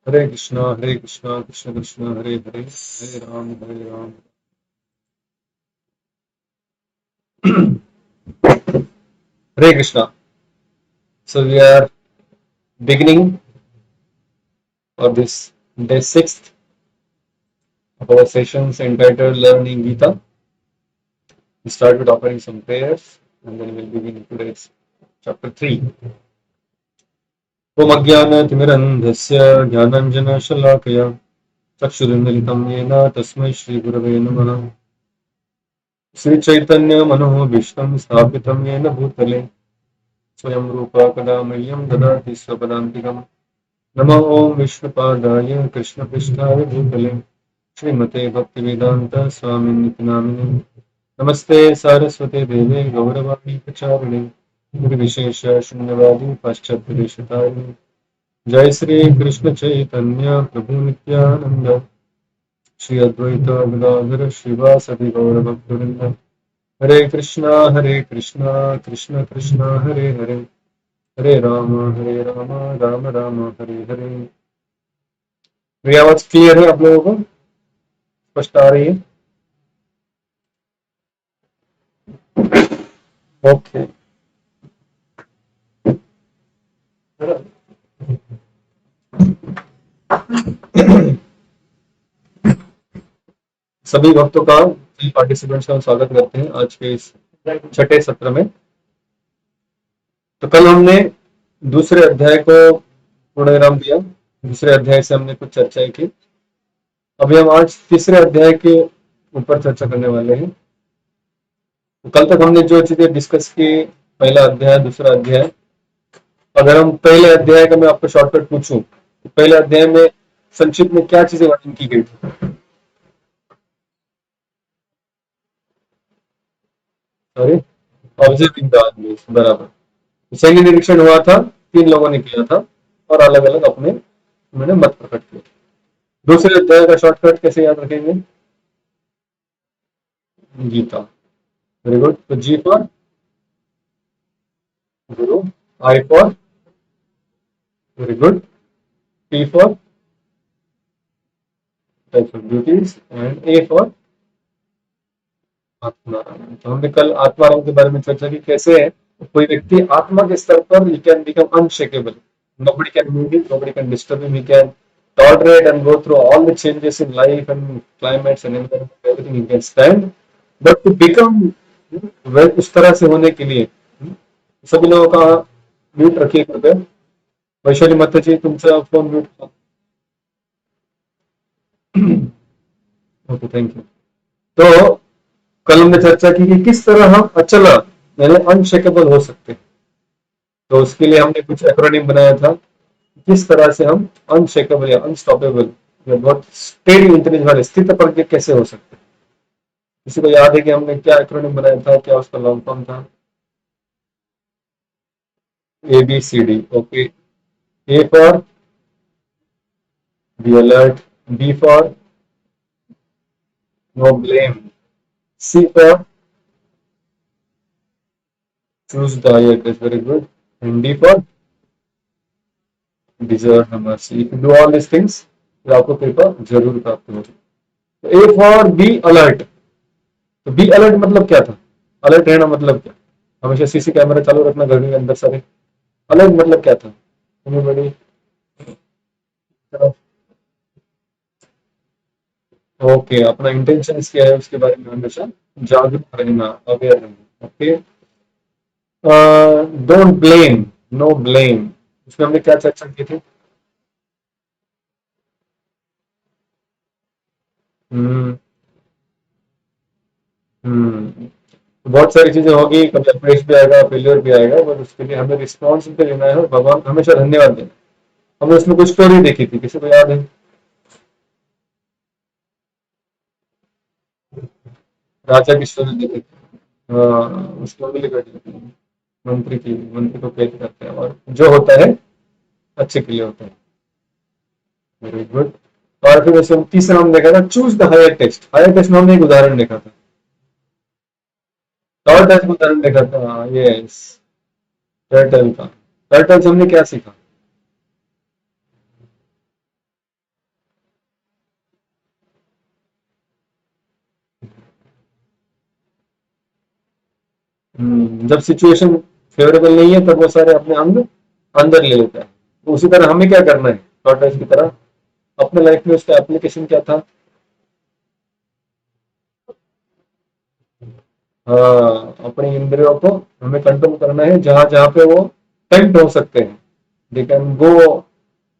Hare Krishna Krishna Krishna Hare Hare Hare Ram Hare Ram. Hare Krishna. So we are beginning of this day sixth of our sessions entitled Learning Gita. We start with offering some prayers and then we'll begin today's chapter 3. Om Ajnana-Timirandhasya Jnananjana-Shalakaya Chakshurunmilitam Yena Tasmai Shri Gurave Namaha. Sri Chaitanya Manoਭीष्टं स्थापितं येन भूतले स्वयं रूपा कदा मह्यं ददाति स्वपदान्तिकम्. नमो ओम विष्णुपादाय कृष्णपृष्ठाय भूतले श्रीमते भक्तिवेदांत स्वामी नित्यामिने नमस्ते सारस्वते देवे गौरवाणी प्रचारिणे निर्विशेष शून्यवादी पाश्चात्यदेशतारिणे जय श्री कृष्ण चैतन्य प्रभु नित्यानंद श्री अद्वैत गदाधर श्रीवासदि गौरभक्तवृंद हरे कृष्णा कृष्ण कृष्ण हरे हरे हरे राम राम राम हरे हरे. मेरी आवाज क्लियर है आप लोगों को? स्पष्ट आ रही है? ओके. सभी भक्तों का, सभी पार्टिसिपेंट्स का स्वागत करते हैं आज के इस छठे सत्र में. तो कल हमने दूसरे अध्याय को पूर्ण विराम दिया. दूसरे अध्याय से हमने कुछ चर्चाएं की. अभी हम आज तीसरे अध्याय के ऊपर चर्चा करने वाले हैं. तो कल तक हमने जो चीजें डिस्कस की, पहला अध्याय, दूसरा अध्याय. अगर हम पहले अध्याय का मैं आपको शॉर्टकट पूछूं तो पहले अध्याय में संक्षिप्त में क्या चीजें वर्णन की गई थी? सॉरी, ऑब्जर्विंग द आदमी, बराबर. सैन्य निरीक्षण हुआ था, 3 लोगों ने किया था और अलग अलग अपने उन्होंने मत प्रकट किए. दूसरे अध्याय का शॉर्टकट कैसे याद रखेंगे? गीता. Very good. तो G for guru, I for, very good, T for types of duties and A for Atmaram. तो हमने कल आत्माराम के बारे में चर्चा की. कैसे है कोई व्यक्ति आत्मा के स्तर पर he can become unshakable. Nobody can move him, nobody can disturb him. He can tolerate and go through all the changes in life and climates and environment, everything he can stand. But to become well, उस तरह से होने के लिए सभी लोगों का mute रखिए कृपया. वैशाली माता जी तुमचा phone mute. Okay, thank you. तो कल हमने चर्चा की कि किस तरह हम अचल यानी अनशेकेबल हो सकते हैं. तो उसके लिए हमने कुछ एक्रोनिम बनाया था. किस तरह से हम अनशेकेबल या अनस्टॉपेबल या बहुत स्टेडी इंटेलिजेंस वाले स्थित प्रज्ञ कैसे हो सकते हैं. किसी को याद है कि हमने क्या एक्रोनिम बनाया था, क्या उसका लॉन्ग फॉर्म था? ABCD. Okay. A for be alert, B for no blame, C for choose the higher test, very good, and D for deserve the mercy. If you do all this things तो आपको कृपा जरूर प्राप्त होगी. A for be alert. तो be alert मतलब क्या था? अलर्ट रहना मतलब क्या? हमेशा सीसी कैमरा चालू रखना घर के अंदर सारे. अलर्ट मतलब क्या था? Anybody? ओके, अपना इंटेंशन क्या है उसके बारे में हमेशा जागरूक रहना, अवेयर रहना. Okay. Don't blame, no blame. उसमें हमने क्या चर्चा की थी? हम्म. हम्म. बहुत सारी चीजें होगी, कभी अपरेश भी आएगा, फेलियर भी आएगा, बट उसके लिए हमें रिस्पॉन्सिबिलिटी लेना है और भगवान को हमेशा धन्यवाद देना. हमने उसमें कुछ स्टोरी देखी थी, किसी को याद है? राजा की स्टोरी देखी थी. हाँ, स्टोरी लिखी थी. मंत्री को कैद करते हैं और जो होता है अच्छे के लिए होता है. Very good. और फिर उसमें तीसरा हमने देखा था choose the higher test. Higher test में हमने एक उदाहरण देखा था. टॉर टेस्ट में उदाहरण देखा था. यस, टर्टल का. टर्टल से हमने क्या सीखा? जब सिचुएशन फेवरेबल नहीं है तब वो सारे अपने अंग अंदर ले लेता है। तो उसी तरह हमें क्या करना है, टॉर्टोइज की तरह अपने लाइफ में उसका एप्लीकेशन क्या था? हाँ, अपनी इंद्रियों को हमें कंट्रोल करना है, जहां जहां पे वो टेम्प्ट हो सकते हैं, they can go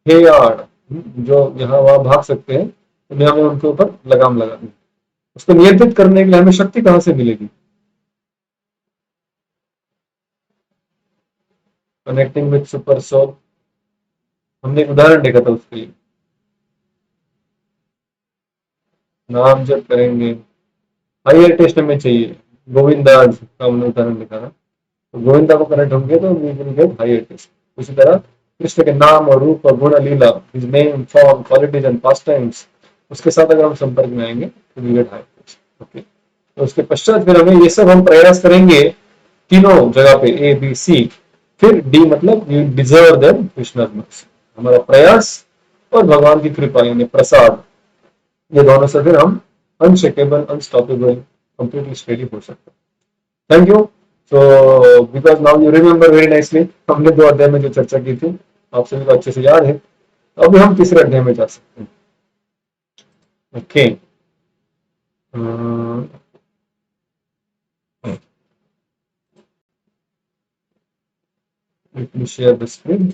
hey yard, जो जहां वहां भाग सकते हैं, उन्हें हमें उनके ऊपर लगाम लगानी है। उसको नियंत्रित करने के लिए हमें शक्ति कहाँ से मिलेगी? कनेक्टिंग विद सुपर सोल, हमने एक उदाहरण देखा था उसके लिए। नाम जब करेंगे, हाइयर टेस्ट हमें चाहिए, गोविंदास का हमने उदाहरण देखा था। तो गोविंदा को कनेक्ट होंगे तो we will get higher taste. उसी तरह कृष्ण के नाम और रूप और गुण लीला, his name form qualities and pastimes, उसके साथ अगर हम संपर्क में आएंगे तो we get higher taste. Okay, तो उसके पश्चात फिर हमें ये सब हम प्रयास करेंगे तीनों जगह पे, ए बी सी, फिर डी मतलब you deserve them Krishna mercy, हमारा प्रयास और भगवान की कृपा यानी प्रसाद, ये दोनों से फिर हम अनशेकेबल अनस्टॉपेबल कंप्लीटली स्टेडी हो सकते हैं। Thank you. So because now you remember very nicely, हमने दो अध्याय में जो चर्चा की थी आप सभी को अच्छे से याद है। अभी हम तीसरे अध्याय में जा सकते हैं। Okay, let me share the screen.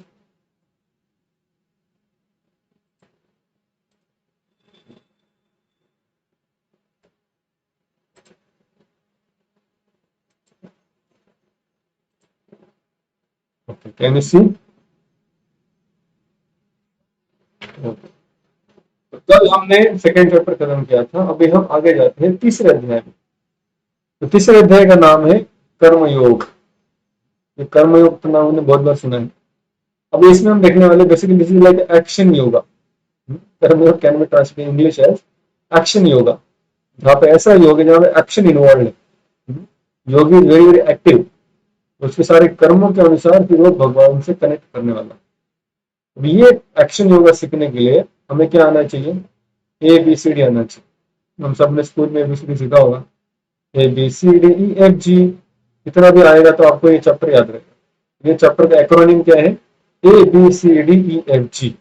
Okay, can you see? Okay. तो कल हमने सेकेंड चैप्टर खत्म किया था, अभी हम आगे जाते हैं तीसरे अध्याय में। तो तीसरे अध्याय का नाम है कर्मयोग। ये कर्मयोग तो नाम हमने बहुत बार सुना है। अभी इसमें हम देखने वाले basically this is like action yoga. Karmayoga can be translated in English as action yoga, जहाँ पे ऐसा योग है जहाँ पे एक्शन इन्वॉल्व है। योगी इज वेरी वेरी एक्टिव, उसके सारे कर्मों के अनुसार फिर वो भगवान से कनेक्ट करने वाला। अब ये एक्शन योगा सीखने के लिए हमें क्या आना चाहिए? ए बी सी डी आना चाहिए। हम सब ने स्कूल में एबीसीडी सीखा होगा, A B C D E F G, इतना भी आएगा तो आपको ये चैप्टर याद रहेगा। ये चैप्टर का एक्रोनिम क्या है? A B C D E F G.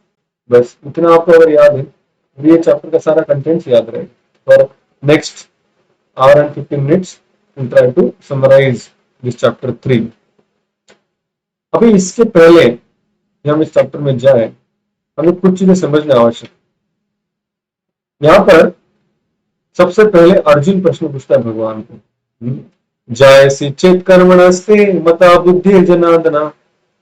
बस इतना आपको अगर याद है तो ये चैप्टर का सारा कंटेंट्स याद रहेगा। और next our and 15 minutes we'll try to summarize this chapter 3। अभी इसके पहले कि हम इस चैप्टर में जाए, हमें कुछ चीजें समझना आवश्यक। यहाँ पर सबसे पहले अर्जुन प्रश्न पूछता है भगवान को, जायसी चेत कर्मणस्ते मता बुद्धि जनार्दना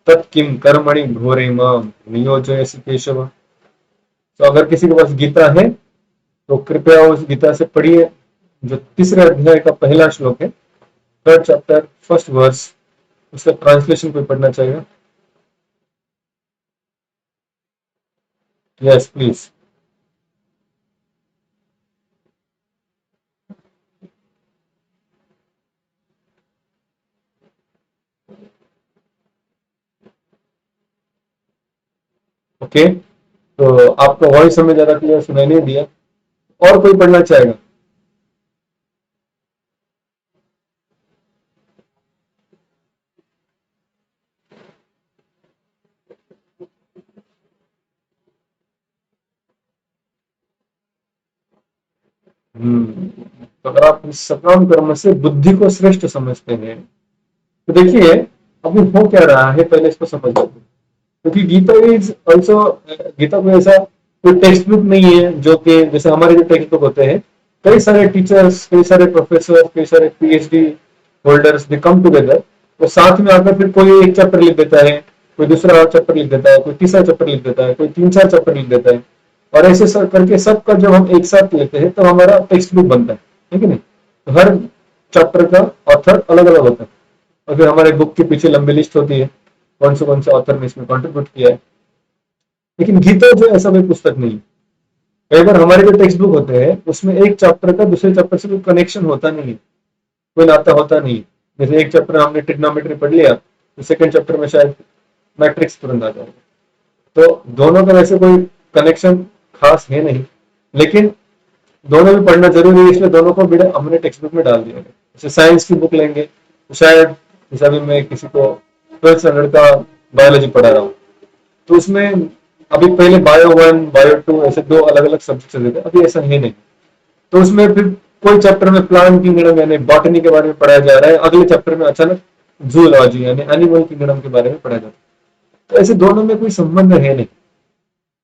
तत्किम कर्मणि घोरे माम नियोजयसि केशव। तो अगर किसी के पास गीता है तो कृपया उस गीता से पढ़िए, जो तीसरे अध्याय का पहला श्लोक है, थर्ड चैप्टर फर्स्ट वर्स, उसका ट्रांसलेशन कोई पढ़ना चाहेगा? Yes please. ओके, तो आपका वॉइस हमें ज्यादा क्लियर सुनाई नहीं दिया, और कोई पढ़ना चाहेगा? तो अगर आप इस सकाम कर्म से बुद्धि को श्रेष्ठ समझते हैं तो देखिए अभी हो क्या रहा है, पहले इसको समझ लो। क्योंकि गीता इज ऑल्सो, गीता को ऐसा कोई टेक्स्ट बुक नहीं है जो कि जैसे हमारे जो टेक्स्ट बुक होते हैं, कई सारे टीचर्स, कई सारे प्रोफेसर, कई सारे पीएचडी होल्डर्स दे कम टुगेदर, वो साथ में आकर फिर कोई एक चैप्टर लिख देता है, कोई दूसरा चैप्टर लिख देता है, कोई तीसरा चैप्टर लिख देता है, कोई तीन चार चैप्टर लिख देता है, और ऐसे सब करके सबका जब हम एक साथ लेते हैं तो हमारा टेक्स्ट बुक बनता है, ठीक है नहीं? तो हर चैप्टर का ऑथर अलग अलग होता है, और फिर हमारे बुक के पीछे लंबी लिस्ट होती है कौन से ऑथर ने इसमें कंट्रीब्यूट किया है। लेकिन गीता जो ऐसा कोई पुस्तक नहीं है। कई बार हमारे जो टेक्स्ट बुक होते हैं उसमें एक चैप्टर का दूसरे चैप्टर से कोई कनेक्शन होता नहीं है, कोई नाता होता नहीं है। जैसे एक चैप्टर हमने ट्रिग्नोमेट्री पढ़ लिया तो सेकंड चैप्टर में शायद मैट्रिक्स तुरंत आ जाएगा। तो दोनों का वैसे कोई कनेक्शन खास है नहीं, लेकिन दोनों भी पढ़ना जरूरी है, इसलिए दोनों को भी हमने टेक्स्ट बुक में डाल दिया है। जैसे साइंस की बुक लेंगे शायद जैसे अभी मैं किसी को 12th स्टैंडर्ड का बायोलॉजी पढ़ा रहा हूँ, तो उसमें अभी पहले बायो 1 बायो 2 ऐसे दो अलग अलग सब्जेक्ट चलते थे, अभी ऐसा है नहीं। तो उसमें फिर कोई चैप्टर में प्लांट किंगडम यानी बॉटनी के बारे में पढ़ाया जा रहा है, अगले चैप्टर में अचानक जूलॉजी यानी एनिमल किंगडम के बारे में पढ़ाया जाता है। तो ऐसे दोनों में कोई संबंध है नहीं।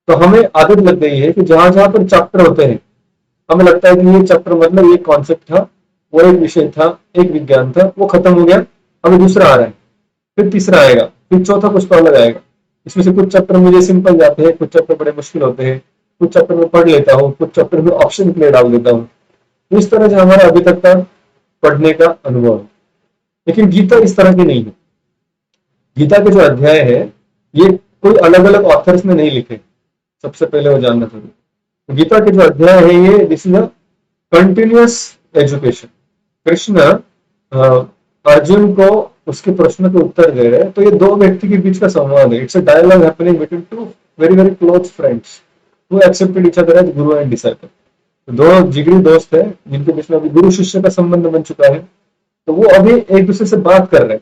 तो हमें आदत लग गई है कि जहां जहां पर चैप्टर होते हैं, हमें लगता है कि ये चैप्टर मतलब ये कॉन्सेप्ट था, वो एक विषय था, एक विज्ञान था, वो खत्म हो गया, अभी दूसरा आ रहा है, फिर तीसरा आएगा, फिर चौथा कुछ तो अलग आएगा। इसमें से कुछ चैप्टर मुझे सिंपल जाते हैं, कुछ चैप्टर बड़े मुश्किल होते हैं, कुछ चैप्टर में पढ़ लेता हूँ, कुछ चैप्टर में ऑप्शन प्ले डाल देता हूँ। तो इस तरह से हमारा अभी तक का पढ़ने का अनुभव है। लेकिन गीता इस तरह की नहीं है। गीता के जो अध्याय है, ये कोई अलग अलग ऑथर्स ने नहीं लिखे, सबसे पहले वो जानना चाहिए। तो गीता के जो अध्याय है, ये this is a continuous education. Krishna Arjun को उसके प्रश्न के उत्तर दे रहे हैं, तो ये दो व्यक्ति के बीच का संवाद है। It's a dialogue happening between two very very close friends who accepted each other as guru and disciple. दो जिगरी दोस्त है जिनके बीच में अभी गुरु शिष्य का संबंध बन चुका है। तो वो अभी एक दूसरे से बात कर रहे हैं,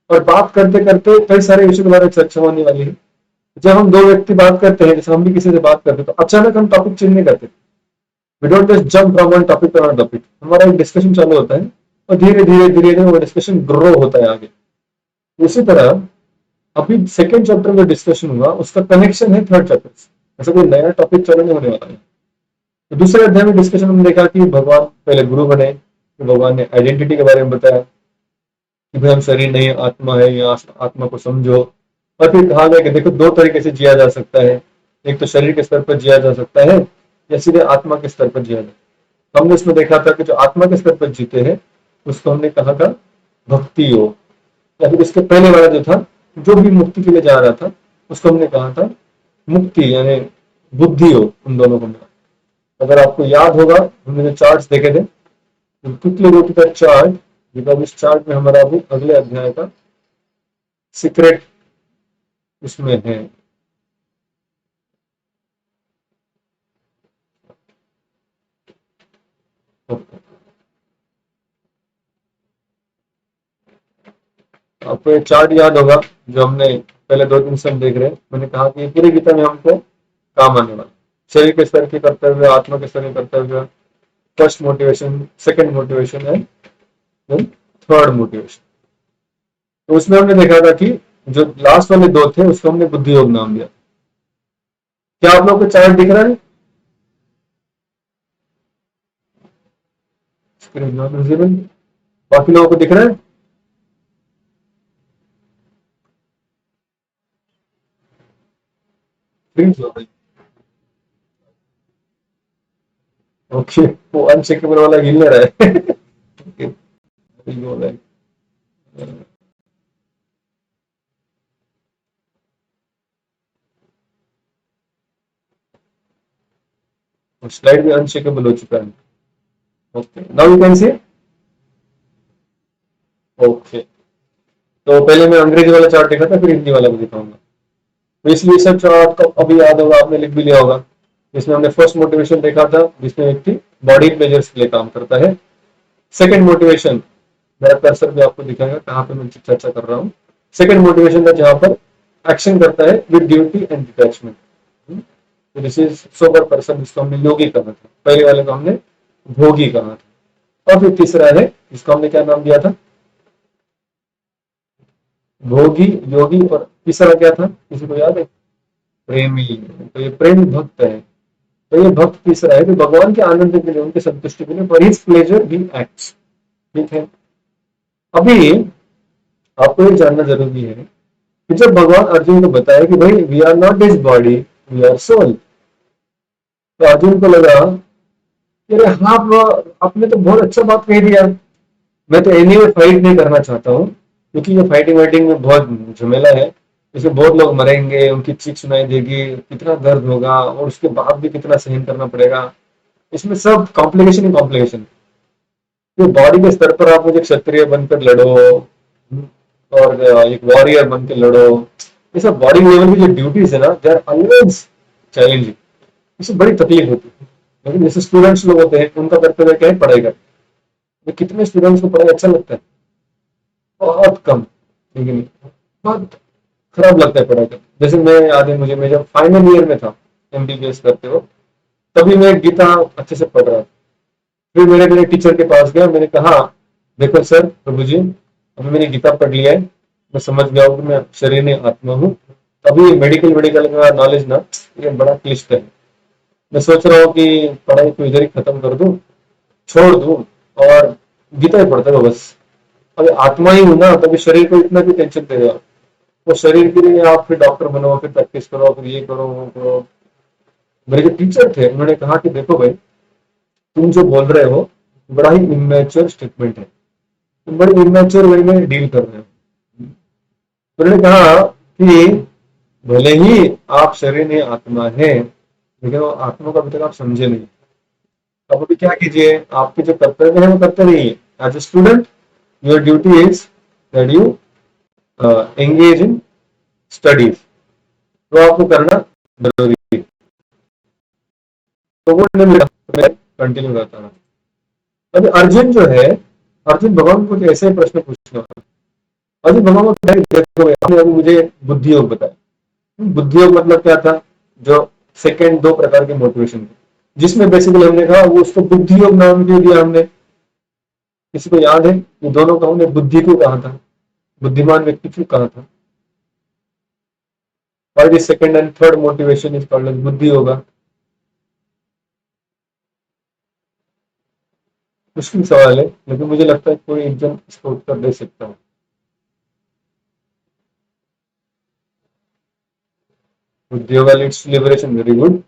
और बात करते करते कई सारे विषयों के बारे में चर्चा होने वाली है। जब हम दो व्यक्ति बात करते हैं, जैसे हम भी किसी से बात करते हैं, तो अचानक हम टॉपिक चेंज नहीं करते। We don't just jump from one topic to another topic. हमारा एक डिस्कशन चालू होता है, और धीरे धीरे धीरे धीरे वो डिस्कशन ग्रो होता है आगे। उसी तरह अभी सेकंड चैप्टर में डिस्कशन हुआ, उसका कनेक्शन है थर्ड चैप्टर से। ऐसा कोई नया टॉपिक चालू नहीं होने वाला है। तो दूसरे अध्याय में डिस्कशन हमने देखा कि भगवान पहले गुरु बने, तो भगवान ने आइडेंटिटी के बारे में बताया कि भाई हम शरीर नहीं आत्मा है, या आत्मा को समझो। और फिर कहा गया कि देखो दो तरीके से जिया जा सकता है, एक तो शरीर के स्तर पर जिया जा सकता है, या सीधे आत्मा के स्तर पर जिया जा। हमने इसमें देखा था कि जो आत्मा के स्तर पर जीते हैं, उसको हमने कहा था भक्ति योग। या फिर इसके पहले वाला जो था, जो भी मुक्ति के लिए जा रहा था, उसको हमने कहा था मुक्ति यानी बुद्धि योग। उन दोनों को मिला। अगर आपको याद होगा, हमने जो चार्ट्स देखे थे, quickly go to the chart, because इस चार्ट में हमारा अभी अगले अध्याय का सीक्रेट उसमें है। आपको ये चार्ट याद होगा जो हमने पहले 2 दिन से हम देख रहे हैं। मैंने कहा कि पूरी गीता में हमको काम आने वाला, शरीर के स्तर के कर्तव्य, आत्मा के स्तर के कर्तव्य, first motivation, second motivation and third motivation. तो उसमें हमने देखा था कि जो लास्ट वाले दो थे, उसको हमने बुद्धि योग नाम दिया। क्या आप लोग को चार्ट दिख रहा है? Screen not visible. बाकी लोगों को दिख रहा है? फ्रीज हो गई। ओके, वो अनचेकेबल वाला हिल रहा है। Okay, अभी हो रहा है। स्लाइड भी अनचेकेबल हो चुका है। Okay, now you can see. Okay, तो पहले मैं अंग्रेजी वाला चार्ट देखा था, फिर हिंदी वाला भी दिखाऊंगा। तो इसलिए सब चार्ट तो अभी याद होगा, आपने लिख भी लिया होगा। इसमें हमने फर्स्ट मोटिवेशन देखा था, जिसमें व्यक्ति बॉडी प्लेजर्स के लिए काम करता है। सेकंड मोटिवेशन, मेरा कर्सर भी आपको दिखाएगा कहाँ पे मैं चर्चा कर रहा हूँ। सेकंड मोटिवेशन था जहां पर एक्शन करता है with duty and detachment. This is sober person, जिसको हमने योगी कहा था। पहले वाले को हमने भोगी कहा था। और फिर तीसरा है, इसको हमने क्या नाम दिया था? भोगी, योगी, और तीसरा क्या था, किसी को याद है? प्रेमी। तो ये प्रेम भक्त है। तो ये भक्त तीसरा है कि भगवान के आनंद के लिए, उनके संतुष्टि के लिए, for his pleasure he acts. ठीक है। अभी आपको ये जानना जरूरी है कि जब भगवान अर्जुन को बताया कि भाई we are not this body, we are soul, तो अर्जुन को लगा कि अरे हाँ, आपने तो बहुत अच्छा बात कह दिया। मैं तो एनीवे फाइट नहीं करना चाहता हूँ, क्योंकि ये फाइटिंग वाइटिंग में बहुत झमेला है। इसमें बहुत लोग मरेंगे, उनकी चीख सुनाई देगी, कितना दर्द होगा, और उसके बाद भी कितना सहन करना पड़ेगा। इसमें सब कॉम्प्लिकेशन ही कॉम्प्लिकेशन। तो बॉडी के स्तर पर आप मुझे क्षत्रिय बनकर लड़ो, और एक वॉरियर बन के लड़ो, ये सब बॉडी लेवल की जो ड्यूटीज है ना, दे आर ऑलवेज चैलेंजिंग। इससे बड़ी तकलीफ होती है। लेकिन जैसे स्टूडेंट्स लोग होते हैं, उनका कर्तव्य क्या है? पढ़ाई करना। तो कितने स्टूडेंट्स को पढ़ाई अच्छा लगता है? बहुत कम, ठीक है नहीं, बहुत खराब लगता है पढ़ाई करना। जैसे मैं याद है मुझे, मैं जब फाइनल ईयर में था एमबीबीएस करते हो, तभी मैं गीता अच्छे से पढ़ रहा था। फिर मेरे मेरे टीचर के पास गया, मैंने कहा देखो सर, प्रभु जी, अभी मैंने गीता पढ़ लिया है, मैं समझ गया हूँ कि मैं शरीर में आत्मा हूँ। अभी मेडिकल मेडिकल का नॉलेज ना, ये बड़ा क्लिष्ट है। मैं सोच रहा हूँ कि पढ़ाई को इधर ही खत्म कर दूं, छोड़ दूं, और गीता ही पढ़ते रहो बस। अभी आत्मा ही हूं ना, तभी शरीर को इतना भी टेंशन दे रहा। वो शरीर के लिए आप फिर डॉक्टर बनो, फिर प्रैक्टिस करो, फिर ये करो वो करो। मेरे जो टीचर थे उन्होंने कहा कि देखो भाई, तुम जो बोल रहे हो बड़ा ही इमेच्योर स्टेटमेंट है, तुम बड़े इमेच्योर वे में डील कर रहे हो। तो उन्होंने कहा कि भले ही आप शरीर में आत्मा है, लेकिन वो आत्मा को अभी तक आप समझे नहीं। अब अभी क्या कीजिए, आपके जो कर्तव्य है वो करते रहिए। As a student, your duty is that you engage in studies, तो आपको करना जरूरी है। तो वो कंटिन्यू करता रहा। अभी अर्जुन जो है, अर्जुन भगवान को ऐसे प्रश्न पूछना था। अर्जुन भगवान को देखो, आपने अभी मुझे बुद्धि योग बताया। बुद्धि योग मतलब क्या था? जो सेकंड दो प्रकार के मोटिवेशन थे, जिसमें बेसिकली हमने कहा वो उसको बुद्धि योग नाम क्यों दिया हमने? किसी को याद है ये दोनों को हमने बुद्धि क्यों कहा था, बुद्धिमान व्यक्ति क्यों कहा था? और this second and third motivation is called बुद्धि होगा। मुश्किल सवाल है, लेकिन मुझे लगता है कोई एक जन इसका उत्तर दे सकता है। बुद्धि होगा leads to liberation, very good.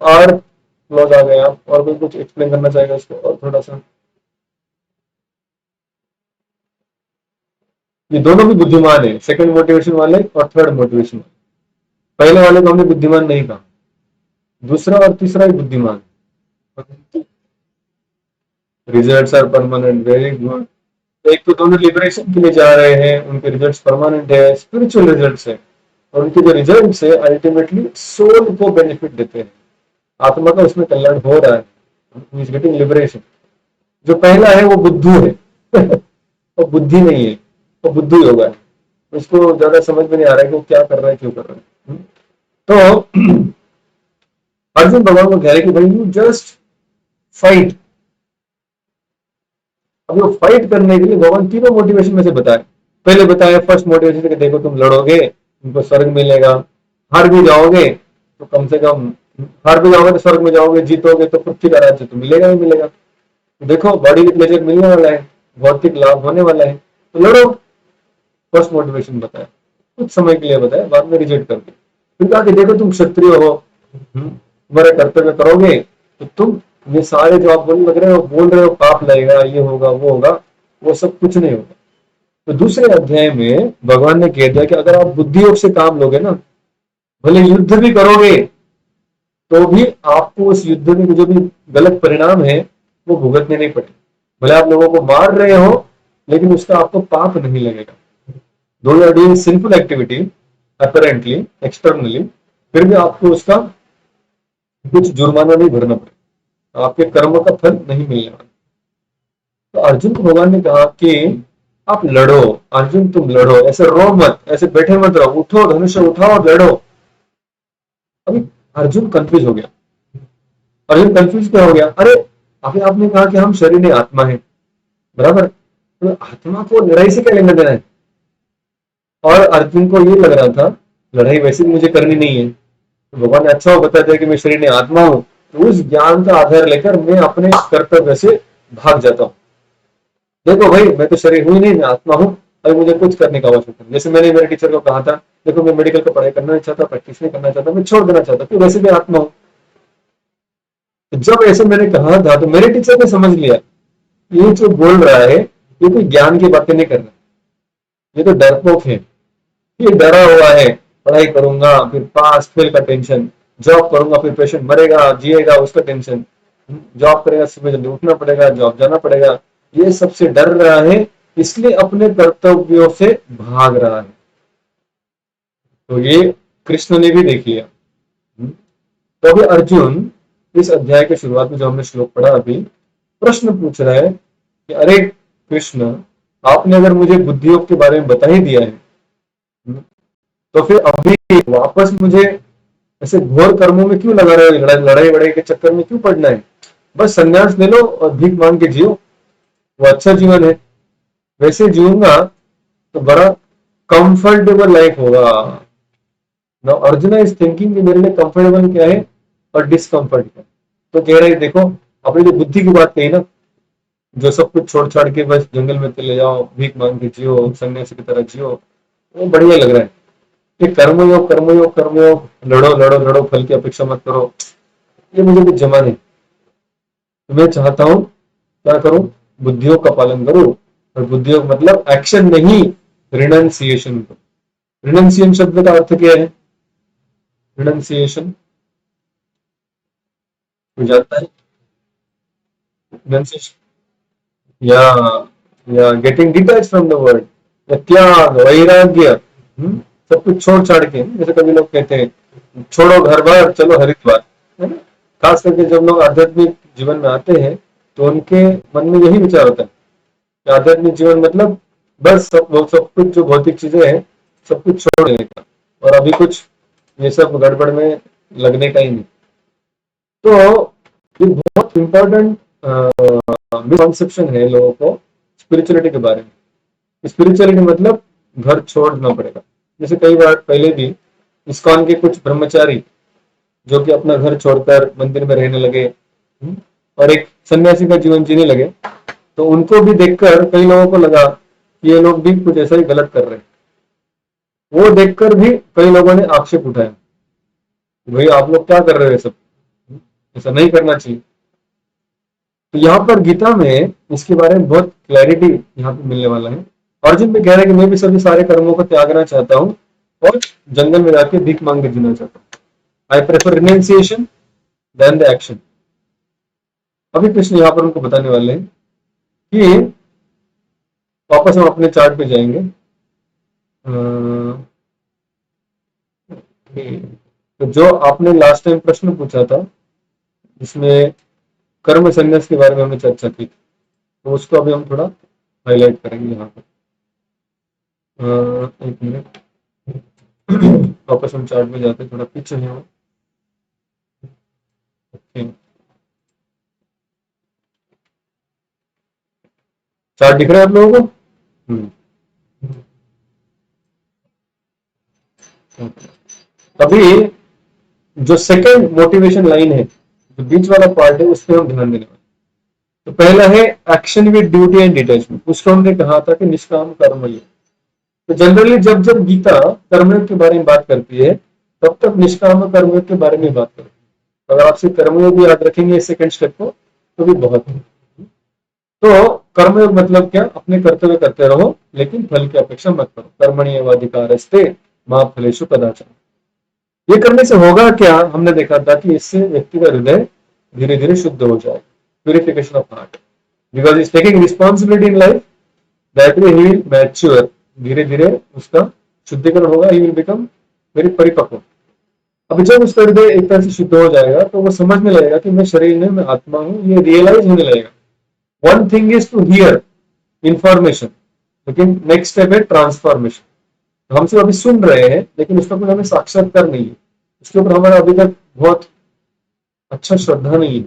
और क्लोज आ गए आप, और कोई कुछ एक्सप्लेन करना चाहेगा इसको और थोड़ा सा? ये दोनों भी बुद्धिमान है, सेकंड मोटिवेशन वाले और थर्ड मोटिवेशन वाले। पहले वाले को हमने बुद्धिमान नहीं कहा, दूसरा और तीसरा ही बुद्धिमान। Results are permanent, very good. एक तो दोनों लिबरेशन के लिए जा रहे हैं, उनके रिजल्ट्स परमानेंट है, स्पिरिचुअल रिजल्ट्स है, और उनके जो रिजल्ट्स है अल्टीमेटली सोल को बेनिफिट देते हैं। आत्मा का उसमें कल्याण हो रहा है, इज गेटिंग लिबरेशन। जो पहला है वो बुद्धू है वो बुद्धि नहीं है, वो बुद्धू होगा। उसको ज्यादा समझ में नहीं आ रहा है कि वो क्या कर रहा है, क्यों कर रहा है। तो अर्जुन भगवान को कह रहे कि भाई यू जस्ट फाइट। अब वो फाइट करने के लिए भगवान तीनों मोटिवेशन में से बताए। पहले बताया फर्स्ट मोटिवेशन कि देखो तुम लड़ोगे, तुमको स्वर्ग मिलेगा। हार भी जाओगे तो कम से कम, हार भी जाओगे तो स्वर्ग में जाओगे, जीतोगे तो पृथ्वी का राज्य तो मिलेगा ही मिलेगा। तो देखो बॉडी प्लेजर मिलने वाला है, भौतिक लाभ होने वाला है, तो लड़ो। फर्स्ट मोटिवेशन बताया, कुछ समय के लिए बताया, बाद में रिजेक्ट कर दिया। फिर कहा कि देखो तुम क्षत्रिय हो, तुम्हारे कर्तव्य करोगे तो तुम ये सारे जो आप बोल रहे हो पाप लगेगा, ये होगा वो होगा, वो सब कुछ नहीं होगा। तो दूसरे अध्याय में भगवान ने कह दिया कि अगर आप बुद्धि योग से काम लोगे ना, भले युद्ध भी करोगे तो भी आपको उस युद्ध में जो भी गलत परिणाम है वो भुगतने नहीं पड़े। भले आप लोगों को मार रहे हो, लेकिन उसका आपको पाप नहीं लगेगा। दो are doing simple activity apparently externally, फिर भी आपको उसका कुछ जुर्माना नहीं भरना पड़ेगा, आपके कर्म का फल नहीं मिलने वाला। तो अर्जुन को भगवान ने कहा कि आप लड़ो। अर्जुन तुम लड़ो, ऐसे रो मत, ऐसे बैठे मत रहो, उठो, धनुष उठाओ और लड़ो। अभी अर्जुन कंफ्यूज हो गया। अर्जुन कंफ्यूज क्या हो गया? अरे अभी आपने कहा कि हम शरीर में आत्मा है, बराबर, तो आत्मा को लड़ाई से क्या लेना देना है? और अर्जुन को ये लग रहा था लड़ाई वैसे भी मुझे करनी नहीं है, तो भगवान ने अच्छा हो बता दिया कि मैं शरीर में आत्मा हूं, तो उस ज्ञान का आधार लेकर मैं अपने कर्तव्य से भाग जाता हूं। देखो भाई, मैं तो शरीर हूं ही नहीं, मैं आत्मा हूं, अभी मुझे कुछ करने का आवश्यकता नहीं। जैसे मैंने मेरे टीचर को कहा था, देखो मैं मेडिकल का पढ़ाई करना नहीं चाहता, प्रैक्टिस नहीं करना चाहता, मैं छोड़ देना चाहता, तो वैसे भी आत्मा हूं। तो जब ऐसे मैंने कहा था तो मेरे टीचर ने समझ लिया ये जो बोल रहा है ये कोई ज्ञान की बातें नहीं कर रहा, ये तो डरपोक है, ये डरा हुआ है। पढ़ाई करूंगा फिर पास फेल का टेंशन, जॉब करूंगा फिर पेशेंट मरेगा जिएगा उसका टेंशन, जॉब करेगा सुबह जल्दी उठना पड़ेगा, जॉब जाना पड़ेगा, ये सबसे डर रहा है, इसलिए अपने कर्तव्यों से भाग रहा है। तो ये कृष्ण ने भी देख लिया। तो अभी अर्जुन इस अध्याय के शुरुआत में जो हमने श्लोक पढ़ा अभी, प्रश्न पूछ रहा है कि अरे कृष्ण, आपने अगर मुझे बुद्धि योग के बारे में बता ही दिया है, तो फिर अभी वापस मुझे ऐसे घोर कर्मों में क्यों लगा रहे हो, लड़ाई वड़ाई के चक्कर में क्यों पड़ना है? बस संन्यास ले लो और भीख मांग के जियो, वो अच्छा जीवन है। वैसे जीऊंगा तो बड़ा कंफर्टेबल लाइफ होगा। नाउ अर्जुना इज थिंकिंग कि मेरे लिए कंफर्टेबल क्या है और डिस्कम्फर्ट क्या है। तो कह रहे देखो, अपनी जो बुद्धि की बात कही ना, जो सब कुछ छोड़ छाड़ के बस जंगल में चले जाओ, भीख मांग के जियो, सन्यासी की तरह जियो, वो बढ़िया लग रहा है। ये कर्मयोग कर्मयोग कर्मयोग, लड़ो लड़ो लड़ो, फल की अपेक्षा मत करो, ये मुझे कुछ जमा नहीं। तो मैं चाहता हूं क्या करूं, बुद्धियों का पालन करूं। और बुद्धियों मतलब एक्शन नहीं, रिनंसिएशन। रिनंसिएशन शब्द का अर्थ क्या है? रिनंसिएशन कोई जानता है? रिनंसिएशन या getting detach from the world, या त्याग वैराग्य। सब कुछ छोड़ छाड़ के, जैसे कभी लोग कहते हैं छोड़ो घर बार चलो हरिद्वार, है ना। खास करके जब लोग आध्यात्मिक जीवन में आते हैं तो उनके मन में यही विचार होता है कि आध्यात्मिक जीवन मतलब बस सब कुछ जो भौतिक चीजें हैं सब कुछ छोड़ देने का, और अभी कुछ ये सब गड़बड़ में लगने का ही नहीं। तो ये बहुत इंपॉर्टेंट मिसकॉन्सेप्शन है लोगों को स्पिरिचुअलिटी के बारे में। स्पिरिचुअलिटी मतलब घर छोड़ना पड़ेगा। जैसे कई बार पहले भी इस्कॉन के कुछ ब्रह्मचारी जो कि अपना घर छोड़कर मंदिर में रहने लगे, और एक सन्यासी का जीवन जीने लगे, तो उनको भी देखकर कई लोगों को लगा कि ये लोग भी कुछ ऐसा ही गलत कर रहे हैं। वो देखकर भी कई लोगों ने आक्षेप उठाया, भाई आप लोग क्या कर रहे हो, सब ऐसा नहीं करना चाहिए। तो यहाँ पर गीता में इसके बारे में बहुत क्लैरिटी यहाँ पे मिलने वाला है। अर्जुन भी कह रहा है कि मैं भी सभी सारे कर्मों को त्यागना चाहता हूँ और जंगल में जाके भीख मांग के जीना चाहता हूँ। I prefer renunciation than the action. अभी कृष्ण यहाँ पर उनको बताने वाले हैं कि वापस हम अपने चार्ट पे जाएंगे। तो जो आपने लास्ट टाइम प्रश्न पूछा था जिसमें कर्म संन्यास के बारे में हमने चर्चा की, तो उसको अभी हम थोड़ा हाईलाइट करेंगे यहाँ पर। एक मिनट, वापस हम चार्ट में जाते, थोड़ा पीछे है। चार्ट दिख रहा है आप लोगों को? अभी जो सेकंड मोटिवेशन लाइन है, जो बीच वाला पार्ट है, उस पर हम ध्यान देने वाले। तो पहला है action with duty and detachment. उसको हमने कहा था कि निष्काम कर्मयोग। तो जनरली जब जब गीता कर्मयोग के बारे में बात करती है तब तक निष्काम कर्मयोग के बारे में बात करती है। अगर आपसे कर्मयोग याद रखेंगे इस सेकंड स्टेप को तो भी बहुत है। तो कर्मयोग मतलब क्या? अपने कर्तव्य करते रहो लेकिन फल की अपेक्षा मत करो। कर्मण्येवाधिकारस्ते मा फलेषु कदाचन। ये करने से होगा क्या? हमने देखा था कि इससे व्यक्ति का हृदय धीरे धीरे शुद्ध हो जाए, purification of heart, because is taking responsibility in life, that way he will mature. धीरे धीरे उसका शुद्धिकरण होगा, ही विल बिकम वेरी परिपक्व। अब जब उसका हृदय एक तरह से शुद्ध हो जाएगा तो वो समझने लगेगा कि मैं शरीर नहीं, मैं आत्मा हूं, ये रियलाइज होने लगेगा। One thing is to hear information, लेकिन नेक्स्ट स्टेप है ट्रांसफॉर्मेशन। हम सिर्फ अभी सुन रहे हैं लेकिन उसका कोई हमें साक्षात्कार नहीं है, उसके ऊपर हमारा अभी तक बहुत अच्छा श्रद्धा नहीं है।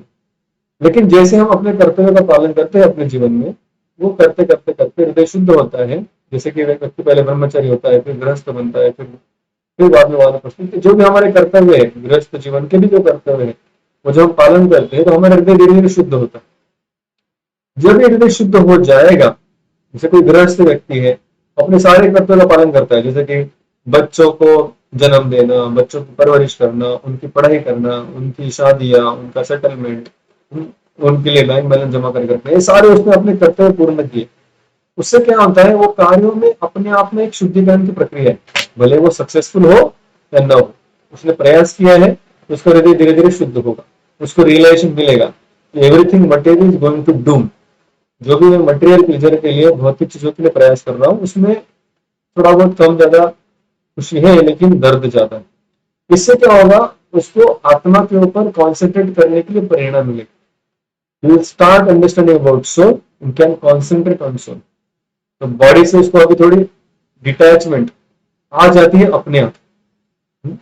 लेकिन जैसे हम अपने कर्तव्य का पालन करते हैं अपने जीवन में, वो करते करते करते हृदय शुद्ध होता है। जैसे कि व्यक्ति पहले ब्रह्मचारी होता है, फिर गृहस्थ बनता है, फिर बाद में वानप्रस्थ। जो भी हमारे कर्तव्य है, गृहस्थ जीवन के भी जो कर्तव्य है, वो जब हम पालन करते हैं तो हमारा हृदय धीरे धीरे शुद्ध होता है। जब ये हृदय शुद्ध हो जाएगा, जैसे कोई गृहस्थ व्यक्ति है अपने सारे कर्तव्य का पालन करता है, जैसे कि बच्चों को जन्म देना, बच्चों की परवरिश करना, उनकी पढ़ाई करना, उनकी शादियां, उनका सेटलमेंट, उनके लिए बैंक बैलेंस जमा करके, ये सारे उसने अपने कर्तव्य पूर्ण किए। उससे क्या होता है, वो कार्यों में अपने आप में एक शुद्धिकरण की प्रक्रिया है। भले वो सक्सेसफुल हो या न हो, उसने प्रयास किया है तो उसका हृदय धीरे धीरे शुद्ध होगा। उसको रियलाइजेशन मिलेगा everything material is going to doom. जो भी मैं मटेरियल प्लेजर के लिए, भौतिक चीजों के लिए प्रयास कर रहा हूँ, उसमें थोड़ा बहुत कम ज्यादा खुशी है लेकिन दर्द ज्यादा है। इससे क्या होगा, उसको आत्मा के ऊपर कॉन्सेंट्रेट करने के लिए प्रेरणा मिलेगी। You will start understanding about soul and can concentrate on soul. तो बॉडी से उसको अभी थोड़ी डिटैचमेंट आ जाती है अपने आप।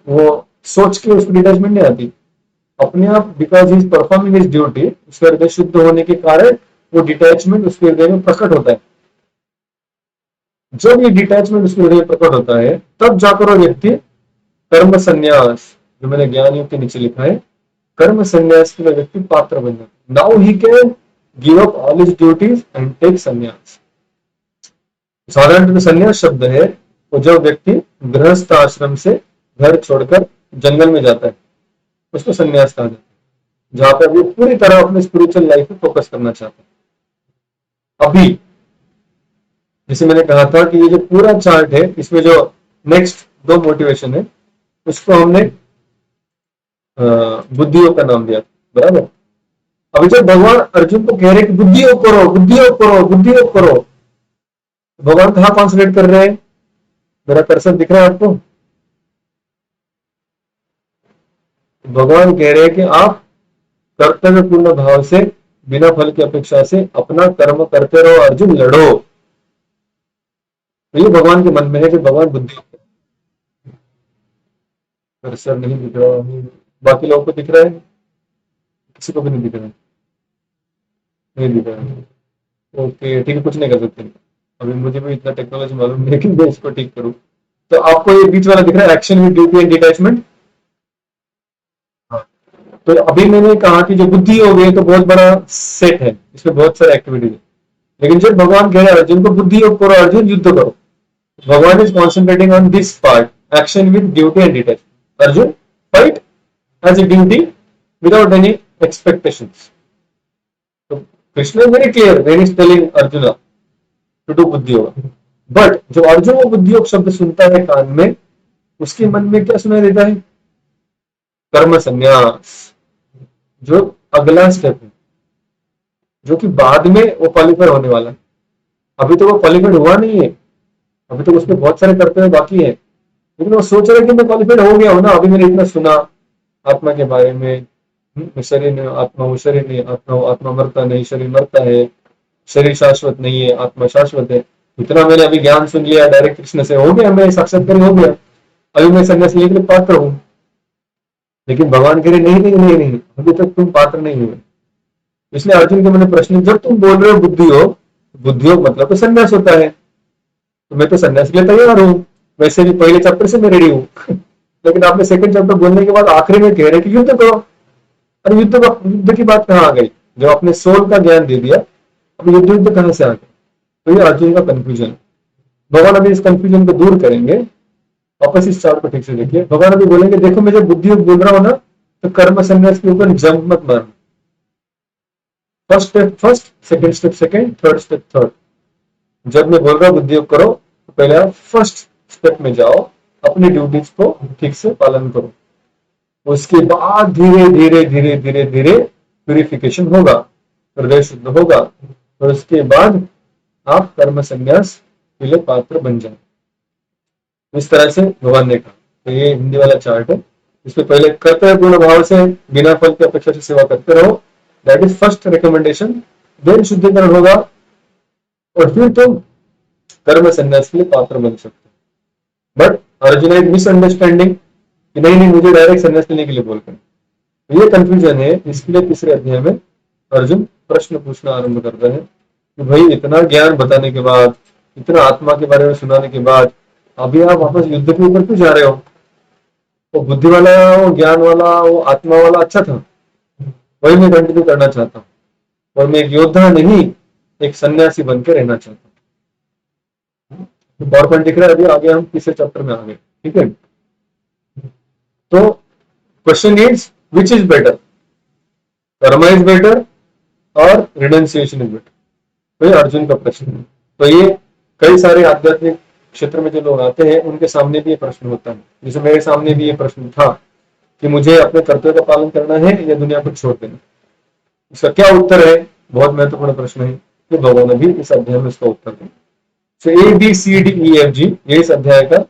वो सोच के उसको डिटैचमेंट नहीं आती, अपने आप, because he is performing his duty, उसका हृदय शुद्ध होने के कारण वो डिटैचमेंट उसके हृदय में प्रकट होता है। जब ये डिटैचमेंट उसके हृदय में प्रकट होता है, तब जाकर वो व्यक्ति कर्म संन्यास, जो मैंने ज्ञान योग के नीचे लिखा है, कर्म संन्यास के लिए व्यक्ति पात्र बन जाता। Now he can give up all his duties and take sannyas. साधारण संन्यास शब्द है वो जब व्यक्ति गृहस्थ आश्रम से घर छोड़कर जंगल में जाता है, उसको संन्यास कहा जाता है, जहां पर वो पूरी तरह अपने स्पिरिचुअल लाइफ पे फोकस करना चाहता है। अभी जैसे मैंने कहा था कि ये जो पूरा चार्ट है, इसमें जो नेक्स्ट दो मोटिवेशन है, उसको हमने बुद्धियों का नाम दिया, बराबर। अभी जब भगवान अर्जुन को कह रहे हैं कि बुद्धियोग करो, बुद्धियोग करो, बुद्धियोग करो, भगवान कहाँ कॉन्सेंट्रेट कर रहे हैं? मेरा कर्सर दिख रहा है आपको? भगवान कह रहे हैं कि आप कर्तव्य पूर्ण भाव से, बिना फल की अपेक्षा से अपना कर्म करते रहो अर्जुन, लड़ो। तो ये भगवान के मन में है कि भगवान बुद्धि, कर्सर नहीं दिख रहा, बाकी लोगों को दिख रहा है? किसी को भी नहीं दिख रहा है? नहीं दिख रहा है, ओके ठीक है, कुछ नहीं कर सकते। अभी मुझे भी इतना टेक्नोलॉजी मालूम नहीं है कि मैं इसको ठीक करूं। तो आपको ये बीच वाला दिख रहा है, action with duty and detachment? हाँ। तो अभी मैंने कहा कि जो बुद्धि हो गई तो बहुत बड़ा सेट है, इसमें बहुत सारे एक्टिविटीज है। लेकिन जब भगवान कह रहे हैं अर्जुन को बुद्धि योग करो अर्जुन, युद्ध करो, Bhagwan is concentrating on this part, action with duty and detachment. Arjun, fight as a duty without any expectations. तो Krishna is very clear when is telling Arjun to do buddhi yoga. But जो अर्जुन वो बुद्धि योग शब्द सुनता है कान में, उसके मन में क्या सुनाई देता है? कर्म संन्यास, जो अगला स्टेप है, जो कि बाद में वो क्वालिफाई होने वाला है। अभी तो वो क्वालिफाइड हुआ नहीं है, अभी तो उसमें बहुत सारे कर्तव्य बाकी है, लेकिन वो सोच रहा है कि मैं क्वालिफाइड हो गया हूं ना, अभी मैंने इतना सुना आत्मा के बारे में, शरीर ने आत्मा हो, शरीर नहीं आत्मा हो, आत्मा मरता नहीं शरीर मरता है, शरीर शाश्वत नहीं है आत्मा शाश्वत है। इतना मैंने अभी ज्ञान सुन लिया डायरेक्ट कृष्ण से, हो गया मैं साक्षात्कार हो गया, अभी मैं संन्यास लेने के लिए पात्र हूं। लेकिन भगवान कह रहे नहीं नहीं नहीं नहीं, अभी तक तुम पात्र नहीं हुए। इसलिए अर्जुन के मैंने प्रश्न, जब तुम बोल रहे हो बुद्धि योग, बुद्धि योग मतलब तो संन्यास होता है, तो मैं तो संन्यास के लिए तैयार हूँ, वैसे भी पहले चैप्टर से मैं रेडी हूँ लेकिन आपने सेकंड चैप्टर बोलने के बाद आखिरी में कह रहे कि युद्ध करो। अरे युद्ध की बात कहाँ आ गई? जब आपने सोल का ज्ञान दे दिया, अब युद्ध कहाँ से आ गया? तो ये अर्जुन का कंफ्यूजन। भगवान अभी इस कंफ्यूजन को दूर करेंगे। वापस इस चार्ट को ठीक से देखिए। भगवान अभी बोलेंगे देखो मैं जब बुद्धि योग बोल रहा हूँ ना, तो कर्म संन्यास के ऊपर जंप मत मारना। First step first, second step second, third step third. जब मैं बोल रहा हूँ बुद्धि योग करो, तो पहले आप फर्स्ट स्टेप में जाओ, अपनी ड्यूटीज को ठीक से पालन करो। उसके बाद धीरे धीरे धीरे धीरे धीरे प्यूरिफिकेशन होगा, हृदय शुद्ध होगा, और उसके बाद आप कर्म संन्यास के लिए पात्र बन जाए। इस तरह से भगवान ने कहा। तो ये हिंदी वाला चार्ट है, इसमें पहले कर्तव्य पूर्ण भाव से बिना फल की अपेक्षा से सेवा करते रहो, that is first recommendation. Then शुद्धिकरण होगा और फिर तुम कर्म संन्यास के लिए पात्र बन सकते हो। बट अर्जुन एक मिसअंडरस्टैंडिंग कि नहीं नहीं मुझे डायरेक्ट संन्यास लेने के लिए बोल कर, ये कंफ्यूजन है। इसलिए तीसरे अध्याय में अर्जुन प्रश्न पूछना आरंभ करता है कि भाई इतना ज्ञान बताने के बाद, इतना आत्मा के बारे में सुनाने के बाद, अभी आप वापस युद्ध के ऊपर क्यों जा रहे हो? वो बुद्धि वाला, वो ज्ञान वाला, वो आत्मा वाला अच्छा था, वही मैं कंटिन्यू करना चाहता हूँ, और मैं एक योद्धा नहीं एक सन्यासी बन के रहना चाहता हूँ। तो पावर पॉइंट दिख रहा है? अभी आगे हम तीसरे चैप्टर में आ गए, ठीक है। तो question is which is better, Karma is better और रिडेंसिएशन इज बेटर? तो ये अर्जुन का प्रश्न है। तो ये कई सारे आध्यात्मिक क्षेत्र में जो लोग आते हैं उनके सामने भी ये प्रश्न होता है। जैसे मेरे सामने भी ये प्रश्न था कि मुझे अपने कर्तव्य का पालन करना है या दुनिया को छोड़ देना। इसका क्या उत्तर है? बहुत महत्वपूर्ण प्रश्न है, कि भगवान अभी इस अध्याय में इसका उत्तर दें। सो ABCDEFG ये इस अध्याय का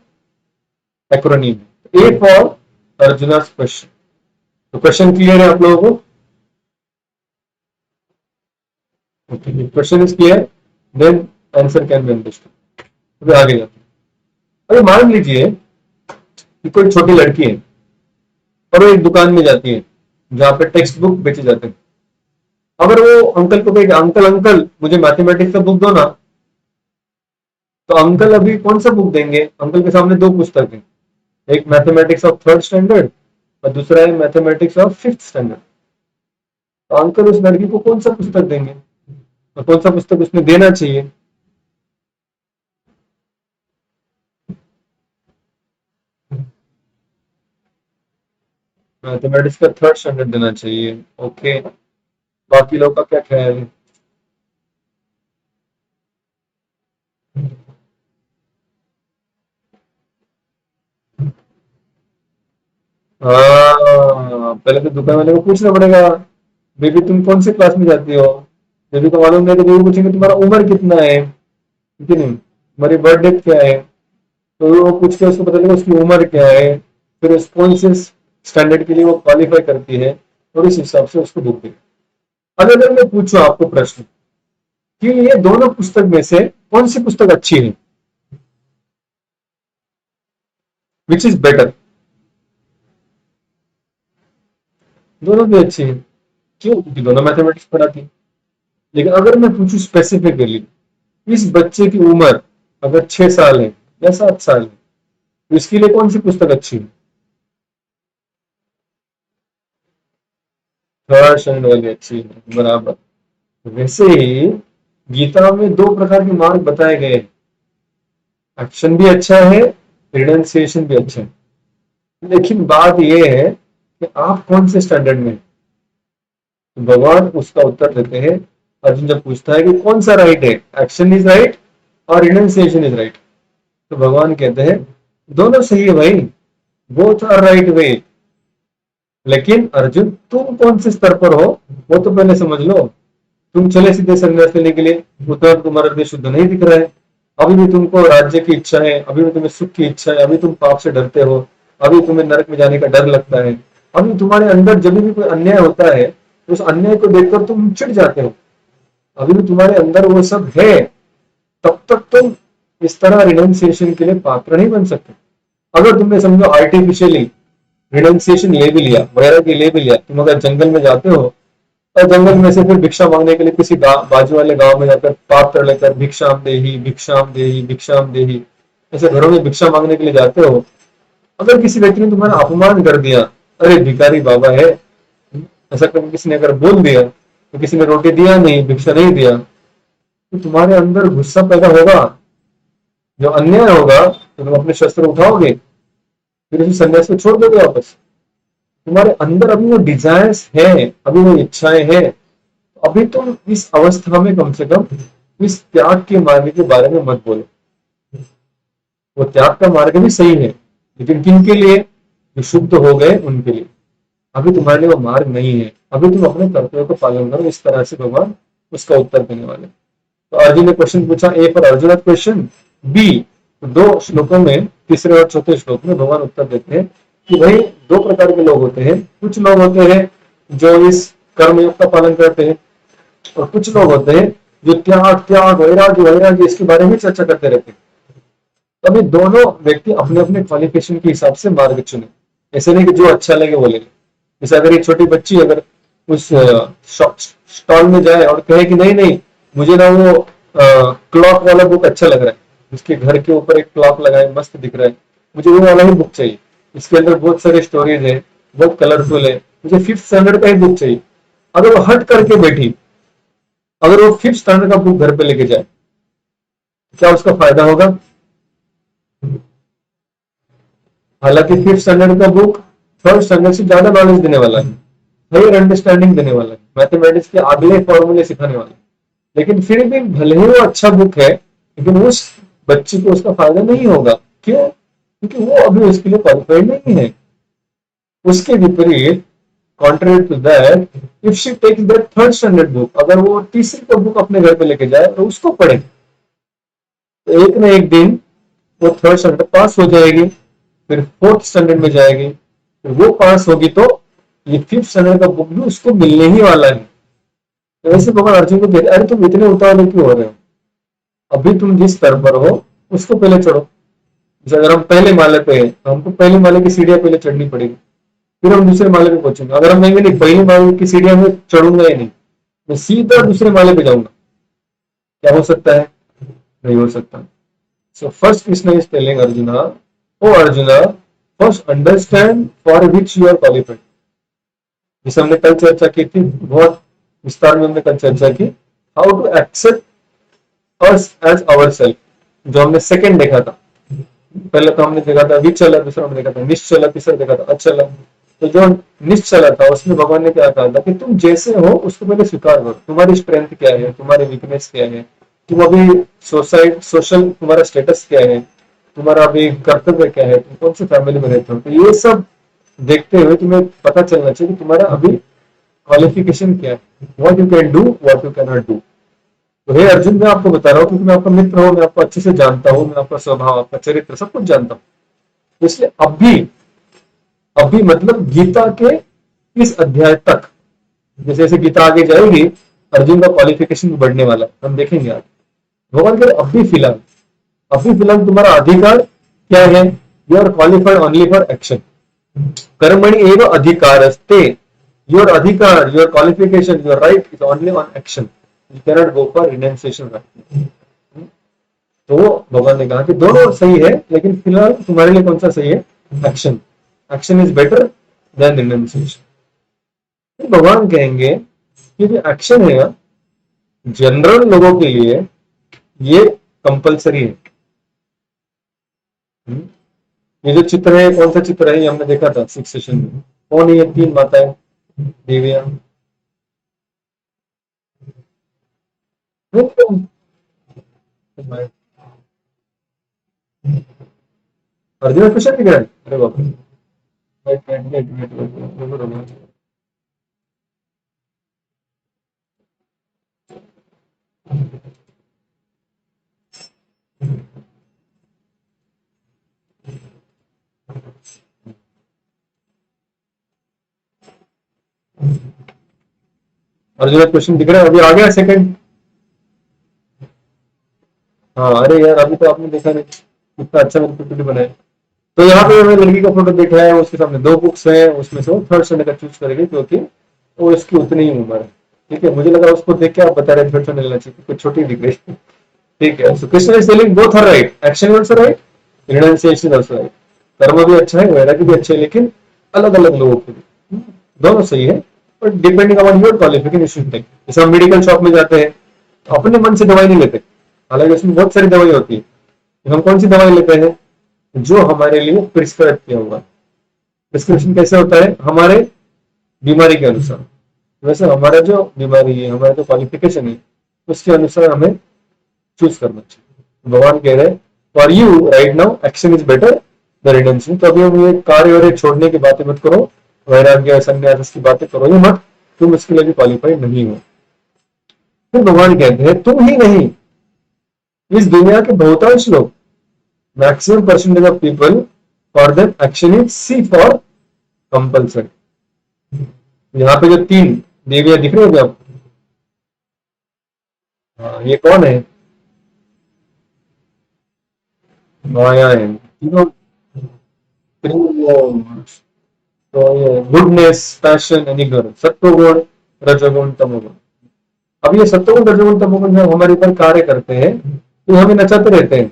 एक्रोनीम है। A for Arjuna question. तो क्वेश्चन क्लियर है आप लोगों को? Question is clear. Then answer can be understood. अभी आगे जाते हैं। अभी मान लीजिए कि कोई छोटी लड़की है और वो एक दुकान में जाती है जहां पे टेक्स्ट बुक बेचे जाते हैं। अगर वो अंकल को कहेगी, अंकल अंकल मुझे मैथमेटिक्स का बुक दो ना, तो अंकल अभी कौन सा बुक देंगे? अंकल के सामने दो पुस्तक है, एक मैथमेटिक्स ऑफ थर्ड स्टैंडर्ड और दूसरा है मैथमेटिक्स ऑफ फिफ्थ स्टैंडर्ड। तो अंकल उस लड़की को कौन सा पुस्तक देंगे और कौन सा पुस्तक उसने देना चाहिए? मैथमेटिक्स का थर्ड स्टैंडर्ड देना चाहिए। ओके, बाकी लोग का क्या ख्याल है? हाँ, पहले तो दुकान वाले को पूछना पड़ेगा, बेबी तुम कौन से क्लास में जाती हो? बेबी को मालूम नहीं तो बेबी पूछेंगे तुम्हारा उम्र कितना है, ठीक है नहीं, तुम्हारी बर्थ डेट क्या है, तो वो पूछ के उसको पता चलेगा उसकी उम्र क्या है, फिर उस कौन से स्टैंडर्ड के लिए वो क्वालिफाई करती है और इस हिसाब से उसको बुक देगी। अब अगर मैं पूछूं आपको प्रश्न कि ये दोनों पुस्तक में से कौन सी पुस्तक अच्छी है, विच इज बेटर? दोनों भी अच्छी है। क्यों? क्योंकि दोनों मैथमेटिक्स पढ़ाती है। लेकिन अगर मैं पूछूं स्पेसिफिकली इस बच्चे की उम्र अगर 6 साल है या 7 साल है, तो इसके लिए कौन सी पुस्तक अच्छी है? थर्ड स्टैंडर्ड वाली अच्छी है, बराबर। वैसे ही गीता में दो प्रकार के मार्ग बताए गए हैं, एक्शन भी अच्छा है, रिनंसिएशन भी अच्छा है। लेकिन बात यह है कि आप कौन से स्टैंडर्ड में हैं? तो भगवान उसका उत्तर देते हैं। अर्जुन जब पूछता है कि कौन सा राइट है, एक्शन इज राइट और रिनंसिएशन इज राइट, तो भगवान कहते हैं दोनों सही है भाई, बोथ आर राइट वे। लेकिन अर्जुन तुम कौन से स्तर पर हो वो तो पहले समझ लो। तुम चले सीधे संन्यास लेने के लिए, उतना तुम्हारा हृदय शुद्ध नहीं दिख रहा है। अभी भी तुमको राज्य की इच्छा है, अभी भी तुम्हें सुख की इच्छा है, अभी तुम पाप से डरते हो, अभी तुम्हें नरक में जाने का डर लगता है। अभी तुम्हारे अंदर जब भी कोई अन्याय होता है तो उस अन्याय को देखकर तुम चिढ़ जाते हो, अभी भी तुम्हारे अंदर वो सब है। तब तक तुम इस तरह रिनाउंसिएशन के लिए पात्र नहीं बन सकते। अगर तुमने समझो आर्टिफिशियली रिनाउंसिएशन ले भी लिया, वैराग्य ले भी लिया, तुम अगर जंगल में जाते हो और जंगल में से फिर भिक्षा मांगने के लिए किसी बाजू वाले गांव में जाकर पात्र लेकर भिक्षाम देही भिक्षाम देही भिक्षाम देही ऐसे घरों में भिक्षा मांगने के लिए जाते हो, अगर किसी व्यक्ति ने तुम्हारा अपमान कर दिया, अरे भिखारी बाबा है, ऐसा कभी किसी ने अगर बोल दिया, तो किसी ने रोटी दिया नहीं, भिक्षा नहीं दिया, तो तुम्हारे अंदर गुस्सा पैदा होगा। जो अन्याय होगा तो तुम अपने शस्त्र उठाओगे, फिर उस संन्यास को छोड़ दोगे वापस। तुम्हारे अंदर अभी वो डिजायर्स है, अभी वो इच्छाएं हैं, अभी तुम इस अवस्था में कम से कम इस त्याग के मार्ग के बारे में मत बोलो। वो त्याग का मार्ग भी सही है, लेकिन किन के लिए? जो शुद्ध हो गए उनके लिए। अभी तुम्हारे लिए वो मार्ग नहीं है, अभी तुम अपने कर्तव्य को पालन करो। इस तरह से भगवान उसका उत्तर देने वाले। तो अर्जुन ने क्वेश्चन पूछा, A for Arjun question, B दो श्लोकों में, तीसरे और चौथे श्लोक में भगवान उत्तर देते हैं कि भाई दो प्रकार के लोग होते हैं। कुछ लोग होते हैं जो इस कर्मयोग का पालन करते हैं और कुछ लोग होते हैं जो त्याग त्याग वैराग्य वैराग्य इसके बारे में चर्चा करते रहते हैं। तभी दोनों व्यक्ति अपने अपने क्वालिफिकेशन के हिसाब से मार्ग चुने, ऐसे नहीं कि जो अच्छा लगे वो ले ले। जैसे अगर एक छोटी बच्ची अगर उस स्टॉल में जाए और कहे कि नहीं नहीं मुझे ना वो क्लॉक वाला बुक अच्छा लग रहा है, उसके घर के ऊपर एक क्लॉक लगा है मस्त दिख रहा है, मुझे वो वाला ही बुक चाहिए, इसके अंदर बहुत सारे स्टोरीज है, बहुत कलरफुल है, मुझे फिफ्थ स्टैंडर्ड का ही बुक चाहिए। अगर वो हट करके बैठी, अगर वो फिफ्थ स्टैंडर्ड का बुक घर पे लेके जाए, क्या उसका फायदा होगा? हालांकि फिफ्थ स्टैंडर्ड का बुक थर्ड स्टैंडर्ड से ज्यादा नॉलेज देने वाला है, हायर अंडरस्टैंडिंग देने वाला है, मैथमेटिक्स के अगले फॉर्मूले सिखाने वाला है। लेकिन फिर भी भले ही वो अच्छा बुक है, लेकिन उस बच्ची को उसका फायदा नहीं होगा। क्यों? क्योंकि वो अभी उसके लिए क्वालिफाइड नहीं है। उसके विपरीत, contrary to that, if she takes that third standard book, अगर वो तीसरी का बुक अपने घर पे लेके जाए और उसको पढ़े, तो एक ना एक दिन वो थर्ड स्टैंडर्ड पास हो जाएगी, फिर फोर्थ स्टैंडर्ड में जाएगी, फिर वो पास होगी तो ये फिफ्थ स्टैंडर्ड का बुक भी उसको मिलने ही वाला है। तो वैसे भगवान अर्जुन को कहते, अरे तुम इतने उतावले क्यों हो रहे हो? अभी तुम जिस स्तर पर हो उसको पहले चढ़ो। जैसे अगर हम पहले माले पे हैं तो हमको पहले माले की सीढ़ियां पहले चढ़नी पड़ेगी, फिर हम दूसरे माले पे पहुंचेंगे। अगर हम कहेंगे नहीं पहले माले की सीढ़ियां में चढ़ूंगा ही नहीं, मैं सीधा दूसरे माले पे जाऊंगा, क्या हो सकता है? नहीं हो सकता। So first Krishna is telling Arjuna, O Arjuna, first understand for which you are qualified. जिसे हमने कल चर्चा की थी, बहुत विस्तार में हमने कल चर्चा की, how to accept us as our self, जो हमने सेकंड देखा था। पहले तो हमने देखा था विचला, दूसरा हमने देखा था निश्चला, तीसरा देखा था अचला। तो जो निश्चला था उसमें भगवान ने क्या कहा था कि तुम जैसे हो उसको पहले स्वीकार करो, तुम्हारी स्ट्रेंथ क्या है, तुम्हारी वीकनेस क्या है, तुम अभी सोसाइटी सोशल तुम्हारा स्टेटस क्या है, तुम्हारा अभी कर्तव्य क्या है, तुम कौन सी फैमिली में रहते हो। तो ये सब देखते हुए तुम्हें पता चलना चाहिए कि तुम्हारा अभी क्वालिफिकेशन क्या है, what you can do, what you can not do. तो हे अर्जुन, मैं आपको बता रहा हूँ क्योंकि मैं आपका मित्र हूँ, मैं आपको अच्छे से जानता हूँ, मैं आपका स्वभाव, आपका चरित्र सब कुछ जानता हूँ। तो इसलिए अभी, अभी मतलब गीता के इस अध्याय तक, जैसे जैसे गीता आगे जाएगी अर्जुन का क्वालिफिकेशन भी बढ़ने वाला है, हम देखेंगे आज। भगवान कह अभी फिलहाल, अभी फिलहाल तुम्हारा अधिकार क्या है? You are qualified only for action. कर्मणि एव अधिकारस्ते, योर अधिकार, your qualification, your right is only on action, you cannot go for renunciation right. तो भगवान ने कहा कि दोनों सही है, लेकिन फिलहाल तुम्हारे लिए कौन सा सही है? Action. Action is better than renunciation. भगवान कहेंगे कि जो एक्शन है ना, जनरल लोगों के लिए ये कंपलसरी है। ये जो चित्र है, कौन सा चित्र है? ये हमने देखा था सिक्स सेशन में। कौन है ये तीन माताएं देवियां? अर्जुन क्वेश्चन दिख रहा है? अरे बाप रे, wait wait wait wait wait wait. Arjun question दिख रहा है? अभी आ गया सेकंड? हाँ, अरे यार अभी तो आपने देखा नहीं कितना अच्छा मैंने पीपीटी बनाया। तो यहाँ पे मैंने लड़की का फोटो देखा है, उसके सामने दो बुक्स हैं, उसमें से वो थर्ड स्टैंडर्ड का चूज करेगी क्योंकि वो इसकी उतनी ही उम्र है। ठीक है, मुझे लगा उसको देख के आप बता रहे थर्ड स्टैंडर्ड लेना चाहिए, कुछ छोटी दिख रही है। ठीक है, so Krishna is telling both are right, action is also right, renunciation is also right. कर्म भी अच्छा है, वैराग्य भी अच्छा है, लेकिन अलग अलग लोगों के लिए दोनों सही है, but depending upon your qualification you should take. जैसे हम मेडिकल शॉप में जाते हैं तो अपने मन से दवाई नहीं लेते, हालांकि उसमें बहुत सारी दवाई होती है। हम कौन सी दवाई लेते हैं? जो हमारे लिए प्रिस्क्राइब किया हुआ। प्रिस्क्रिप्शन कैसे होता है? हमारे बीमारी के अनुसार। वैसे हमारा जो बीमारी है, हमारा जो क्वालिफिकेशन है, उसके अनुसार हमें चूज करना चाहिए। भगवान कह रहे हैं for you right now action is better the redemption. तो अभी हम ये कार्य और ये छोड़ने की बातें मत करो, वैराग्य संन्यास की बातें करो ही मत, तुम इसके लिए भी क्वालिफाइड नहीं हो। फिर भगवान कहते हैं तुम ही नहीं, इस दुनिया के बहुतांश लोग, maximum percentage of people, for them action is C for compulsory. यहाँ पे जो तीन देवियां दिख रही होगी आपको, हाँ, ये कौन है? माया है तीनों। तो ये गुडनेस, पैशन एंड इग्नोरेंस, सत्वगुण, रजोगुण, तमोगुण। अब ये सत्वगुण, रजोगुण, तमोगुण जब हमारे ऊपर कार्य करते हैं तो हमें नचाते रहते हैं,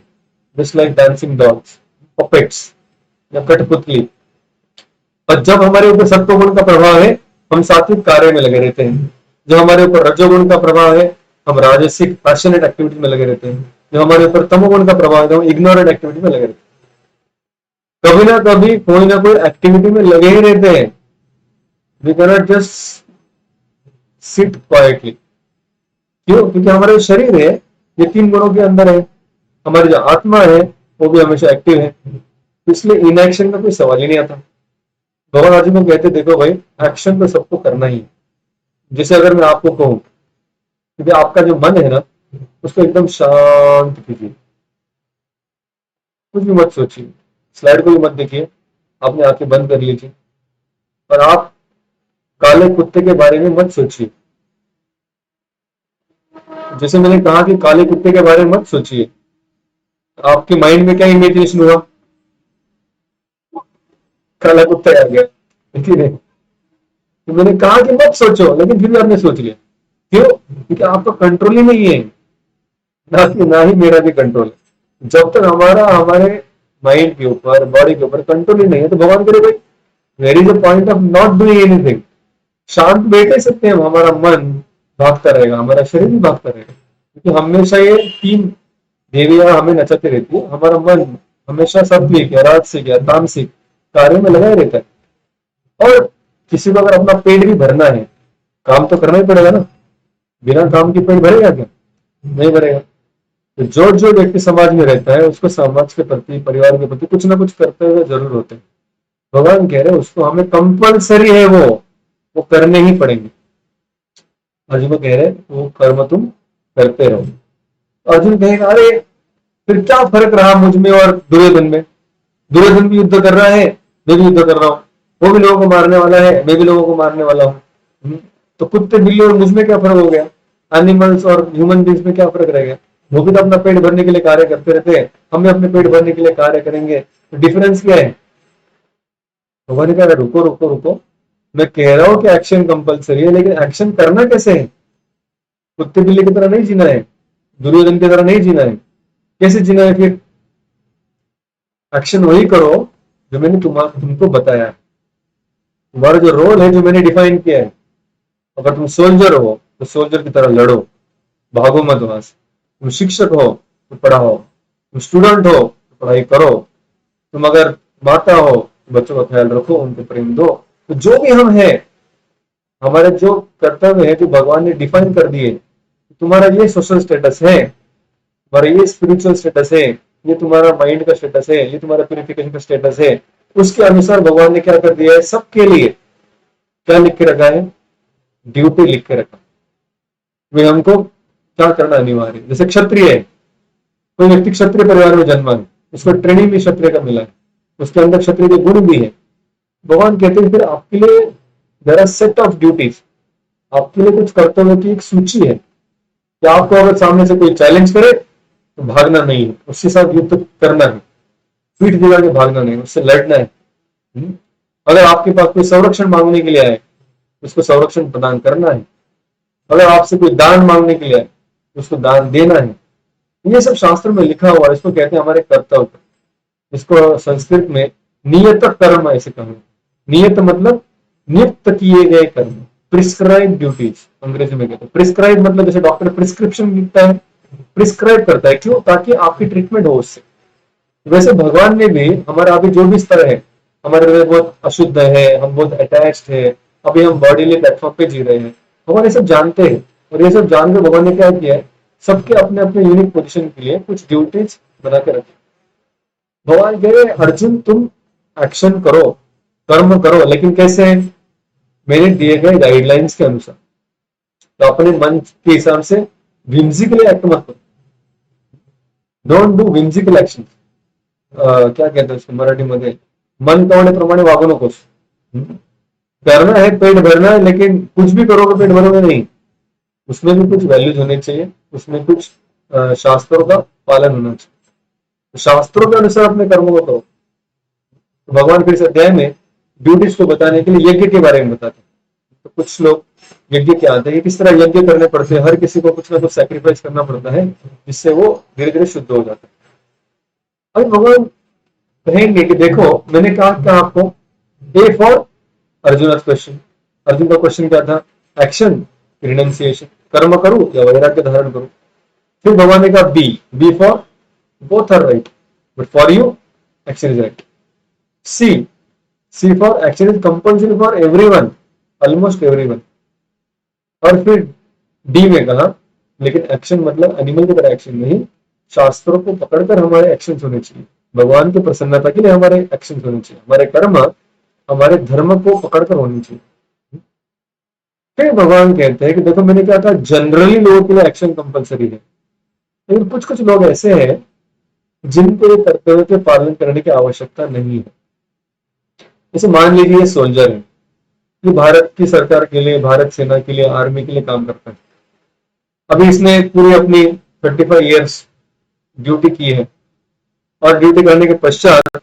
just like dancing dogs, puppets या कठपुतली। और जब हमारे ऊपर सत्वगुण का प्रभाव है, हम सात्विक कार्य में लगे रहते हैं। जब हमारे ऊपर रजोगुण का प्रभाव है, हम राजसिक पैशनेट एक्टिविटी में लगे रहते हैं। जब हमारे ऊपर तमोगुण का प्रभाव है, तो हम इग्नोरेंट एक्टिविटी में लगे रहते हैं। कभी ना कभी कोई ना कोई एक्टिविटी में लगे ही रहते हैं। We cannot just sit quietly. क्यों? क्योंकि हमारा जो शरीर है ये तीन गुणों के अंदर है, हमारी जो आत्मा है वो भी हमेशा एक्टिव है, इसलिए इनएक्शन का कोई सवाल ही नहीं आता। भगवान अर्जुन को कहते देखो भाई, एक्शन तो सबको करना ही है। जैसे अगर मैं आपको कहूं, क्योंकि आपका जो मन है ना, उसको एकदम शांत कीजिए, कुछ भी मत सोचिए, स्लाइड को भी मत देखिए, आपने आंखें बंद कर लीजिए और आप काले कुत्ते के बारे में मत सोचिए। जैसे मैंने कहा कि काले कुत्ते के बारे में मत सोचिए, आपके माइंड में क्या इमेजिनेशन हुआ? काला कुत्ता आ गया, ठीक है। तो मैंने कहा कि मत सोचो, लेकिन फिर भी आपने सोच लिया। क्यों? क्योंकि आपका कंट्रोल ही नहीं है, ना ही मेरा भी कंट्रोल है। जब तक हमारा हमारे माइंड के ऊपर, बॉडी के ऊपर कंट्रोल ही नहीं है, तो भगवान करे भाई, where is the point of not doing anything. शांत बैठ ही सकते हैं, हमारा मन भागता रहेगा, हमारा शरीर भी भागता रहेगा, क्योंकि हमेशा ये तीन देवियां हमें नचाती रहती है। हमारा मन हमेशा सात्विक या राजसिक या तामसिक कार्य में लगा ही रहता है। और किसी को अगर अपना पेट भी भरना है, काम तो करना ही पड़ेगा ना। बिना काम के पेट भरेगा क्या? नहीं भरेगा। तो जो जो व्यक्ति समाज में रहता है, उसको समाज के प्रति, परिवार के प्रति कुछ ना कुछ करते हुए जरूर होते हैं। भगवान कह रहे हैं उसको हमें कंपलसरी है, वो करने ही पड़ेंगे। अर्जुन को कह रहे हैं वो कर्म तुम करते रहो। अर्जुन कहेगा अरे फिर क्या फर्क रहा मुझ में और दुर्योधन में? दुर्योधन भी युद्ध कर रहा है, मैं भी युद्ध कर रहा हूँ। वो भी लोगों को मारने वाला है, मैं भी लोगों को मारने वाला हूँ। तो कुत्ते बिल्ली और मुझ में क्या फर्क हो गया? एनिमल्स और ह्यूमन बींग्स में क्या फर्क रह गया? वो भी तो अपना पेट भरने के लिए कार्य करते रहते हैं, हम भी अपने पेट भरने के लिए कार्य करेंगे। तो डिफरेंस क्या है? भगवान ने कहा रुको रुको रुको, मैं कह रहा हूँ कि एक्शन कंपलसरी है, लेकिन एक्शन करना कैसे है? कुत्ते बिल्ली की तरह नहीं जीना है, दुर्योधन की तरह नहीं जीना है। कैसे जीना है फिर? एक्शन वही करो जो मैंने तुमको बताया है। तुम्हारा जो रोल है, जो मैंने डिफाइन किया है, अगर तुम सोल्जर हो तो सोल्जर की तरह लड़ो, भागो मत वहां से। तुम शिक्षक हो तो पढ़ाओ, तुम स्टूडेंट हो तो पढ़ाई करो, तुम अगर माता हो तो बच्चों का ख्याल रखो, उनको प्रेम दो। तो जो भी हम हैं, हमारे जो कर्तव्य है, जो भगवान ने डिफाइन कर दिए, तुम्हारा ये सोशल स्टेटस है, तुम्हारा ये स्पिरिचुअल स्टेटस है, ये तुम्हारा माइंड का स्टेटस है, ये तुम्हारा प्यूरिफिकेशन का स्टेटस है, उसके अनुसार भगवान ने क्या कर दिया है सबके लिए? क्या लिख के रखा है? ड्यूटी लिख के रखा। वे हमको क्या करना अनिवार्य है। जैसे क्षत्रिय है, कोई व्यक्ति क्षत्रिय परिवार में जन्मा है, उसको ट्रेनिंग भी क्षत्रिय का मिला है, उसके अंदर क्षत्रिय के गुण भी है। भगवान कहते हैं फिर आपके लिए there are set of duties, आपके लिए कुछ कर्तव्यों की एक सूची है कि आपको अगर सामने से कोई चैलेंज करे तो भागना नहीं है, उसके साथ युद्ध करना है, पीठ दिखा के भागना नहीं, उससे लड़ना है। अगर आपके पास कोई संरक्षण मांगने के लिए आए, उसको संरक्षण प्रदान करना है। अगर आपसे कोई दान मांगने के लिए आए, उसको दान देना है। ये सब शास्त्र में लिखा हुआ है, इसको कहते हैं हमारे कर्तव्य। इसको संस्कृत में नियत कर्म ऐसे कहा। नियत मतलब नियुक्त किए गए कर्म, प्रिस्क्राइब ड्यूटीज अंग्रेजी में कहते हैं। प्रिस्क्राइब मतलब जैसे डॉक्टर प्रिस्क्रिप्शन लिखता है, प्रिस्क्राइब करता है, क्यों? ताकि आपकी ट्रीटमेंट हो उससे। वैसे भगवान ने भी हमारा अभी जो भी स्तर है, हमारे लिए बहुत अशुद्ध है, हम बहुत अटैच्ड है, अभी हम बॉडीली प्लेटफॉर्म पे जी रहे हैं, भगवान ये सब जानते हैं। और ये सब जानकर भगवान ने क्या किया है, सबके अपने अपने यूनिक पोजीशन के लिए कुछ ड्यूटीज बना के रखे। भगवान कह रहे अर्जुन तुम एक्शन करो, कर्म करो, लेकिन कैसे? मैंने दिए गए गाइडलाइंस के अनुसार। तो अपने मन के हिसाब से whimsically एक्ट मत करो। Don't do whimsical action. क्या कहते हैं उसको मराठी मध्ये? मन प्रमाणे वागू नकोस। करना है, पेट भरना है, लेकिन कुछ भी करोगे पेट भरोगे नहीं। उसमें भी कुछ वैल्यूज होने चाहिए, उसमें कुछ शास्त्रों का पालन होना चाहिए। तो शास्त्रों के अनुसार अपने कर्मों को करो। तो भगवान फिर इस अध्याय में ड्यूटीज को बताने के लिए यज्ञ के बारे में बताते हैं। तो कुछ लोग यज्ञ के आते हैं, किस तरह यज्ञ करने पड़ते हैं, हर किसी को कुछ ना कुछ सैक्रिफाइस करना पड़ता है, जिससे वो धीरे धीरे शुद्ध हो जाता है। अब भगवान कहेंगे कि देखो मैंने कहा क्या आपको, ए फॉर अर्जुन क्वेश्चन। अर्जुन का क्वेश्चन क्या था? एक्शन, रिनंसिएशन, कर्म करूं या वैराग्य धारण करूं। फिर भगवान ने कहा B, B for both are right but for you action is right. C, C for action is compulsory for everyone, almost everyone. और फिर डी में कहा लेकिन एक्शन मतलब एनिमल की तरह एक्शन नहीं, शास्त्रों को पकड़कर हमारे एक्शन होने चाहिए, भगवान की प्रसन्नता के लिए हमारे एक्शन होने चाहिए, हमारे कर्म हमारे धर्म को पकड़कर होनी चाहिए। फिर भगवान कहते हैं कि देखो मैंने क्या कहा, जनरली लोगों के लिए एक्शन कंपलसरी है, लेकिन कुछ कुछ लोग ऐसे हैं जिनको ये कर्तव्य के पालन करने की आवश्यकता नहीं है। जैसे मान लीजिए सोल्जर है, ये भारत की सरकार के लिए, भारत सेना के लिए, आर्मी के लिए काम करता है। अभी इसने पूरी अपनी 35 years ड्यूटी की है, और ड्यूटी करने के पश्चात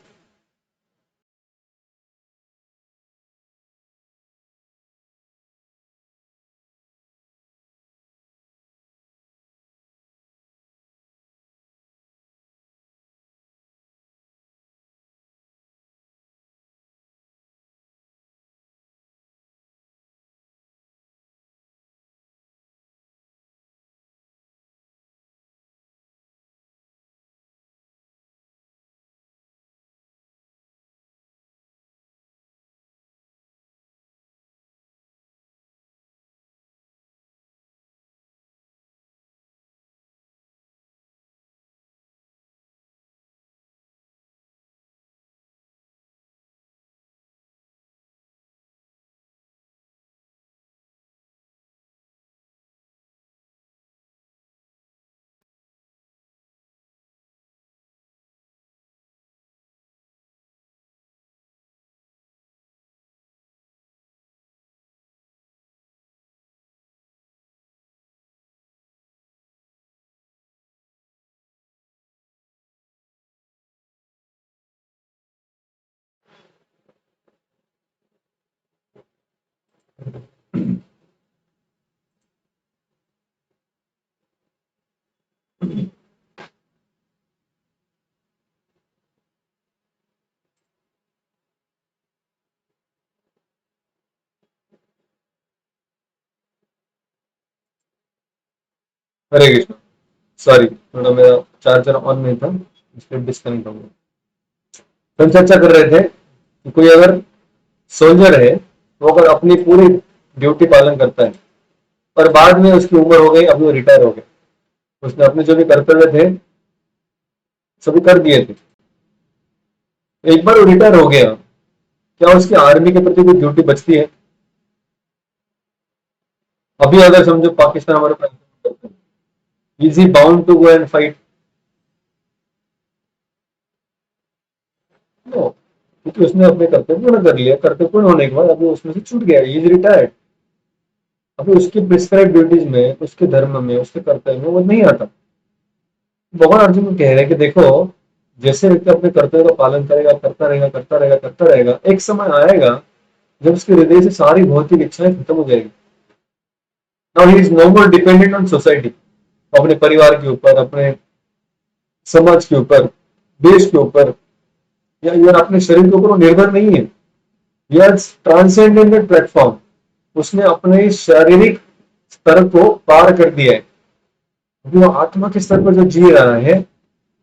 हरे कृष्ण, सॉरी थोड़ा मेरा चार्जर ऑन नहीं था, इसलिए डिस्कनेक्ट हो गया। तो हम चर्चा कर रहे थे कि कोई अगर सोल्जर है, वो अगर अपनी पूरी ड्यूटी पालन करता है और बाद में उसकी उम्र हो गई, अभी वो रिटायर हो गया, उसने अपने जो भी कर्तव्य थे सभी कर दिए थे, एक बार वो रिटायर हो गया, क्या उसकी आर्मी के प्रति कोई ड्यूटी बचती है? अभी अगर समझो पाकिस्तान हमारे पास, is he bound to go and fight? No, क्योंकि उसने अपने कर्तव्य पूर्ण कर लिया, कर्तव्य पूर्ण होने के बाद अभी उसमें से छूट गया, इज रिटायर्ड। अभी उसकी प्रिस्क्राइब ड्यूटीज में, उसके धर्म में, उसके कर्तव्य में वो नहीं आता। भगवान अर्जुन को कह रहे हैं कि देखो, जैसे व्यक्ति अपने कर्तव्य का पालन करेगा, करता रहेगा, करता रहेगा, करता रहेगा, एक समय आएगा जब उसके हृदय से सारी भौतिक इच्छाएं खत्म हो जाएगी। Now he is no more dependent on society, अपने परिवार के ऊपर, अपने समाज के ऊपर, देश के ऊपर, या इवन अपने शरीर के ऊपर वो निर्भर नहीं है। यह ट्रांसेंडेंटल प्लेटफॉर्म, उसने अपने शारीरिक स्तर को पार कर दिया है। वो आत्मा के स्तर पर जो जी रहा है,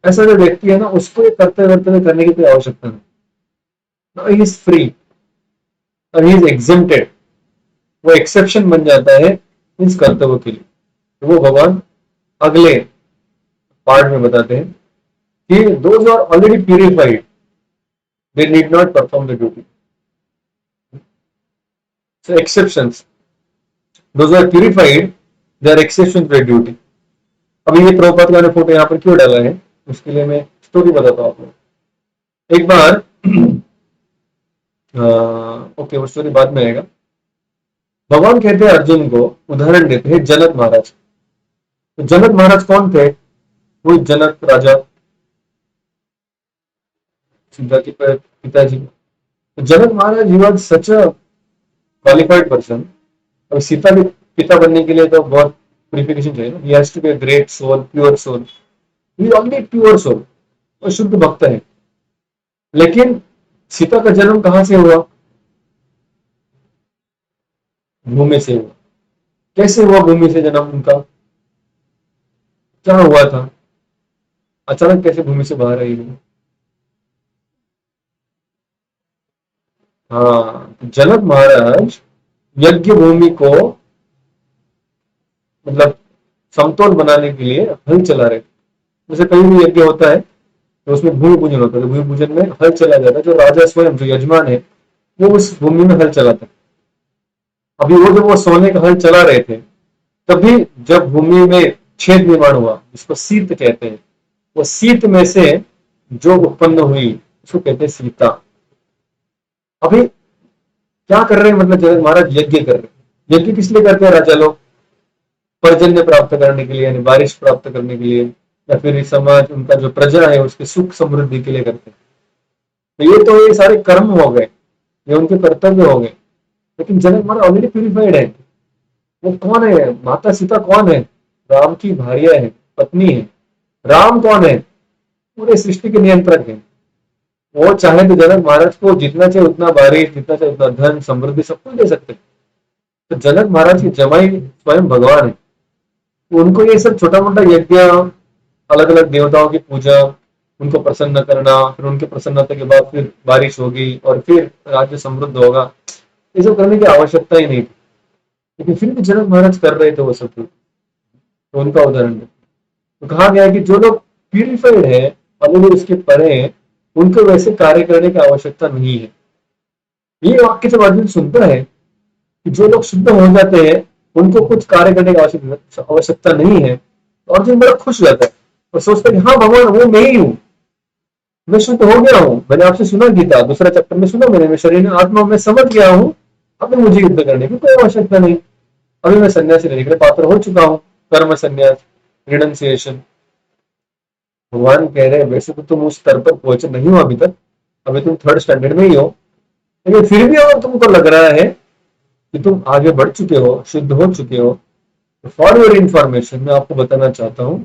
ऐसा जो व्यक्ति है ना, उसको ये कर्तव्य वर्तव्य करने की कोई आवश्यकता नहीं। ही इज फ्री और ही इज एग्जेम्प्टेड, वो एक्सेप्शन बन जाता है इस कर्तव्य के लिए। तो वो भगवान अगले पार्ट में बताते हैं कि those are already purified, they need not perform the duty. So exceptions, those are purified, they are exception to the duty. अभी ये प्रभुपाद का फोटो यहाँ पर क्यों डाला है, उसके लिए मैं स्टोरी बताता हूँ आपको। एक बार ओके, वो स्टोरी बाद में आएगा। भगवान कहते हैं अर्जुन को, उदाहरण देते हैं जनक महाराज। तो जनक महाराज कौन थे? वो जनक राजा, सीता के पिताजी। तो Janak Maharaj, he was such a qualified person. और सीता के पिता बनने के लिए तो बहुत प्यूरिफिकेशन चाहिए ना, he has to be a great soul, pure soul. He only pure soul, और शुद्ध भक्त है। लेकिन सीता का जन्म कहां से हुआ? भूमि से हुआ। कैसे हुआ भूमि से जन्म उनका? क्या हुआ था? अचानक कैसे भूमि से बाहर आई वो? हाँ, जनक महाराज यज्ञ भूमि को मतलब समतोल बनाने के लिए हल चला रहे थे। जैसे कहीं भी यज्ञ होता है तो उसमें भूमि पूजन होता है, तो भूमि पूजन में हल चला जाता है, जो राजा स्वयं, जो यजमान है, वो उस भूमि में हल चलाता है। अभी वो जब वो सोने का हल चला रहे थे, तभी जब भूमि में छेद निर्माण हुआ, जिसको सीत कहते हैं, वो सीत में से जो उत्पन्न हुई उसको कहते हैं सीता। अभी क्या कर रहे हैं, मतलब जनक महाराज यज्ञ कर रहे हैं। यज्ञ किस लिए करते हैं राजा लोग? पर्जन्य प्राप्त करने के लिए, यानी बारिश प्राप्त करने के लिए, या फिर इस समाज उनका जो प्रजा है उसके सुख समृद्धि के लिए करते हैं। तो ये सारे कर्म हो गए, ये उनके कर्तव्य हो गए। लेकिन जनक महाराज ऑलरेडी प्यूरिफाइड है। वो कौन है? माता सीता कौन है? राम की भार्या है, पत्नी है। राम कौन है? पूरे सृष्टि के नियंत्रक है। वो चाहे तो जनक महाराज को जितना चाहे उतना बारिश, जितना चाहे उतना धन समृद्धि सब कुछ दे सकते हैं। तो जनक महाराज की जमाई स्वयं भगवान है। तो उनको ये सब छोटा मोटा यज्ञ, अलग अलग देवताओं की पूजा, उनको प्रसन्न करना, फिर उनके प्रसन्नता के बाद फिर बारिश होगी और फिर राज्य समृद्ध होगा, ये सब करने की आवश्यकता ही नहीं थी। लेकिन फिर भी जनक महाराज कर रहे थे वो सब कुछ। तो उनका उदाहरण है। तो कहा गया है कि जो लोग प्यूरिफाइड है, ऑलरेडी उसके परे हैं, उनको वैसे कार्य करने की आवश्यकता नहीं है। ये वाक्य जब अर्जुन सुनता है कि जो लोग शुद्ध हो जाते हैं उनको कुछ कार्य करने की आवश्यकता नहीं है, तो अर्जुन बड़ा खुश रहता है और सोचता है कि हाँ भगवान, वो मैं ही हूँ, मैं शुद्ध हो गया हूँ। मैंने आपसे सुना गीता दूसरा चैप्टर में, सुना मैंने, मैं शरीर में आत्मा में समझ गया हूँ। अब मुझे युद्ध करने की कोई आवश्यकता नहीं। अभी मैं सन्यासी लेने के लिए पात्र हो चुका हूँ, कर्म संन्यास, रिनंसिएशन। भगवान कह रहे हैं वैसे तो तुम उस स्तर पर पहुंचे नहीं हो अभी तक, अभी तुम थर्ड स्टैंडर्ड में ही हो, लेकिन फिर भी अगर तुमको लग रहा है कि तुम आगे बढ़ चुके हो, शुद्ध हो चुके हो, तो फॉर योर इंफॉर्मेशन मैं आपको बताना चाहता हूँ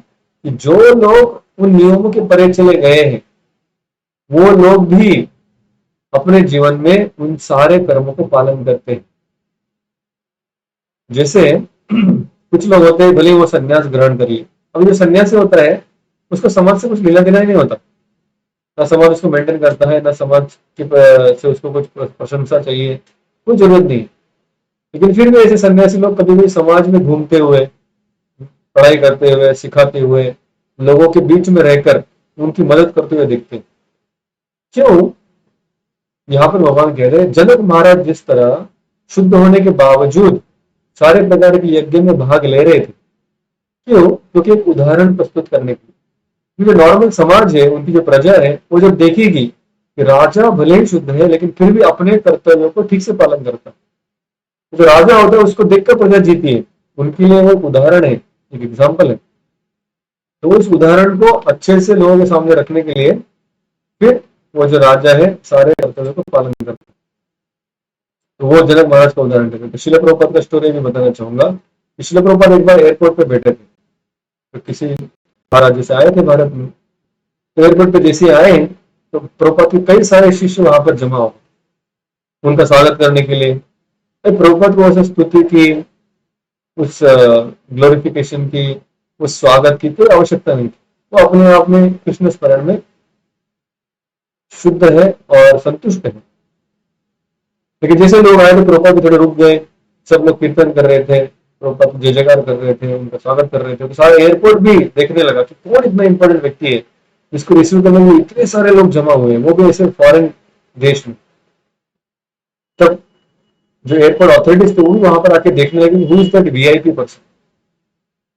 कि जो लोग उन नियमों के परे चले गए हैं वो लोग भी अपने जीवन में उन सारे कर्मों को पालन करते हैं। जैसे कुछ लोग होते हैं, भले वो सन्यास ग्रहण कर लिए, अब जो सन्यासी होता है उसको समाज से कुछ लेना देना ही नहीं होता। ना समाज उसको मेंटेन करता है, ना समाज के से उसको कुछ प्रशंसा चाहिए, कोई जरूरत नहीं। लेकिन फिर भी ऐसे सन्यासी लोग कभी भी समाज में घूमते हुए, पढ़ाई करते हुए, सिखाते हुए, लोगों के बीच में रहकर उनकी मदद करते हुए दिखते हैं। क्यों? यहाँ पर भगवान कह रहे हैं जनक महाराज जिस तरह शुद्ध होने के बावजूद सारे प्रकार के यज्ञ में भाग ले रहे थे, क्यों? क्योंकि एक उदाहरण प्रस्तुत करने के लिए। जो नॉर्मल समाज है, उनकी जो प्रजा है, वो जब देखेगी कि राजा भले ही शुद्ध है लेकिन फिर भी अपने कर्तव्यों को ठीक से पालन करता है, जो राजा होता है उसको देखकर प्रजा जीती है, उनके लिए वो एक उदाहरण है, एक एग्जाम्पल है। तो उस उदाहरण को अच्छे से लोगों के सामने रखने के लिए फिर वो जो राजा है सारे कर्तव्यों को पालन करता है। तो वो जनक महाराज का उदाहरण देते हैं। तो शिला प्रभुपाद का स्टोरी भी बताना चाहूंगा। शिला प्रभुपाद एक बार एयरपोर्ट पे बैठे थे, तो किसी महाराज जैसे आए थे भारत में। तो एयरपोर्ट पे जैसे आए तो प्रभुपाद के कई सारे शिष्य वहां पर जमा हो उनका स्वागत करने के लिए। प्रभुपाद को ऐसे स्तुति की, उस ग्लोरिफिकेशन की, उस स्वागत की कोई आवश्यकता नहीं थी। वो अपने आप में कृष्ण स्मरण में शुद्ध है और संतुष्ट है। लेकिन जैसे लोग आए तो प्रभुपाद भी थोड़े रुक गए, सब लोग कीर्तन कर रहे थे, प्रभुपाद जय जयकार कर रहे थे, उनका स्वागत कर रहे थे। तो सारा एयरपोर्ट भी देखने लगा कि कौन इतना इंपॉर्टेंट व्यक्ति है जिसको रिसीव करने में इतने सारे लोग जमा हुए, वो भी ऐसे फॉरेन देश में। तब जो एयरपोर्ट अथॉरिटीज थे वो भी वहां पर आके देखने लगे who is that VIP person.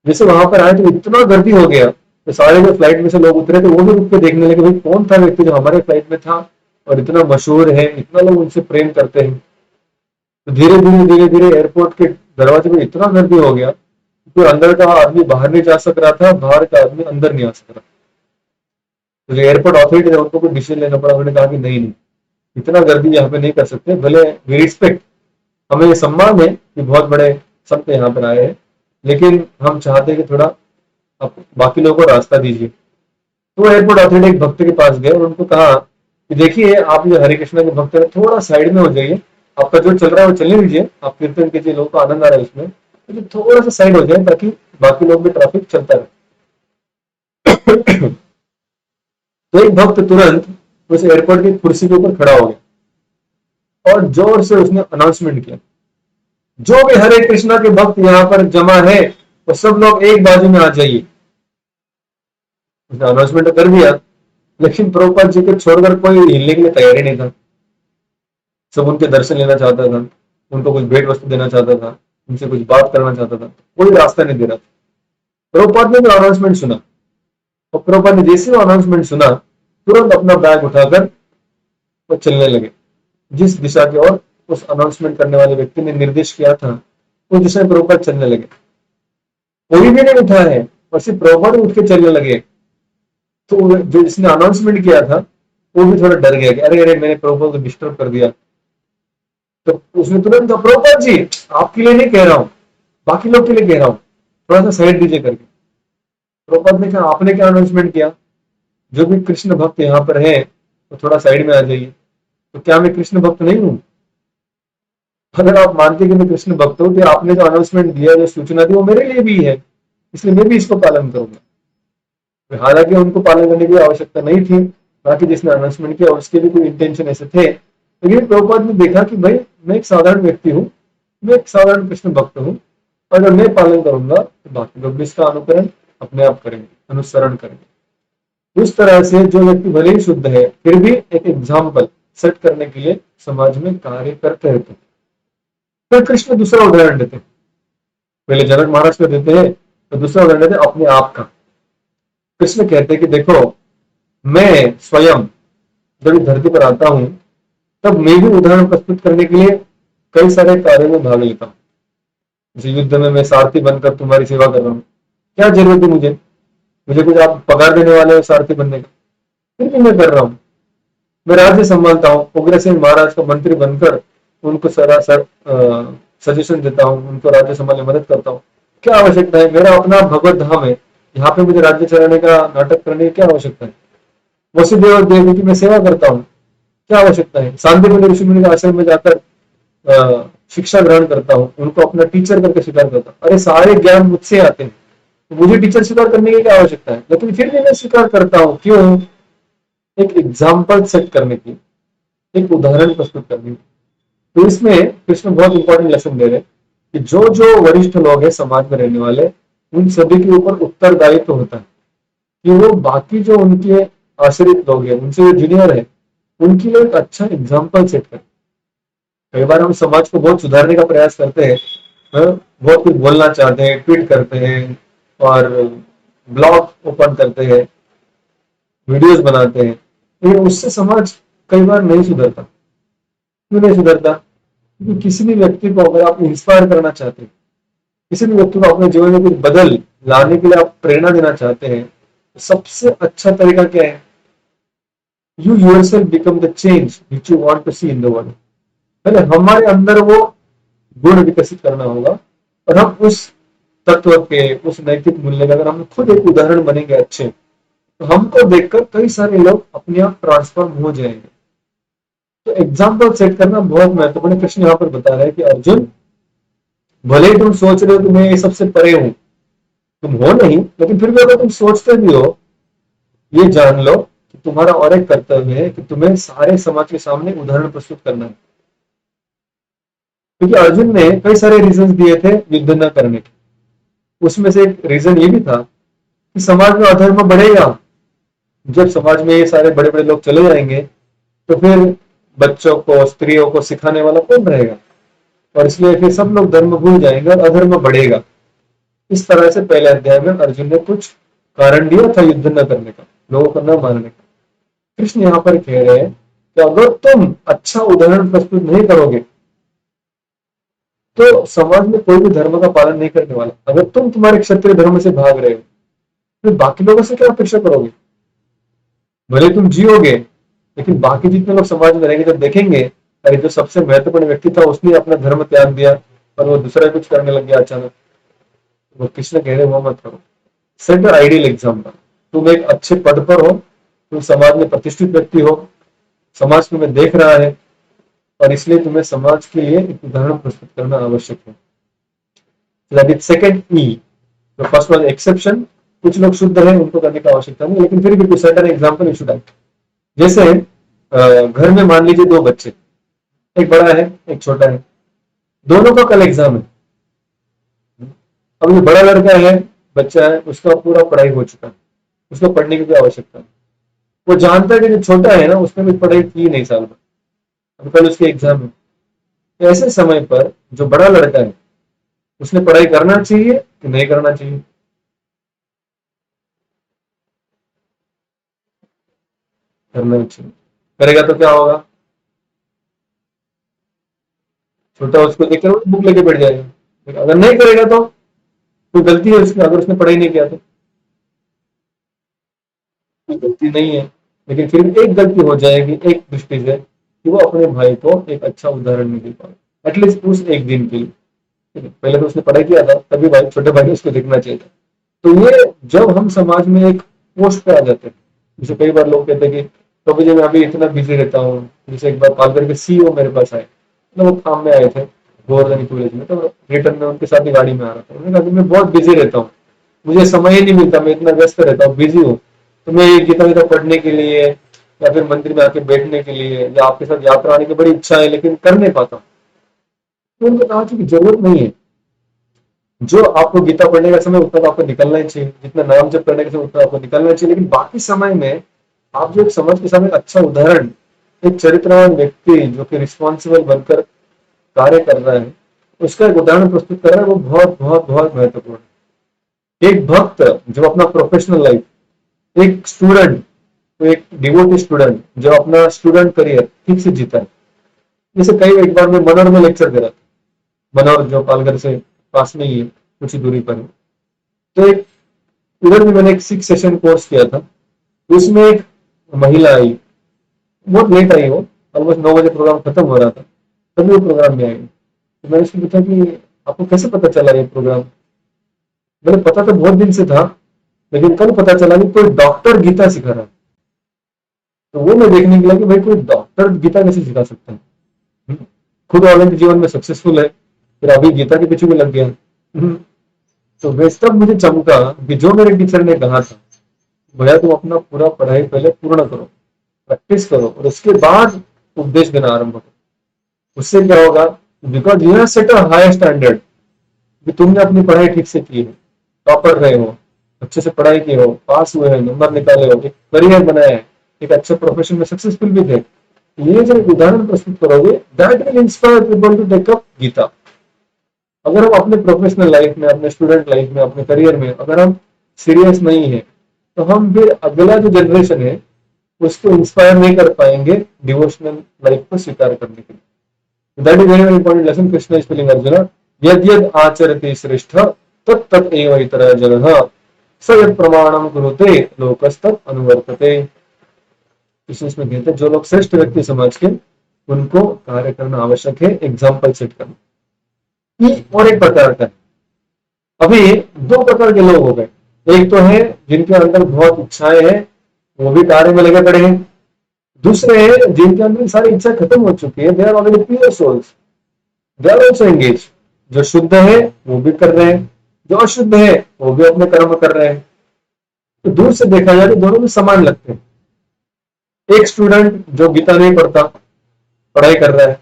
जैसे वहां पर आए तो इतना गर्दी हो गया, तो सारे जो फ्लाइट में से लोग उतरे थे वो भी रुक के देखने लगे भाई कौन था व्यक्ति जो हमारे फ्लाइट में था और इतना मशहूर है, इतना लोग उनसे प्रेम करते हैं। तो धीरे धीरे एयरपोर्ट के दरवाजे में इतना गर्दी हो गया कि अंदर का आदमी बाहर नहीं जा सक रहा था, बाहर का आदमी अंदर नहीं आ सक रहा। तो जो एयरपोर्ट अथॉरिटी है उनको कोई डिसीजन लेना पड़ा। उन्होंने कहा कि नहीं नहीं, इतना गर्दी यहाँ पे नहीं कर सकते, भले वी रिस्पेक्ट, हमें ये सम्मान है कि बहुत बड़े संत यहाँ पर आए हैं, लेकिन हम चाहते हैं कि थोड़ा आप बाकी लोगों को रास्ता दीजिए। तो एयरपोर्ट अथॉरिटी एक भक्त के पास गए और उनको कहा कि देखिए आप जो हरे कृष्णा के भक्त हैं थोड़ा साइड में हो जाइए, आपका जो चल रहा है वो चलने दीजिए, आप कीर्तन कीजिए, लोगों को आनंद आ रहा है उसमें, तो थोड़ा सा साइड हो जाए ताकि बाकी लोग भी ट्रैफिक चलता रहे। तो एक भक्त तुरंत उस एयरपोर्ट की कुर्सी के ऊपर खड़ा हो गया और जोर से उसने अनाउंसमेंट किया, जो भी हरे कृष्णा के भक्त यहाँ पर जमा है वो सब लोग एक बाजू में आ जाइए। उसने अनाउंसमेंट कर दिया, लेकिन प्रभुपाद जी को छोड़कर कोई हिलने के लिए तैयार ही नहीं था। सब उनके दर्शन लेना चाहता था, उनको कुछ भेंट वस्तु देना चाहता था, उनसे कुछ बात करना चाहता था, कोई रास्ता नहीं दे रहा था। प्रभुपाद ने भी अनाउंसमेंट सुना और प्रभुपाद ने जैसे वो अनाउंसमेंट सुना तुरंत अपना बैग उठाकर वो चलने लगे जिस दिशा की ओर उस अनाउंसमेंट करने वाले व्यक्ति ने निर्देश किया था, उस दिशा में प्रभुपाद चलने लगे। कोई भी नहीं उठा है, और सिर्फ प्रभुपाद उठ के चलने लगे। तो जो जिसने अनाउंसमेंट किया था वो भी थोड़ा डर गया कि अरे अरे मैंने प्रभुपाद को डिस्टर्ब कर दिया। तो उसने तुरंत कहा, प्रभुपाद जी आपके लिए नहीं कह रहा हूँ, बाकी लोग के लिए कह रहा हूँ, थोड़ा सा साइड दीजिए करके। प्रभुपाद ने कहा आपने क्या अनाउंसमेंट किया, जो भी कृष्ण भक्त यहाँ पर है तो थोड़ा साइड में आ जाइए। तो क्या मैं कृष्ण भक्त नहीं हूँ? अगर आप मानते हैं कि मैं कृष्ण भक्त हूँ तो आपने जो अनाउंसमेंट दिया, जो सूचना दी, वो मेरे लिए भी है, इसलिए मैं भी इसको पालन करूंगा। हालांकि उनको पालन करने की आवश्यकता नहीं थी, बाकी जिसने अनाउंसमेंट किया उसके भी कोई इंटेंशन ऐसे थे, लेकिन प्रभुपाद ने देखा कि भाई मैं एक साधारण व्यक्ति हूँ, मैं एक साधारण कृष्ण भक्त हूँ, अगर मैं पालन करूंगा तो बाकी लोग भी इसका अनुकरण अपने आप करेंगे, अनुसरण करेंगे। उस तरह से जो व्यक्ति भले ही शुद्ध है फिर भी एक एग्जाम्पल सेट करने के लिए समाज में कार्य करते रहते हैं। फिर कृष्ण दूसरा उदाहरण देते हैं, पहले जनक महाराज को देते हैं, तो दूसरा उदाहरण देते हैं अपने आप का। कृष्ण कहते हैं कि देखो, मैं स्वयं जब इस धरती पर आता हूँ तब मैं भी उदाहरण प्रस्तुत करने के लिए कई सारे कार्यों में भाग लेता हूँ। जैसे युद्ध में मैं सारथी बनकर तुम्हारी सेवा कर रहा हूँ, क्या जरूरत है मुझे, मुझे कुछ आप पगार देने वाले हो सारथी बनने का, फिर भी मैं कर रहा हूँ। मैं राज्य संभालता हूँ, उग्रसेन महाराज का मंत्री बनकर उनको सरासर सजेशन देता हूँ, उनको राज्य संभालने में मदद करता हूँ। क्या आवश्यकता है, मेरा अपना भगवत धाम है, यहाँ पे मुझे राज्य चलाने का नाटक करने की क्या आवश्यकता है। वसुदेव और देवकी की मैं सेवा करता हूँ, क्या आवश्यकता है। शांतिपुर ऋषि मुनि के आश्रम में जाकर शिक्षा ग्रहण करता हूँ, उनको अपना टीचर करके स्वीकार करता हूँ। अरे सारे ज्ञान मुझसे आते हैं, तो मुझे टीचर स्वीकार करने की क्या आवश्यकता है, लेकिन फिर भी मैं स्वीकार करता हूँ। क्यों? एक एग्जाम्पल सेट करने की, एक उदाहरण प्रस्तुत करने की। तो इसमें कृष्ण बहुत इंपॉर्टेंट लेसन दे रहे हैं कि जो जो वरिष्ठ लोग हैं समाज में रहने वाले, उन सभी के ऊपर उत्तरदायित्व होता है कि वो बाकी जो उनके आश्रित लोग हैं, उनसे जो जूनियर है, उनके लिए एक अच्छा एग्जाम्पल सेट करें। कई बार हम समाज को बहुत सुधारने का प्रयास करते हैं, बहुत कुछ बोलना चाहते हैं, ट्वीट करते हैं और ब्लॉग ओपन करते हैं, वीडियोस बनाते हैं, लेकिन उससे समाज कई बार नहीं सुधरता। क्यों नहीं सुधरता? क्योंकि किसी भी व्यक्ति को अगर आप इंस्पायर करना चाहते हैं, किसी भी व्यक्ति को अपने जीवन में कुछ बदल लाने के लिए आप प्रेरणा देना चाहते हैं, तो सबसे अच्छा तरीका क्या है? You yourself become the change which you want to see in the world. पहले हमारे अंदर वो गुण विकसित करना होगा, और हम उस तत्व के, उस नैतिक मूल्य का अगर हम खुद एक उदाहरण बनेंगे अच्छे, तो हमको देखकर कई सारे लोग अपने आप ट्रांसफॉर्म हो जाएंगे। तो एग्जाम्पल सेट करना बहुत महत्वपूर्ण है। कृष्ण यहाँ पर बता रहे हैं कि अर्जुन, भले ही तुम सोच रहे हो कि मैं ये सबसे परे हूं, तुम हो नहीं, लेकिन फिर भी अगर तुम सोचते भी हो, ये जान लो कि तुम्हारा और एक कर्तव्य है कि तुम्हें सारे समाज के सामने उदाहरण प्रस्तुत करना है। क्योंकि अर्जुन ने कई सारे रीजन दिए थे युद्ध न करने के, उसमें से एक रीजन ये भी था कि समाज में अधर्म बढ़ेगा। जब समाज में ये सारे बड़े बड़े लोग चले जाएंगे तो फिर बच्चों को, स्त्रियों को सिखाने वाला कौन रहेगा, और इसलिए फिर सब लोग धर्म भूल जाएंगे और अधर्म बढ़ेगा। इस तरह से पहले अध्याय में अर्जुन ने कुछ कारण दिया था युद्ध न करने का, लोगों को न मानने का। कृष्ण यहाँ पर कह रहे हैं कि अगर तुम अच्छा उदाहरण प्रस्तुत नहीं करोगे तो समाज में कोई भी धर्म का पालन नहीं करने वाला। अगर तुम तुम्हारे क्षत्रिय धर्म से भाग रहे हो, फिर बाकी लोगों से क्या अपेक्षा करोगे? भले तुम जियोगे, लेकिन बाकी जितने लोग समाज में रहेंगे जब देखेंगे अरे जो सबसे महत्वपूर्ण व्यक्ति था उसने अपना धर्म त्याग दिया और वो दूसरा कुछ करने लग गया अचानक, वो कृष्ण कह रहे वो मत करो। Set the ideal example. तुम एक अच्छे पद पर हो, तुम समाज में प्रतिष्ठित व्यक्ति हो, समाज तुम्हें देख रहा है, और इसलिए तुम्हें समाज के लिए एक उदाहरण प्रस्तुत करना आवश्यक है। सेकंड ई, तो फर्स्ट वाज एक्सेप्शन, कुछ लोग शुद्ध हैं उनको करने की आवश्यकता नहीं, लेकिन फिर भी कुछ सर्टेन एग्जाम्पल यू शुड। जैसे घर में मान लीजिए दो बच्चे, एक बड़ा है एक छोटा है, दोनों का कल एग्जाम है। अब ये बड़ा लड़का है, बच्चा है, उसका पूरा पढ़ाई हो चुका है, उसको पढ़ने की कोई आवश्यकता नहीं। वो जानता है कि जो छोटा है ना उसने भी पढ़ाई की नहीं साल भर, अब कल उसके एग्जाम है। तो ऐसे समय पर जो बड़ा लड़का है उसने पढ़ाई करना चाहिए कि नहीं करना चाहिए? करना चाहिए। करेगा तो क्या होगा? छोटा उसको देखकर वो बुक लेके बैठ जाएगा। अगर नहीं करेगा तो कोई गलती है उसमें अगर उसने पढ़ाई नहीं किया तो? कोई गलती नहीं है, लेकिन फिर भी एक गलती हो जाएगी एक दृष्टि से कि वो अपने भाई को एक अच्छा उदाहरण नहीं दे पाए, एटलीस्ट उस एक दिन के लिए। ठीक है, पहले तो उसने पढ़ाई किया था, तभी भाई छोटे भाई ने उसको देखना चाहिए था। तो ये जब हम समाज में एक पोस्ट पे आ जाते हैं, जैसे कई बार लोग कहते हैं कि तो मुझे मैं अभी इतना बिजी रहता हूँ। जैसे एक बार पालघर के सीईओ मेरे पास आए, तो वो काम में आए थे गोवर्धन कॉलेज में, तो रिटर्न में उनके साथ ही गाड़ी में आ रहा था। उन्होंने कहा कि मैं बहुत बिजी रहता हूँ, मुझे समय ही नहीं मिलता, मैं इतना व्यस्त रहता हूँ, बिजी हूँ, तो मैं ये गीता गीता पढ़ने के लिए या फिर मंदिर में आके बैठने के लिए या आपके साथ यात्रा आने की बड़ी इच्छा है, लेकिन कर नहीं पाता हूँ। तो उनको कहा कि जरूरत नहीं है, जो आपको गीता पढ़ने का समय उतना तो आपको निकलना ही चाहिए, जितना नाम जप करने का समय उतना आपको निकलना चाहिए, लेकिन बाकी समय में आप जो एक समाज के सामने एक अच्छा उदाहरण, एक चरित्रवान व्यक्ति जो कि रिस्पॉन्सिबल बनकर कार्य कर रहा है, उसका एक उदाहरण प्रस्तुत कर रहा है, वो बहुत बहुत बहुत महत्वपूर्ण है। एक भक्त जो अपना प्रोफेशनल लाइफ, एक स्टूडेंट, तो एक डिवोटी स्टूडेंट जो अपना स्टूडेंट करियर ठीक से जीता है। जैसे कई एक बार मैं मनोर में लेक्चर दे रहा था, मनोर जो पालघर से पास में ही है, कुछ ही दूरी पर है। तो एक उधर भी मैंने एक 6 सेशन कोर्स किया था, उसमें एक महिला आई, बहुत लेट आई वो, ऑलमोस्ट 9 बजे प्रोग्राम खत्म हो रहा था, तभी वो प्रोग्राम में आई। तो मैंने उसको पूछा कि आपको कैसे पता चला ये प्रोग्राम? मैंने पता तो बहुत दिन से था, लेकिन कल पता चला कि कोई डॉक्टर गीता सिखा रहा है। तो वो मैं देखने के लिए कि भाई कोई डॉक्टर गीता कैसे सिखा सकता है। हम्म, खुद ऑलरेडी जीवन में सक्सेसफुल है, फिर अभी गीता के पीछे भी लग गया। तो वैसे तब मुझे चमका कि जो मेरे टीचर ने कहा था, भैया तुम अपना पूरा पढ़ाई पहले पूर्ण करो, प्रैक्टिस करो, और उसके बाद उपदेश देना आरंभ करो। उससे क्या होगा, because you have set a high standard, कि तुमने अपनी पढ़ाई ठीक से की है, टॉपर रहे हो, अच्छे से पढ़ाई की हो, पास हुए हैं, नंबर निकाले हो, एक करियर बनाया है, एक अच्छे प्रोफेशन में सक्सेसफुल भी थे, ये जो उदाहरण प्रस्तुत करोगे, that will inspire people to take up Gita. अगर हम अपने प्रोफेशनल लाइफ में, अपने स्टूडेंट लाइफ में, अपने करियर में अगर हम सीरियस नहीं है, तो हम फिर अगला जो जनरेशन है उसको इंस्पायर नहीं कर पाएंगे डिवोशनल लाइफ को स्वीकार करने के लिए। That is very important lesson Krishna is telling Arjun, यद यद आचरति श्रेष्ठ तत् तत् एव इतरः जगः स यत् प्रमाणम कुरुते लोकस्तत् अनुवर्तते। इसमें कहते हैं जो लोग श्रेष्ठ व्यक्ति समाज के, उनको कार्य करना आवश्यक है, एग्जाम्पल सेट करना। ये और एक प्रकार का है। अभी दो प्रकार के लोग हो गए, एक तो है जिनके अंदर बहुत इच्छाएं हैं, वो भी कार्य में लगे पड़े हैं। दूसरे हैं जिनके अंदर सारी इच्छा खत्म हो चुकी है, they are already pure souls, they are also engage. जो शुद्ध है वो भी कर रहे हैं, जो अशुद्ध है वो भी अपने कर्म कर रहे हैं। तो दूर से देखा जाए तो दोनों में समान लगते हैं। एक स्टूडेंट जो गीता नहीं पढ़ता, पढ़ाई कर रहा है,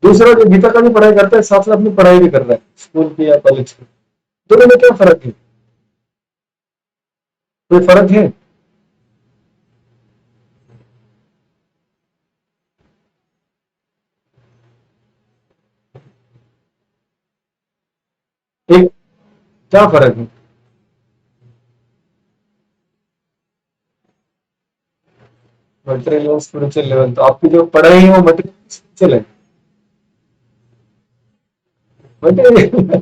दूसरा जो गीता का भी पढ़ाई करता है, साथ साथ अपनी पढ़ाई भी कर रहा है, स्कूल की या कॉलेज की। दोनों में क्या फर्क है? कोई फर्क है? एक क्या फर्क है? मटेरियल और स्पिरिचुअल लेवल, तो आपकी जो पढ़ाई है वो मटेरियल स्पिरिचुअल है? मटेरियल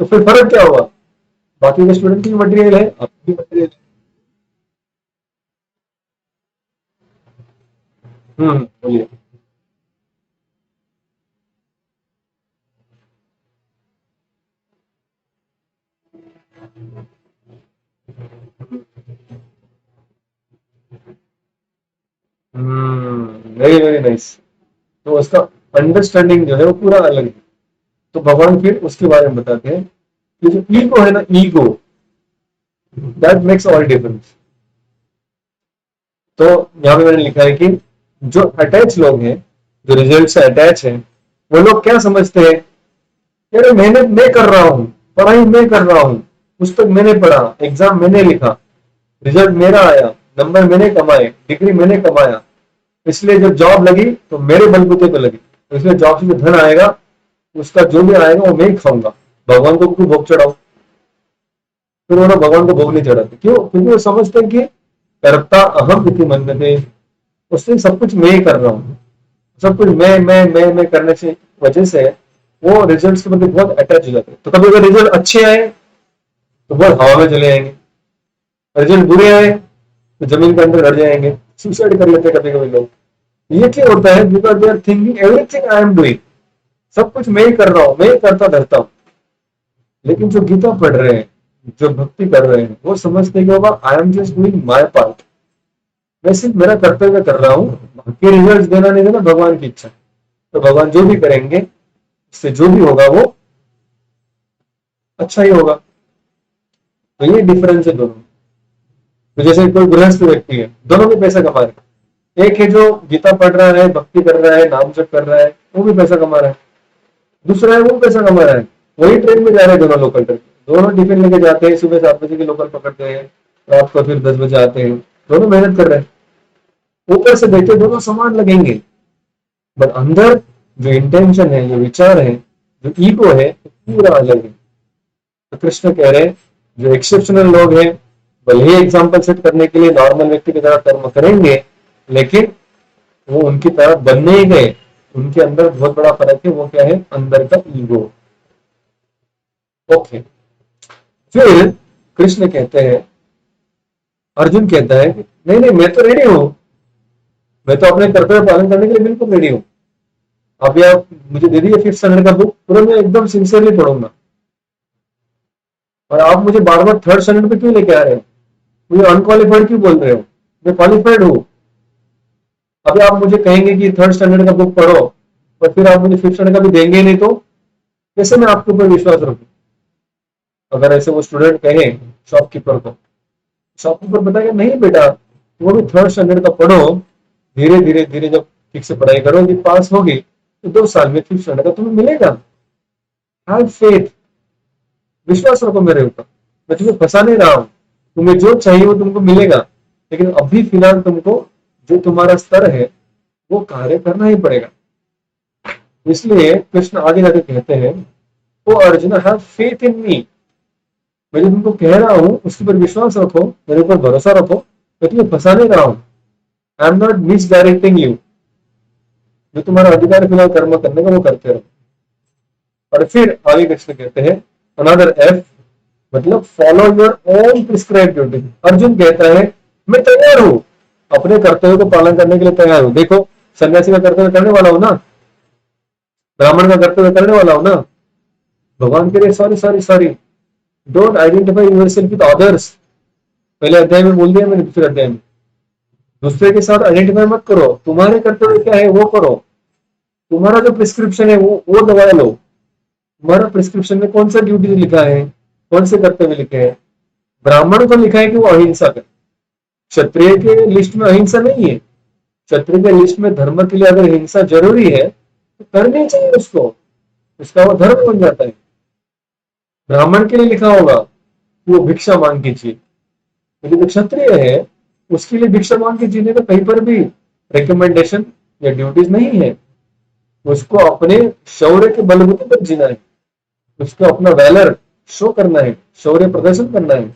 तो फिर फर्क क्या हुआ? बाकी के स्टूडेंट की मटेरियल है, आपकी मटेरियल है। बोलिए। Very very nice. तो उसका अंडरस्टैंडिंग जो है वो पूरा अलग है। तो भगवान फिर उसके बारे में बताते हैं कि जो ईगो है ना, ego, that makes all difference. तो यहाँ पे मैंने लिखा है कि जो अटैच लोग हैं, जो रिजल्ट से अटैच हैं, वो लोग क्या समझते हैं, यार मेहनत मैं कर रहा हूँ, पढ़ाई मैं कर रहा हूँ, पुस्तक मैंने पढ़ा, एग्जाम मैंने लिखा, रिजल्ट मेरा आया, नंबर मैंने कमाए, डिग्री मैंने कमाया, इसलिए जब जॉब लगी तो मेरे बलबूते पे लगी, तो इसलिए जॉब से जो धन आएगा, उसका जो भी आएगा वो मैं ही खाऊंगा। भगवान को क्यों भोग चढ़ाओ? फिर वो लोग भगवान को भोग नहीं चढ़ाते, क्यों? क्योंकि वो समझते हैं कि कर्ता अहम इति मन्यते, उससे सब कुछ मैं ही कर रहा हूँ, सब कुछ मैं करने से वजह से वो रिजल्ट्स के प्रति बहुत अटैच हो जाते हैं। तो कभी अगर रिजल्ट अच्छे आए तो बस हवा में चले जाएंगे। रिजल्ट बुरे आए तो जमीन के अंदर गड़ जाएंगे, सुसाइड कर लेते हैं कभी कभी लोग। ये क्या होता है? Because they are thinking everything I am doing, सब कुछ मैं ही कर रहा हूँ, मैं ही करता धरता हूँ। लेकिन जो गीता पढ़ रहे हैं, जो भक्ति कर रहे हैं, वो समझते हैं कि बाबा I am just doing my part, मैं सिर्फ मेरा कर्तव्य कर रहा हूँ, बाकी रिजल्ट देना नहीं देना भगवान की इच्छा। तो भगवान जो भी करेंगे, उससे जो भी होगा वो अच्छा ही होगा। तो ये डिफरेंस है दोनों। तो जैसे कोई गृहस्थ व्यक्ति है, दोनों भी पैसा कमा रहे हैं। एक है जो गीता पढ़ रहा है, भक्ति कर रहा है, नाम जप कर रहा है, वो भी पैसा कमा रहा है। दूसरा है वो पैसा कमा रहा है, वही ट्रेन में जा रहे हैं दोनों लोकल ट्रेन, दोनों टिफिन लेके जाते हैं, सुबह 7 बजे की लोकल पकड़ते हैं, रात को फिर 10 बजे आते हैं, दोनों मेहनत कर रहे हैं। ऊपर से देखे दोनों समान लगेंगे, बट अंदर जो इंटेंशन है, जो विचार है, जो ईगो है, पूरा अलग है। तो कृष्ण कह रहे हैं जो एक्सेप्शनल लोग हैं, भले ही एग्जाम्पल सेट करने के लिए नॉर्मल व्यक्ति की तरह कर्म करेंगे, लेकिन वो उनकी तरह बनने ही गए। उनके अंदर बहुत बड़ा फर्क है, वो क्या है? अंदर का ईगो। ओके, फिर कृष्ण कहते हैं, अर्जुन कहता है कि नहीं नहीं, मैं तो रेडी हूं, मैं तो अपने कर्तव्य पालन करने के लिए बिल्कुल रेडी हूं। अभी आप मुझे दे दिए 5th स्टैंडर्ड का बुक, पूरा मैं एकदम सिंसियरली पढ़ूंगा। और आप मुझे बार बार 3rd स्टैंडर्ड पे क्यों लेके आ रहे हो? मुझे अनक्वालिफाइड क्यों बोल रहे हो? मैं क्वालिफाइड हूँ। अभी आप मुझे कहेंगे कि 3rd स्टैंडर्ड का बुक पढ़ो, और फिर आप मुझे 5th स्टैंडर्ड का भी देंगे नहीं, तो कैसे मैं आपके ऊपर विश्वास रखूं? अगर ऐसे वो स्टूडेंट कहे शॉपकीपर को, शॉपकीपर बताएगा नहीं बेटा, वो भी 3rd स्टैंडर्ड का पढ़ो, धीरे धीरे धीरे जब ठीक से पढ़ाई करोगी, पास होगी, तो 2 साल में 5th स्टैंडर्ड का तुम्हें मिलेगा। हैव फेथ, विश्वास रखो मेरे ऊपर, मैं तुम्हें फंसा नहीं रहा हूं, तुम्हें जो चाहिए वो तुमको मिलेगा। लेकिन अभी फिलहाल तुमको जो तुम्हारा स्तर है वो कार्य करना ही पड़ेगा। इसलिए कृष्ण आगे जाके कहते हैं, ओ Arjun have faith in me, मैं जो तुमको कह रहा हूं उसके ऊपर विश्वास रखो, मेरे ऊपर भरोसा रखो, मैं तुम्हें फंसा नहीं रहा हूं। I am not miss directing you, जो तुम्हारा अधिकार फिलहाल कर्म करने का वो करते रहो। और फिर आगे कृष्ण कहते हैं, अनदर एफ, मतलब follow your own prescribe duty. Arjun कहता है मैं तैयार हूं, अपने कर्तव्य को पालन करने के लिए तैयार हूं। देखो, सन्यासी का कर्तव्य करने वाला हूं ना, ब्राह्मण का कर्तव्य करने वाला हूं ना। भगवान के लिए sorry sorry sorry, don't identify yourself with others. पहले अध्याय में बोल दिया मैंने, दूसरे अध्याय में, दूसरे के साथ आइडेंटिफाई मत करो, तुम्हारे कर्तव्य क्या है वो करो। तुम्हारा जो प्रिस्क्रिप्शन है वो दवाई लो। तुम्हारा प्रिस्क्रिप्शन में कौन सा ड्यूटी लिखा है, कौन से कर्तव्य लिखे हैं? ब्राह्मण को लिखा है कि वो अहिंसा करे, क्षत्रिय के लिस्ट में अहिंसा नहीं है। क्षत्रिय के लिस्ट में धर्म के लिए अगर हिंसा जरूरी है तो करनी चाहिए उसको, उसका वो धर्म बन जाता है। ब्राह्मण के लिए लिखा होगा कि वो भिक्षा मांग के जिए, लेकिन जो क्षत्रिय है उसके लिए भिक्षा मांग के जीने का कहीं पर भी रिकमेंडेशन या ड्यूटीज नहीं है। उसको अपने शौर्य के बलबूते पर जीना है, उसको अपना वैलर शो करना है, शौर्य प्रदर्शन करना है।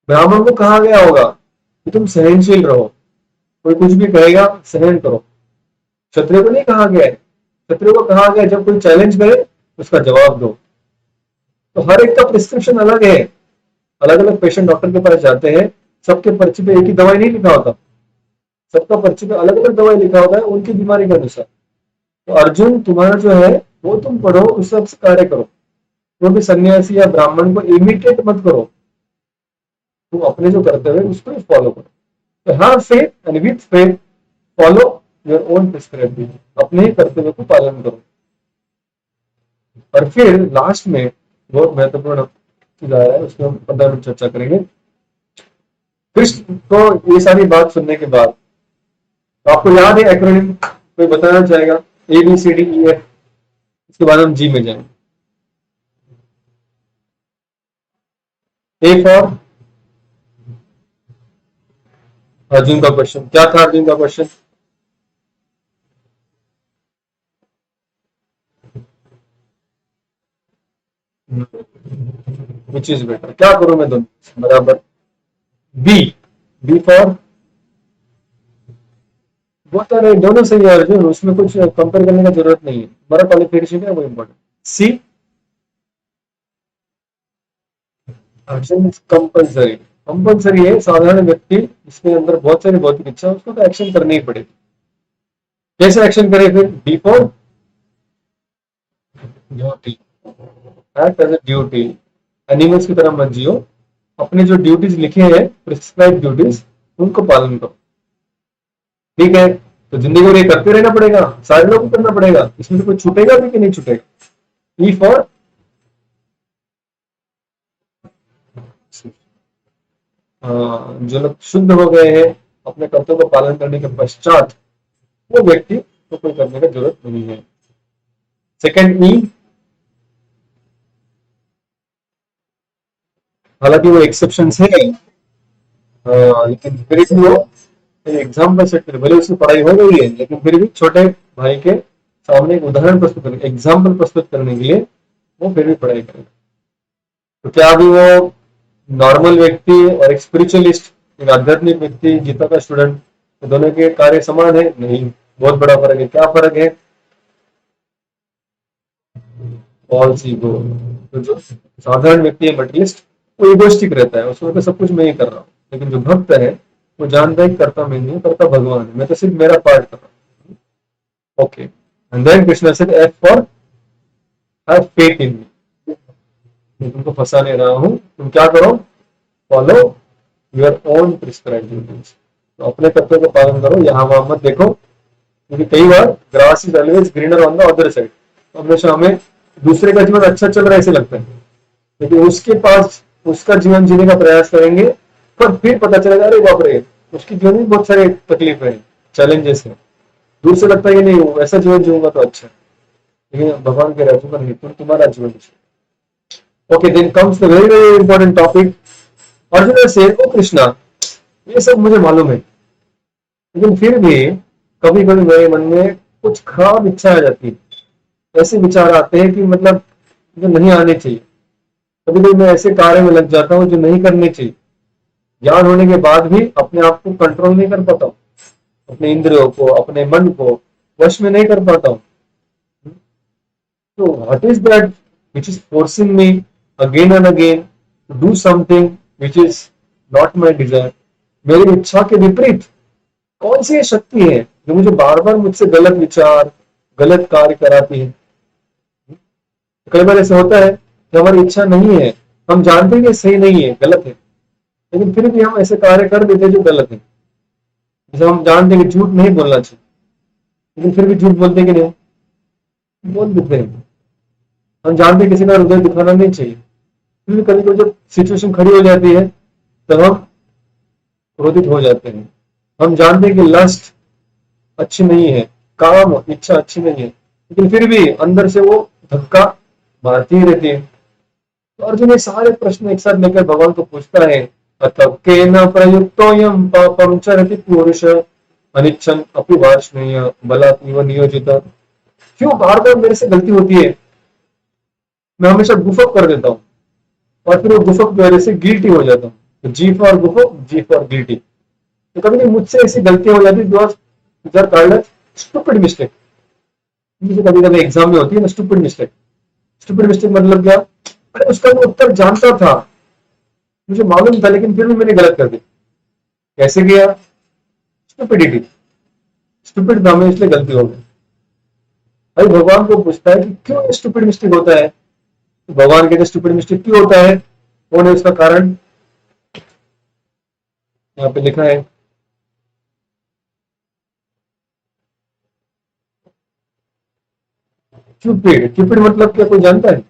ब्राह्मण को कहा गया होगा कि तुम सहनशील रहो, कोई कुछ भी कहेगा सहन करो। क्षत्रिय को नहीं कहा गया है, क्षत्रिय को कहा गया जब कोई चैलेंज करे उसका जवाब दो। तो हर एक का प्रिस्क्रिप्शन अलग है, अलग अलग पेशेंट डॉक्टर के पास जाते हैं, सबके पर्ची पे एक ही दवाई नहीं लिखा होता, सबका पर्ची पे अलग अलग दवाई लिखा होता है उनकी बीमारी के अनुसार। तो अर्जुन तुम्हारा जो है वो तुम पढ़ो, उस सबसे कार्य करो। तो भी सन्यासी या ब्राह्मण को इमिटेट मत करो, तुम अपने जो कर्तव्य है उसको फॉलो करो। तो हाँ, faith and with faith follow your own prescribed, अपने ही कर्तव्य को पालन करो। और फिर लास्ट में बहुत महत्वपूर्ण चीज आया है, उसमें हम 15 मिनट चर्चा करेंगे। कृष्ण को ये सारी बात सुनने के बाद, तो आपको याद है एक्रोनिम कोई बताना चाहेगा? ABCDEF, इसके बाद हम जी में जाएंगे। ए फॉर अर्जुन का क्वेश्चन क्या था? अर्जुन का क्वेश्चन विच इज बेटर, क्या करूं मैं दोनों बराबर? बी, बी फॉर, वो तो रहे दोनों सही है अर्जुन, उसमें कुछ कंपेयर करने की जरूरत नहीं है, हमारा क्वालिफिकेशन है वो important. C, action is compulsory. Compulsory है साधारण व्यक्ति जिसके अंदर बहुत सारी भौतिक इच्छा है, उसको तो एक्शन करनी ही पड़ेगी। कैसे एक्शन करे फिर? D for duty, act as a duty. Animals की तरह मत जियो, अपने जो ड्यूटीज लिखे हैं प्रिस्क्राइब ड्यूटीज, उनको पालन करो। ठीक है, तो जिंदगी में ये करते रहना पड़ेगा, सारे लोगों को करना पड़ेगा, इसमें से कोई छूटेगा भी कि नहीं छूटेगा। ई फॉर जो लोग शुद्ध हो गए हैं अपने कर्तव्य का पालन करने के पश्चात, वो व्यक्ति को कोई करने की जरूरत नहीं है। सेकंड ई, हालांकि वो एक्सेप्शन है, लेकिन फिर भी वो एग्जाम्पल सेट करे, भले उसकी पढ़ाई हो गई है लेकिन फिर भी छोटे भाई के सामने एक उदाहरण प्रस्तुत करने, एग्जाम्पल प्रस्तुत करने के लिए वो फिर भी पढ़ाई करेगा। तो क्या अभी वो नॉर्मल व्यक्ति और एक स्पिरिचुअलिस्ट, एक आध्यात्मिक व्यक्ति, गीता का स्टूडेंट, तो दोनों के कार्य समान है? नहीं, बहुत बड़ा फर्क है। क्या फर्क है? False ego. तो जो साधारण व्यक्ति है मटेरियलिस्ट, वो इगोइस्टिक रहता है, उसमें तो सब कुछ मैं ही कर रहा हूँ। लेकिन जो भक्त है वो जानता है कि करता मैं नहीं हूँ, करता भगवान है, मैं तो सिर्फ मेरा पार्ट कर रहा हूँ। Okay, and then Krishna said F for have faith in me. मैं तुमको फंसा नहीं रहा हूँ, तुम क्या करो? Follow your own prescribed duties. तो अपने कर्तव्य का पालन करो, यहाँ वहां मत देखो, क्योंकि कई बार grass is always greener on the other side. हमेशा हमें दूसरे का जीवन अच्छा चल रहा है ऐसे लगता है, लेकिन उसके पास उसका जीवन जीने का प्रयास करेंगे, पर फिर पता चलेगा अरे बाप रे, उसकी जीवन में बहुत सारे तकलीफें हैं, चैलेंजेस हैं। दूर से लगता है कि नहीं वो ऐसा जीवन जीऊंगा तो अच्छा है, लेकिन भगवान के राज्य में नहीं, तुम्हारा जीवन। Okay, then comes the very very important topic. Arjun से ओ कृष्णा, ये सब मुझे मालूम है, लेकिन फिर भी कभी कभी मेरे मन में कुछ खराब इच्छा आ जाती है। ऐसे विचार आते हैं कि मतलब जो नहीं आने चाहिए। कभी कभी मैं ऐसे कार्य में लग जाता हूँ जो नहीं करने चाहिए। ज्ञान होने के बाद भी अपने आप को कंट्रोल नहीं कर पाता हूँ, अपने इंद्रियों को, अपने मन को वश में नहीं कर पाता हूँ। तो what is that which is forcing me again and again to do something which is not my desire? मेरी इच्छा के विपरीत कौन सी ये शक्ति है जो मुझे बार बार मुझसे गलत विचार, गलत कार्य कराती है? कई बार ऐसा होता है कि हमारी इच्छा नहीं है, हम जानते हैं कि सही नहीं है, गलत है, लेकिन फिर भी हम ऐसे कार्य कर देते हैं जो गलत है। जैसे हम जानते हैं कि झूठ नहीं बोलना चाहिए, लेकिन फिर भी झूठ बोलते हैं कि नहीं? बोल देते हैं। हम जानते हैं किसी का हृदय दिखाना नहीं चाहिए, फिर भी कभी कभी जब सिचुएशन खड़ी हो जाती है तब हम क्रोधित हो जाते हैं। हम जानते हैं कि लस्ट अच्छी नहीं है, काम इच्छा अच्छी नहीं है, लेकिन फिर भी अंदर से वो धक्का मारती ही रहती है। तो अर्जुन ये सारे प्रश्न एक साथ लेकर भगवान को पूछता है, अतः केन प्रयुक्तोऽयं पापं चरति पुरुष अनिच्छन् अपि वार्ष्णेय बलात् इव नियोजित। क्यों बार बार मेरे से गलती होती है? मैं हमेशा गुफक कर देता हूँ, और फिर वो गुफक की वजह से गिल्टी हो जाता हूँ। तो G for गुफक, ji for guilty. तो कभी कभी मुझसे ऐसी गलतियां हो जाती है, जो स्टूपिड मिस्टेक, मुझे कभी कभी एग्जाम में होती है ना, स्टूपिड मिस्टेक। स्टूपिड मिस्टेक मतलब क्या? अरे उसका मैं उत्तर जानता था, मुझे मालूम था, लेकिन फिर भी मैंने गलत कर दिया। कैसे किया? स्टूपिडिटी, स्टूपिड था मैं, इसलिए गलती हो गई। अरे भगवान को पूछता है कि क्यों स्टूपिड मिस्टेक होता है? तो भगवान कहते स्टूपिड मिस्टेक क्यों होता है, कौन है उसका कारण? यहाँ पे लिखा है, क्यूपिड। क्यूपिड मतलब क्या, कोई जानता है?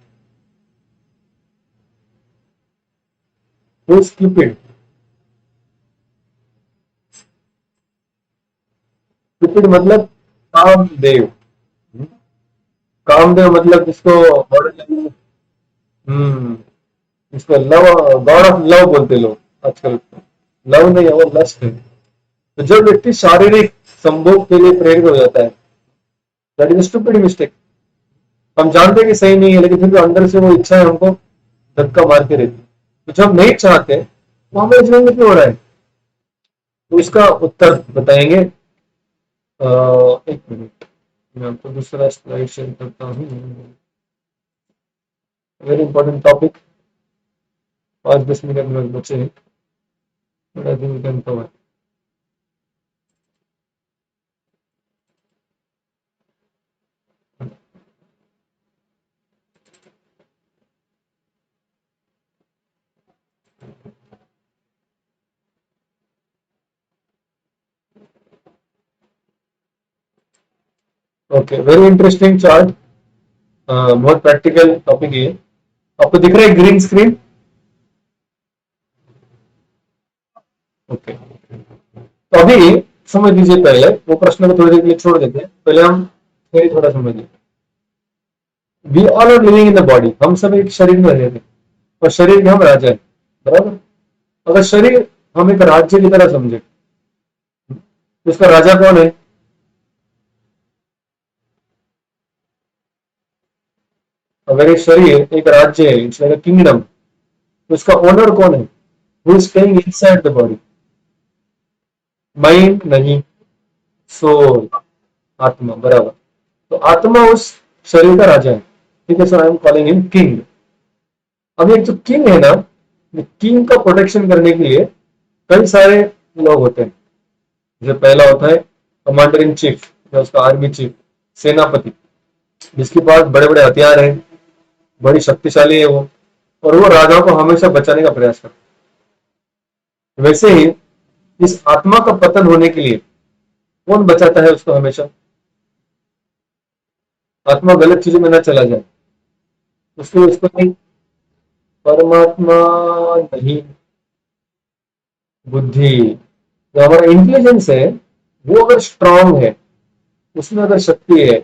क्यूपिड, क्यूपिड मतलब कामदेव। कामदेव मतलब इसको मॉडर्न, हम्म, इसको लव, गॉड ऑफ लव बोलते लोग आजकल। लव नहीं है, वो लस्ट है। तो जब व्यक्ति शारीरिक संभोग के लिए प्रेरित हो जाता है, दैट इज स्टूपिड मिस्टेक। हम जानते हैं कि सही नहीं है, लेकिन फिर भी अंदर से वो इच्छा है हमको धक्का मारती रहती है। तो जब नहीं चाहते तो हमें जीवन में क्यों हो रहा है? तो इसका उत्तर बताएंगे। एक मिनट, मैं आपको दूसरा स्लाइड शेयर करता हूँ। वेरी इंपॉर्टेंट टॉपिक, 5-10 मिनट में बचे हैं, थोड़ा दिन can cover. Okay, very interesting chart, बहुत प्रैक्टिकल टॉपिक है। आपको दिख रहा है ग्रीन स्क्रीन? ओके, तो अभी समझ लीजिए, पहले वो प्रश्न को थोड़ी देर के लिए छोड़ देते हैं, पहले हम फिर थोड़ा समझ लीजिए। We all are living in the body, हम सब एक शरीर में रहते हैं और शरीर के हम राजा है, बराबर। अगर शरीर हम एक राज्य की तरह समझे तो इसका राजा कौन है? अगर ये शरीर एक राज्य है, इट्स लाइक अ किंगडम, तो इसका ओनर कौन है? Who is staying inside the body? Mind नहीं, सोल, आत्मा, बराबर। तो आत्मा उस शरीर का राजा है, ठीक है, so I am calling him king. अब एक जो किंग है ना, किंग का प्रोटेक्शन करने के लिए कई सारे लोग होते हैं। जो पहला होता है कमांडर इन चीफ, या उसका आर्मी चीफ, सेनापति, जिसके पास बड़े बड़े हथियार हैं, बड़ी शक्तिशाली है वो, और वो राजा को हमेशा बचाने का प्रयास करता है। वैसे ही इस आत्मा का पतन होने के लिए कौन बचाता है उसको हमेशा? आत्मा गलत चीजों में ना चला जाए उसको, उसको नहीं, परमात्मा नहीं, बुद्धि, जो हमारा इंटेलिजेंस है, वो अगर स्ट्रांग है, उसमें अगर शक्ति है,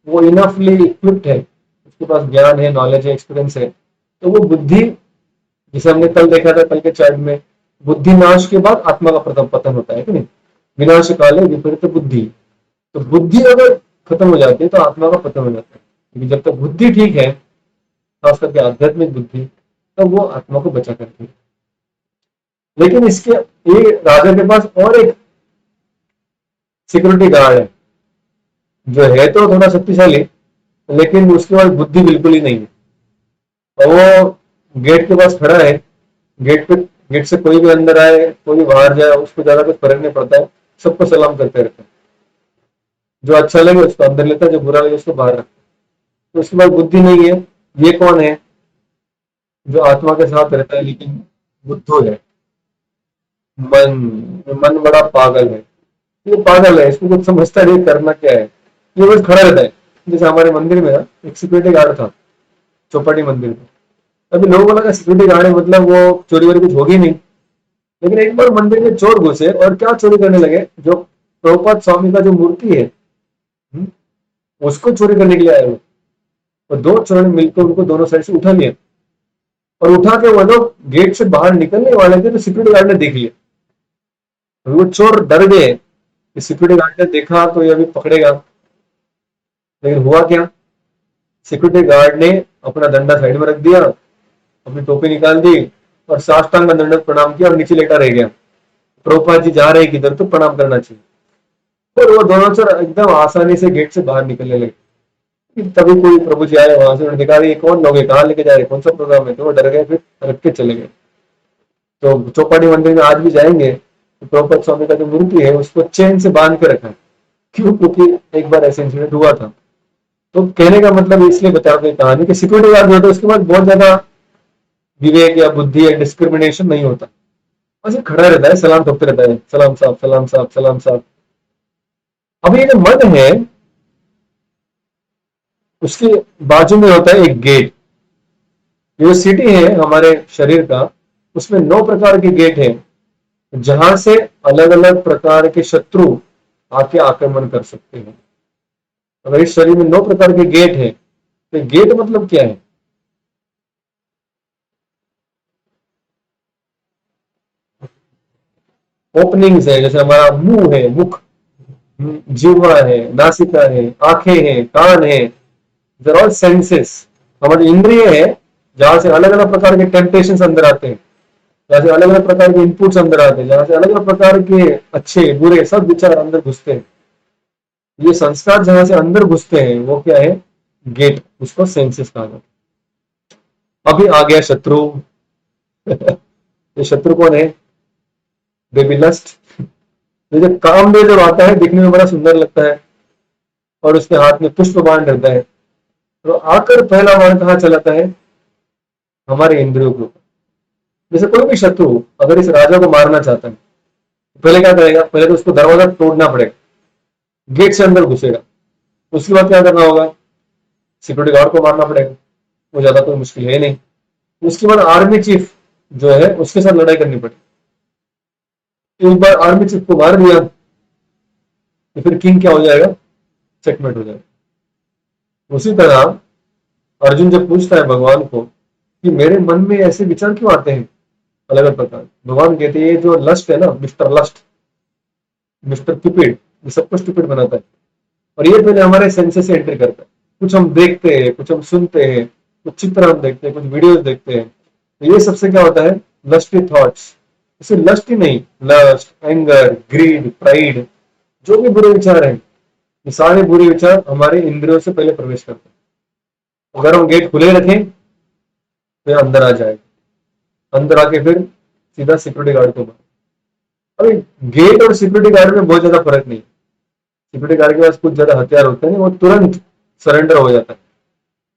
वो इनफली इक्विप्ड है, उसके पास ज्ञान है, नॉलेज है, एक्सपीरियंस है, तो वो बुद्धि, जिसे हमने कल देखा था, कल के चार्ट में, बुद्धि नाश के बाद आत्मा का प्रथम पतन होता है कि नहीं? विनाश काले विपरीत बुद्धि। तो बुद्धि अगर खत्म हो जाती है तो आत्मा का पतन हो जाता है, क्योंकि जब तक बुद्धि ठीक है, खास करके आध्यात्मिक बुद्धि, तब वो आत्मा को बचा करती है। लेकिन इसके ये राजा के पास और एक सिक्योरिटी गार्ड है, जो है तो थोड़ा शक्तिशाली, लेकिन उसके पास बुद्धि बिल्कुल ही नहीं है, और वो गेट के पास खड़ा है। गेट पे, गेट से कोई भी अंदर आए, कोई भी बाहर जाए, उसको ज्यादा कुछ फर्क नहीं पड़ता है, सबको सलाम करते रहते हैं। जो अच्छा लगे उसको अंदर लेता है, जो बुरा लगे उसको बाहर रखता है। तो उसके पास बुद्धि नहीं है। ये कौन है? जो आत्मा के साथ रहता है लेकिन बुद्धू है, मन। मन बड़ा पागल है, ये पागल है, इसको कुछ समझता नहीं करना क्या है, ये बस खड़ा रहता है। जैसे हमारे मंदिर में ना एक सिक्योरिटी गार्ड था, चौपाटी मंदिर में। अभी लोगों को लगा सिक्योरिटी गार्ड है मतलब वो चोरी वोरी कुछ होगी नहीं, लेकिन एक बार मंदिर में चोर घुसे और क्या चोरी करने लगे, जो प्रभुपाद स्वामी का जो मूर्ति है, हम्म, उसको चोरी करने के लिए आए वो। और दो चोरों ने मिलकर उनको दोनों साइड से उठा लिया, और उठा के वो लोग गेट से बाहर निकलने वाले थे, तो सिक्योरिटी गार्ड ने देख लिया। और वो चोर डर गए कि सिक्योरिटी गार्ड ने देखा तो ये अभी पकड़ेगा। लेकिन हुआ क्या, सिक्योरिटी गार्ड ने अपना डंडा साइड में रख दिया, अपनी टोपी निकाल दी, और साष्टांग दंडवत प्रणाम किया और नीचे लेटा रह गया। प्रभुपाद जी जा रहे हैं किधर, तो प्रणाम करना चाहिए। और वो दोनों चोर एकदम आसानी से गेट से बाहर निकलने लगे। तभी कोई प्रभु जी आए वहां से, उन्होंने देखा ये कौन लोग है, कहाँ लेके जा रहे हैं, कौन सा प्रोग्राम है, तो वो डर गए, फिर रख के चले गए। तो चौपाटी मंदिर में आज भी जाएंगे तो प्रभुपाद स्वामी का जो मूर्ति है उसको चेन से बांध के रखा है। क्यों? क्योंकि एक बार ऐसा इंसिडेंट हुआ था। तो कहने का मतलब इसलिए बता रहा हूँ कहानी कि सिक्योरिटी गार्ड जो होता है उसके बाद बहुत ज्यादा विवेक या बुद्धि या डिस्क्रिमिनेशन नहीं होता, बस ये खड़ा रहता है, सलाम ठोकते रहता है, सलाम साहब, सलाम साहब, सलाम साहब। अब ये जो मन है, उसके बाजू में होता है एक गेट। ये जो सिटी है हमारे शरीर का, उसमें 9 प्रकार के गेट हैं, जहां से अलग अलग प्रकार के शत्रु आके आक्रमण कर सकते हैं। अगर इस शरीर में 9 प्रकार के गेट हैं, तो गेट मतलब क्या है? ओपनिंग्स है, जैसे हमारा मुंह है, मुख, जीवा है, नासिका है, आंखें हैं, कान है, दर ऑल सेंसेस, हमारी इंद्रिय है, जहां से अलग अलग प्रकार के टेम्पटेशन अंदर आते हैं, जहां से अलग अलग प्रकार के इनपुट्स अंदर आते हैं, जहां से अलग अलग प्रकार के अच्छे बुरे सब विचार अंदर घुसते हैं। ये संस्कार जहां से अंदर घुसते हैं वो क्या है? गेट, उसको सेंसेस कहा जाता है। अभी आ गया शत्रु, ये शत्रु कौन है? Baby lust. ये जो कामदेव जब आता है दिखने में बड़ा सुंदर लगता है और उसके हाथ में पुष्प बाण रहता है, तो आकर पहला बाण कहाँ चलाता है? हमारे इंद्रियों के ऊपर। जैसे कोई भी शत्रु अगर इस राजा को मारना चाहता है, पहले क्या करेगा? पहले तो उसको दरवाजा तोड़ना पड़ेगा, गेट से अंदर घुसेगा। उसके बाद क्या करना होगा? सिक्योरिटी गार्ड को मारना पड़ेगा, वो ज्यादा कोई मुश्किल है नहीं। उसके बाद आर्मी चीफ जो है उसके साथ लड़ाई करनी पड़ेगी। एक बार आर्मी चीफ को मार दिया तो फिर किंग क्या हो जाएगा? चेकमेट हो जाएगा। उसी तरह अर्जुन जब पूछता है भगवान को कि मेरे मन में ऐसे विचार क्यों आते हैं अलग अलग प्रकार, भगवान कहते हैं ये जो लस्ट है ना, मिस्टर लस्ट, मिस्टर क्यूपिड, ये सबको स्टूपिड बनाता है। और ये पहले हमारे सेंसेस से एंट्री करता है। कुछ हम देखते हैं, कुछ हम सुनते हैं, कुछ चित्र हम देखते हैं, कुछ वीडियोस देखते हैं, तो ये सबसे क्या होता है? Lusty thoughts. इसे लस्ट ही नहीं, लस्ट, एंगर, ग्रीड, प्राइड, जो भी बुरे विचार हैं, ये सारे बुरे विचार हमारे इंद्रियों से पहले प्रवेश करते हैं। अगर हम गेट खुले रखें तो अंदर आ जाएगा, अंदर आके फिर सीधा सिक्योरिटी गार्ड को मार। अभी गेट और सिक्योरिटी गार्ड में बहुत ज्यादा फर्क नहीं है। सिक्योरिटी गार्ड के पास कुछ ज्यादा हथियार होते हैं, वो तुरंत सरेंडर हो जाता है।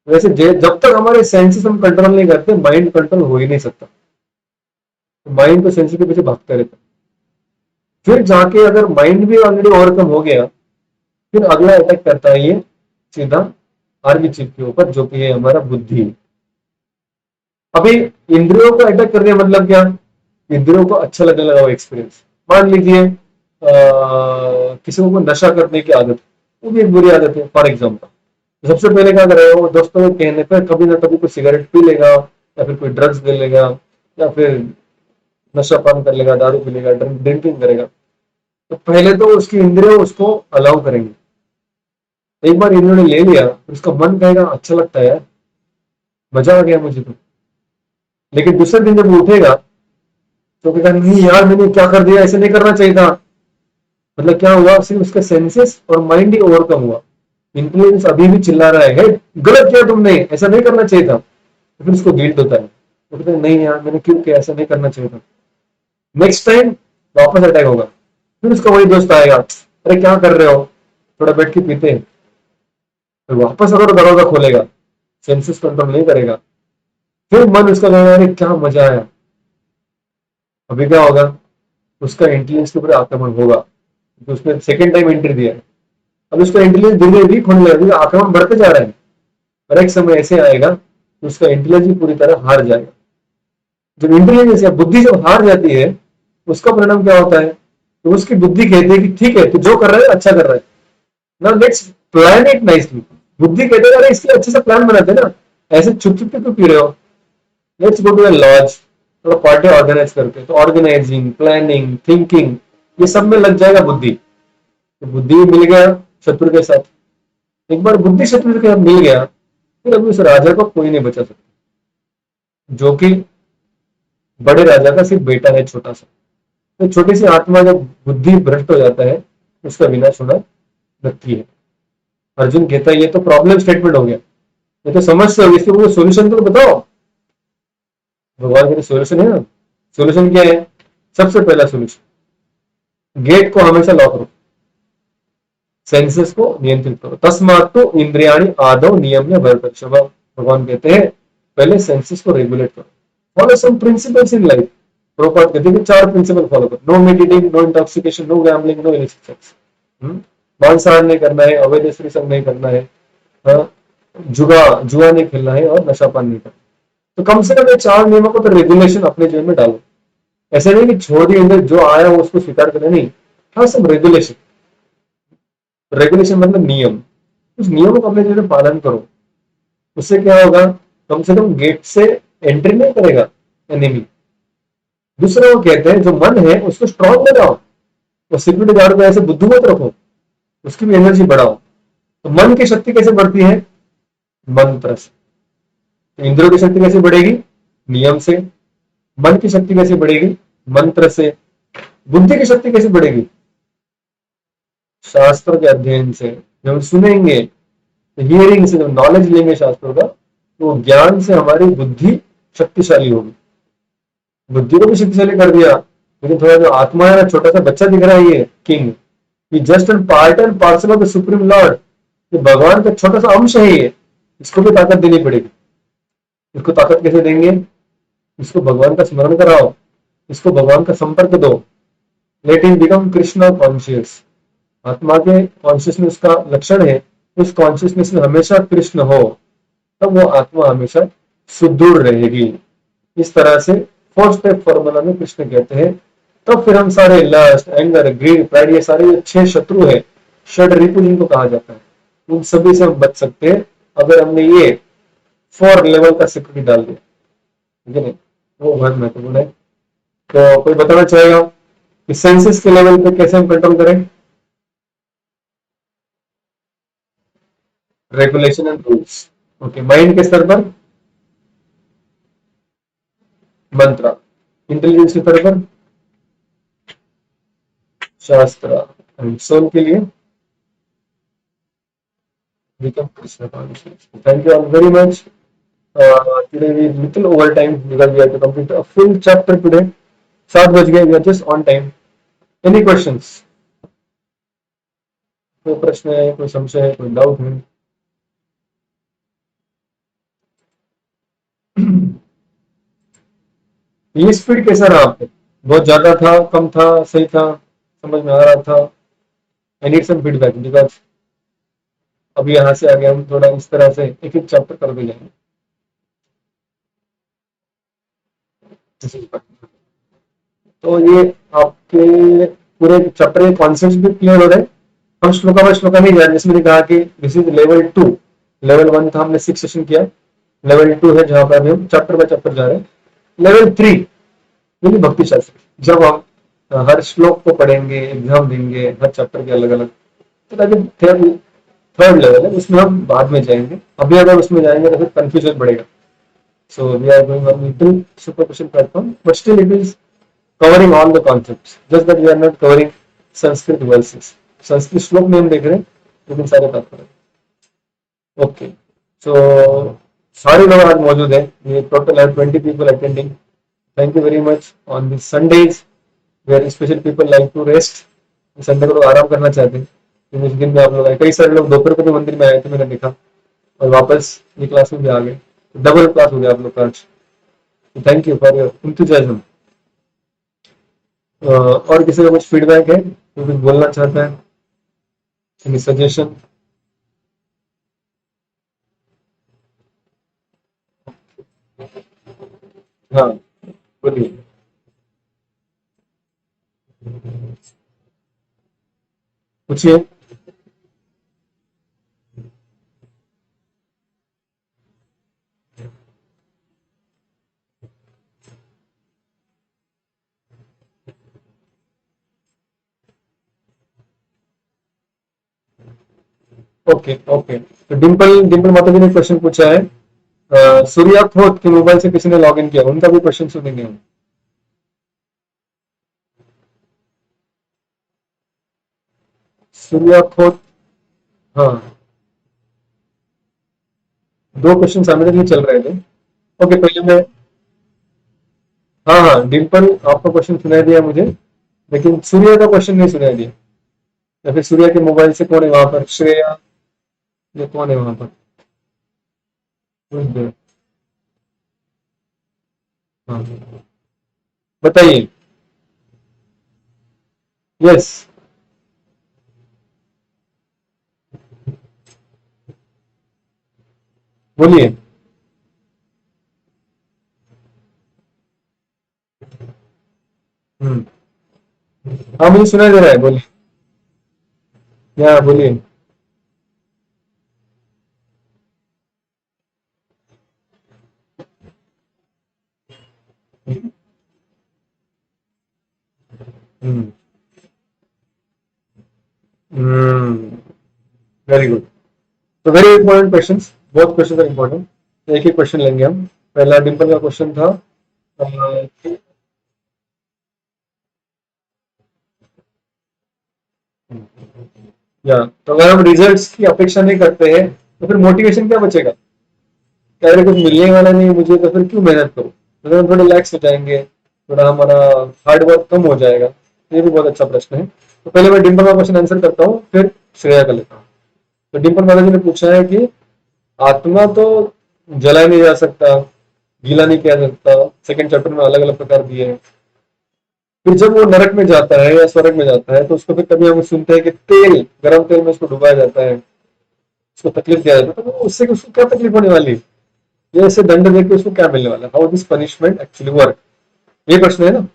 वैसे जब तक हमारे सेंसेस हम कंट्रोल नहीं करते, माइंड कंट्रोल हो ही नहीं सकता। माइंड तो सेंसेस के पीछे भागता रहता है। फिर जाके अगर माइंड भी ऑलरेडी ओवरकम हो गया, फिर अगला अटैक करता है ये सीधा आर्मी चीफ के ऊपर, जो कि है हमारा बुद्धि। अभी इंद्रियों को अटैक करने का मतलब क्या? इंद्रियों को अच्छा लगने लगा वो एक्सपीरियंस। मान लीजिए किसी को नशा करने की आदत, वो भी एक बुरी आदत है फॉर एग्जाम्पल। सबसे पहले क्या करेगा? वो दोस्तों के कहने पर कभी ना कभी कोई सिगरेट पी लेगा, या फिर कोई ड्रग्स ले लेगा, या फिर नशा पान कर लेगा, दारू पी लेगा, ड्रिंकिंग करेगा। तो पहले तो उसकी इंद्रियों उसको अलाउ करेंगे। एक बार इन्होंने ले लिया तो उसका मन कहेगा अच्छा लगता है यार, मजा आ गया मुझे तो। लेकिन दूसरे दिन जब वो उठेगा तो कहेगा नहीं यार मैंने क्या कर दिया, ऐसे नहीं करना चाहिए था। मतलब क्या हुआ? सिर्फ उसका सेंसेस और माइंड ही ओवरकम हुआ। इंटेलिजेंस अभी भी चिल्ला रहा है, "हे, गलत किया तुमने, ऐसा नहीं करना चाहिए था।" तो फिर उसको गिल्ट होता है, तो कहते हैं नहीं यार मैंने क्यों किया, ऐसा नहीं करना चाहिए था। नेक्स्ट टाइम वापस अटैक होगा, फिर उसका वही दोस्त आएगा, अरे क्या कर रहे हो, थोड़ा बैठ के पीते हैं। फिर वापस अगर दरवाजा खोलेगा, सेंसेस कंट्रोल नहीं करेगा, फिर मन उसका कहेगा अरे क्या मजा आया। अभी क्या होगा? उसका इंटेलिजेंस के ऊपर आक्रमण होगा, क्योंकि उसने सेकेंड टाइम एंट्री दिया है। अब उसका इंटेलिजेंस धीरे धीरे वीक होने लगेगा, आक्रमण बढ़ते जा रहा है। और एक समय ऐसे आएगा कि उसका इंटेलिजेंस पूरी तरह हार जाएगा। जब इंटेलिजेंस या बुद्धि जब हार जाती है, उसका परिणाम क्या होता है? तो उसकी बुद्धि कहती है कि ठीक है तू जो कर रहा है अच्छा कर रहा है, now let's plan it nicely. बुद्धि कहते हैं अरे इसके अच्छे से प्लान बनाते ना, ऐसे छुप छुप के क्यों पी रहे हो, let's go to a lodge, थोड़ा पार्टी ऑर्गेनाइज करते हैं। तो ऑर्गेनाइजिंग, प्लानिंग, थिंकिंग, ये सब में लग जाएगा बुद्धि। तो बुद्धि मिल गया शत्रु के साथ। एक बार बुद्धि शत्रु के साथ मिल गया, फिर अभी उस राजा को कोई नहीं बचा सकता, जो कि बड़े राजा का सिर्फ बेटा है छोटा सा। तो छोटी सी आत्मा जब बुद्धि भ्रष्ट हो जाता है, उसका विनाश होना लगती है। अर्जुन कहता है ये तो प्रॉब्लम स्टेटमेंट हो गया, ये तो समस्या होगी, इसके ऊपर सोल्यूशन तो बताओ। भगवान के सोल्यूशन है ना। सोल्यूशन क्या है? सबसे पहला सोल्यूशन, गेट को हमेशा लॉक करो, सेंसेस को नियंत्रित करो। तस्मात् तो इंद्रियाणी आदौ नियम्य भरतर्षभ। भगवान कहते हैं पहले सेंसेस को रेगुलेट करो, follow some principles in life. Prabhupad कहते हैं कि 4 प्रिंसिपल फॉलो करो, no meat eating, no intoxication, no gambling, no illicit sex. मांसाहार नहीं करना है, अवैध स्त्री संग नहीं करना है, हाँ, जुआ नहीं खेलना है, और नशा पान नहीं करना। तो कम से कम ये 4 नियमों को तो रेगुलेशन अपने जीवन में डालो। ऐसे नहीं कि छोड़ दिए अंदर जो आया वो उसको स्वीकार करना, नहीं। हाँ सब रेगुलेशन। रेगुलेशन मतलब नियम, उस नियमों को अपने जीवन में पालन करो। उससे क्या होगा? कम से कम गेट से एंट्री नहीं करेगा एनिमी। दूसरा वो कहते हैं जो मन है उसको स्ट्रॉन्ग बनाओ, और सिक्योरिटी गार्ड को ऐसे बुद्धू मत रखो, उसकी भी एनर्जी बढ़ाओ। तो मन की शक्ति कैसे बढ़ती है? मंत्र से। तो इंद्रियों की शक्ति कैसे बढ़ेगी? नियम से। मन की शक्ति कैसे बढ़ेगी? मंत्र से। बुद्धि की शक्ति कैसे बढ़ेगी? शास्त्र के अध्ययन से। जब हम सुनेंगे, हियरिंग से, जब नॉलेज लेंगे शास्त्रों का, तो ज्ञान से हमारी बुद्धि शक्तिशाली होगी। बुद्धि को भी शक्तिशाली कर दिया, लेकिन थोड़ा जो आत्मा है ना, छोटा सा बच्चा दिख रहा है ये किंग, ये just an part and parcel of the supreme Lord, ये भगवान का छोटा सा अंश है ये, इसको भी ताकत देनी पड़ेगी। इसको ताकत कैसे देंगे? इसको भगवान का स्मरण कराओ, इसको भगवान का संपर्क दो, let him become Krishna conscious. आत्मा के कॉन्शियसनेस का लक्षण है उस कॉन्शियसनेस में हमेशा कृष्ण हो, तब वो आत्मा हमेशा सुदृढ़ रहेगी। इस तरह से फोर स्टेप फॉर्मूला में कृष्ण कहते हैं, तब फिर हम सारे लस्ट, एंगर, ग्रीड, प्राइड, ये सारे ये 6 शत्रु है, षड रिपु जिनको कहा जाता है, उन सभी से हम बच सकते हैं अगर हमने ये 4 लेवल का सिक्योरिटी डाल दिया, ठीक है नहीं? वो बहुत महत्वपूर्ण है। तो कोई बताना चाहेगा कि सेंसेस के लेवल पे कैसे हम कंट्रोल करें? Regulation and rules. Okay, mind के स्तर पर मंत्र, इंटेलिजेंस के स्तर पर शास्त्र, एंड सोल के लिए become Krishna conscious. Thank you all very much. Today we little over time because we have to complete a full chapter today. 7 बज गए, we are just on time. Any questions? कोई प्रश्न है, कोई संशय है, कोई डाउट है? ये स्पीड कैसा रहा आपको? बहुत ज्यादा था, कम था, सही था, समझ में आ रहा था? I need some feedback because अभी यहाँ से आगे हम थोड़ा इस तरह से एक एक चैप्टर कर भी जाएंगे। तो ये आपके पूरे चैप्टर के कॉन्सेप्ट भी क्लियर हो रहे हैं। हम श्लोका बाय श्लोका नहीं जा रहे, जिसमें कहा कि दिस इज लेवल 2। लेवल 1 था, हमने 6 सेशन किया। लेवल 2 है जहां पर अभी हम चैप्टर बाय चैप्टर जा रहे हैं। लेवल 3 यानी भक्ति शास्त्र, जब हम हर श्लोक को पढ़ेंगे, एग्जाम देंगे हर चैप्टर के अलग अलग, तो ताकि थर्ड लेवल है, उसमें हम बाद में जाएंगे। अभी अगर उसमें जाएंगे तो फिर कंफ्यूजन बढ़ेगा। So we are going on little superficial platform, but still it is covering all the concepts, just that we are not covering Sanskrit verses. Sanskrit श्लोक में हम देख रहे हैं लेकिन सारे तात्पर्य। ओके, सो सारे लोग आज मौजूद हैं, ये टोटल है 20 people attending. Thank you very much. On the Sundays where special people like to rest, Sunday को लोग आराम करना चाहते हैं, तो इस दिन में आप लोग आए। कई सारे लोग दोपहर को भी मंदिर में आए थे, मैंने देखा, और वापस ये क्लास में भी आ गए। डबल क्लास हो गया आप लोग का आज। Thank you for your enthusiasm. और किसी का कुछ फीडबैक है, तो कुछ बोलना चाहता है, एनी सजेशन? हाँ, बोलिए। पूछिए। ओके ओके, तो डिम्पल डिम्पल माता जी ने क्वेश्चन पूछा है, सूर्या खोत के मोबाइल से किसी ने लॉग इन किया, उनका भी क्वेश्चन सुनेंगे हम। सूर्या खोत, हाँ, 2 क्वेश्चन सामने चल रहे थे। ओके, पहले मैं, हाँ हाँ, डिम्पल आपका क्वेश्चन सुनाई दिया मुझे, लेकिन सूर्या का क्वेश्चन नहीं सुनाई दिया। या फिर सूर्या के मोबाइल से कौन है वहां पर? श्रेया, ये कौन है वहां पर? हाँ, बताइए। यस, बोलिए। हम्म, हाँ मुझे सुनाई दे रहा है, बोलिए। या बोलिए। हम्म, वेरी गुड। तो वेरी इंपॉर्टेंट क्वेश्चंस, बहुत क्वेश्चन आर इंपॉर्टेंट। एक ही क्वेश्चन लेंगे हम। पहला डिम्पल का क्वेश्चन था, कि- या तो अगर हम रिजल्ट्स की अपेक्षा नहीं करते हैं तो फिर मोटिवेशन क्या बचेगा? क्या अगर कुछ मिलने वाला नहीं है मुझे, तो फिर क्यों मेहनत करूं? तो हम थोड़े रिलैक्स हो जाएंगे, थोड़ा हमारा हार्ड वर्क कम हो जाएगा? ये भी बहुत अच्छा प्रश्न है। तो पहले मैं डिम्पल का क्वेश्चन आंसर करता हूँ, फिर श्रेया का लेता हूँ। तो डिम्पल माता जी ने पूछा है कि आत्मा तो जलाया नहीं जा सकता, गीला नहीं किया जा सकता, सेकंड चैप्टर में अलग अलग प्रकार दिए हैं। फिर जब वो नरक में जाता है या स्वर्ग में जाता है तो उसको फिर कभी हम सुनते हैं कि तेल, गर्म तेल में उसको डुबाया जाता है, उसको तकलीफ दिया जाता है। तो उससे उसको क्या तकलीफ होने वाली है? ये ऐसे दंड देके उसको क्या मिलने वाला है? How this punishment actually work, ये प्रश्न है ना।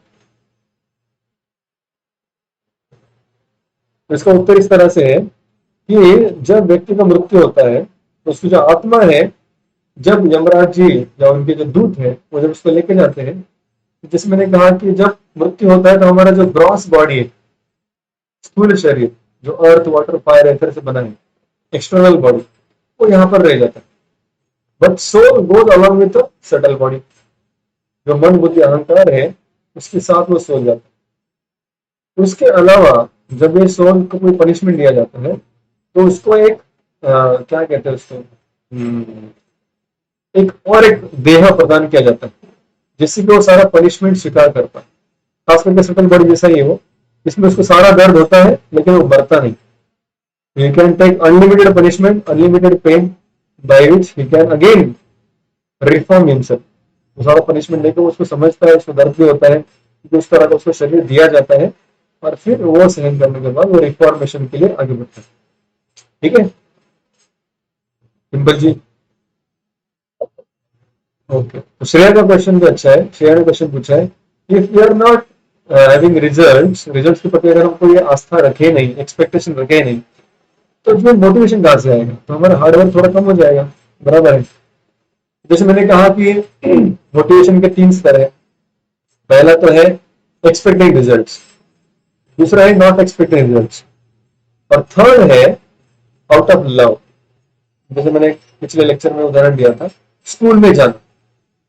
तो इसका उत्तर इस तरह से है कि जब व्यक्ति का मृत्यु होता है तो उसकी जो आत्मा है, जब यमराज जी या उनके जो दूत है वो जब उसको लेके जाते हैं, जिसमें मैंने कहा कि जब मृत्यु होता है तो हमारा जो ग्रॉस बॉडी है, स्थूल शरीर, जो अर्थ वाटर फायर एथर से बना है, एक्सटर्नल बॉडी, वो यहाँ पर रह जाता है। But soul goes along with subtle body, जो मन बुद्धि अहंकार है उसके साथ वो सोल जाता है। उसके अलावा जब ये सोल को कोई पनिशमेंट दिया जाता है तो उसको एक क्या कहते हैं उसको, एक और एक देह प्रदान किया जाता है जिससे कि वो सारा पनिशमेंट स्वीकार करता है। खास करके सटल बॉडी जैसा ही है वो, इसमें उसको सारा दर्द होता है लेकिन वो मरता नहीं। He can take unlimited punishment, unlimited pain, by which he can again reform himself. वो सारा पनिशमेंट लेकर उसको समझता है, उसको दर्द भी होता है कि उस तरह का उसको शरीर दिया जाता है, और फिर वो सहन करने के बाद वो रिफॉर्मेशन के लिए आगे बढ़ता है। ठीक है सिंपल जी। ओके, तो श्रेया का क्वेश्चन भी अच्छा है। श्रेया ने क्वेश्चन पूछा है, if you are not having results के प्रति अगर हमको ये आस्था रखे नहीं, एक्सपेक्टेशन रखे नहीं, तो इसमें मोटिवेशन कहाँ से आएगा? तो हमारा हार्डवर्क थोड़ा कम हो जाएगा, बराबर है। जैसे मैंने कहा कि मोटिवेशन के 3 स्तर है। पहला तो है एक्सपेक्टिंग रिजल्ट्स, दूसरा है नॉट एक्सपेक्टिंग रिजल्ट्स, और थर्ड है आउट ऑफ लव। जैसे मैंने पिछले लेक्चर में उदाहरण दिया था, स्कूल में जाना।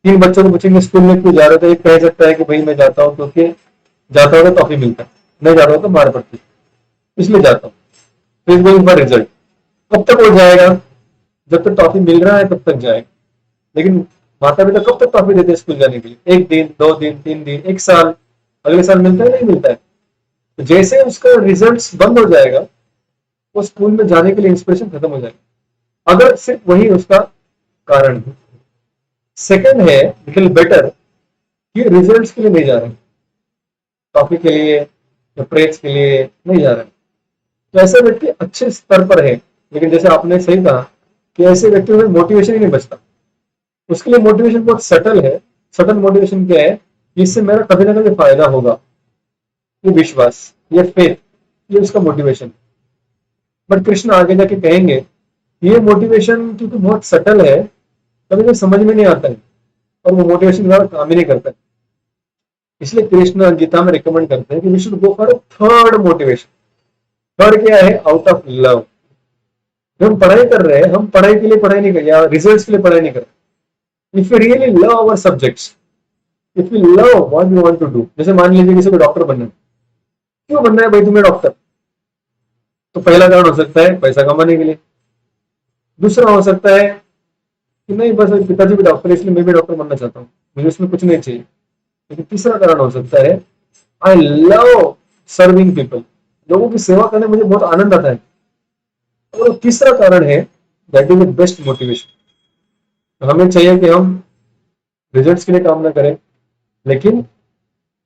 3 बच्चों को पूछेंगे स्कूल में क्यों जा रहे थे, एक कह सकता है कि भाई मैं जाता हूँ क्योंकि जाता हूँ तो टॉफी मिलता है, नहीं जाता हूँ तो मार पड़ती है, इसलिए जाता हूँ। तो इज गोइंग फॉर रिजल्ट। कब तक हो जाएगा? जब तक टॉफी मिल रहा है तब तक जाएगा। लेकिन माता पिता कब तक टॉफी देते हैं स्कूल जाने के लिए? 1 दिन, 2 दिन, 3 दिन, 1 साल, अगले साल मिलता है नहीं मिलता है? तो जैसे उसका रिजल्ट बंद हो जाएगा, वो स्कूल में जाने के लिए इंस्पिरेशन खत्म हो जाएगा, अगर सिर्फ वही उसका कारण है। सेकंड है लिटिल बेटर, कि रिजल्ट्स के लिए नहीं जा रहे, टॉफी के लिए या प्रेज के लिए नहीं जा रहे, तो ऐसे व्यक्ति अच्छे स्तर पर है। लेकिन जैसे आपने सही कहा कि ऐसे व्यक्तियों में मोटिवेशन ही नहीं बचता। उसके लिए मोटिवेशन बहुत सटल है। सटल मोटिवेशन क्या है? इससे मेरा कभी ना कभी फायदा होगा, ये विश्वास, ये फेथ, ये उसका मोटिवेशन। बट कृष्ण आगे जाके कहेंगे ये मोटिवेशन क्योंकि बहुत सटल है, कभी कभी समझ में नहीं आता है, और वो मोटिवेशन ज्यादा काम ही नहीं करता है। इसलिए कृष्ण गीता में रिकमेंड करते हैं कि we should go for a third motivation. Third क्या है? Out of love. जो हम पढ़ाई कर रहे हैं, हम पढ़ाई के लिए पढ़ाई नहीं कर रहे या रिजल्ट्स के लिए पढ़ाई नहीं कर रहे। If you really love our subjects, if you love what you want to do, जैसे मान लीजिए किसी को डॉक्टर बनना है, क्यों बनना है भाई तुम्हें डॉक्टर? तो पहला कारण हो सकता है पैसा कमाने के लिए। दूसरा हो सकता है कि नहीं बस पिताजी भी डॉक्टर है इसलिए मैं भी डॉक्टर बनना चाहता हूँ, मुझे उसमें कुछ नहीं चाहिए। लेकिन तीसरा कारण हो सकता है, आई लव सर्विंग पीपल, लोगों की सेवा करने में मुझे बहुत आनंद आता है। और तीसरा कारण है, that is the best motivation. हमें चाहिए कि हम रिजल्ट्स के लिए काम ना करें, लेकिन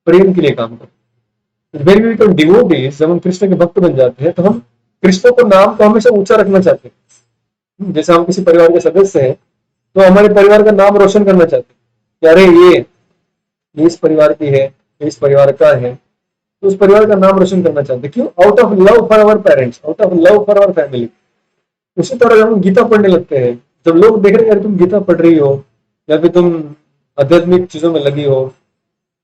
प्रेम के लिए काम करें। वेन वी बिकम डिवोटीज, जब हम कृष्ण के भक्त बन जाते हैं तो हम कृष्ण को नाम को हमेशा ऊंचा रखना चाहते हैं। जैसे हम किसी परिवार के सदस्य हैं तो हमारे परिवार का नाम रोशन करना चाहते हैं कि अरे ये इस परिवार की है, ये इस परिवार का है, तो उस परिवार का नाम रोशन करना चाहते हैं। क्यों? Out of love for our parents, out of love for our family. उसी तरह जब हम गीता पढ़ने लगते हैं, जब लोग देख रहे हैं यार तुम गीता पढ़ रही हो या फिर तुम आध्यात्मिक चीजों में लगी हो,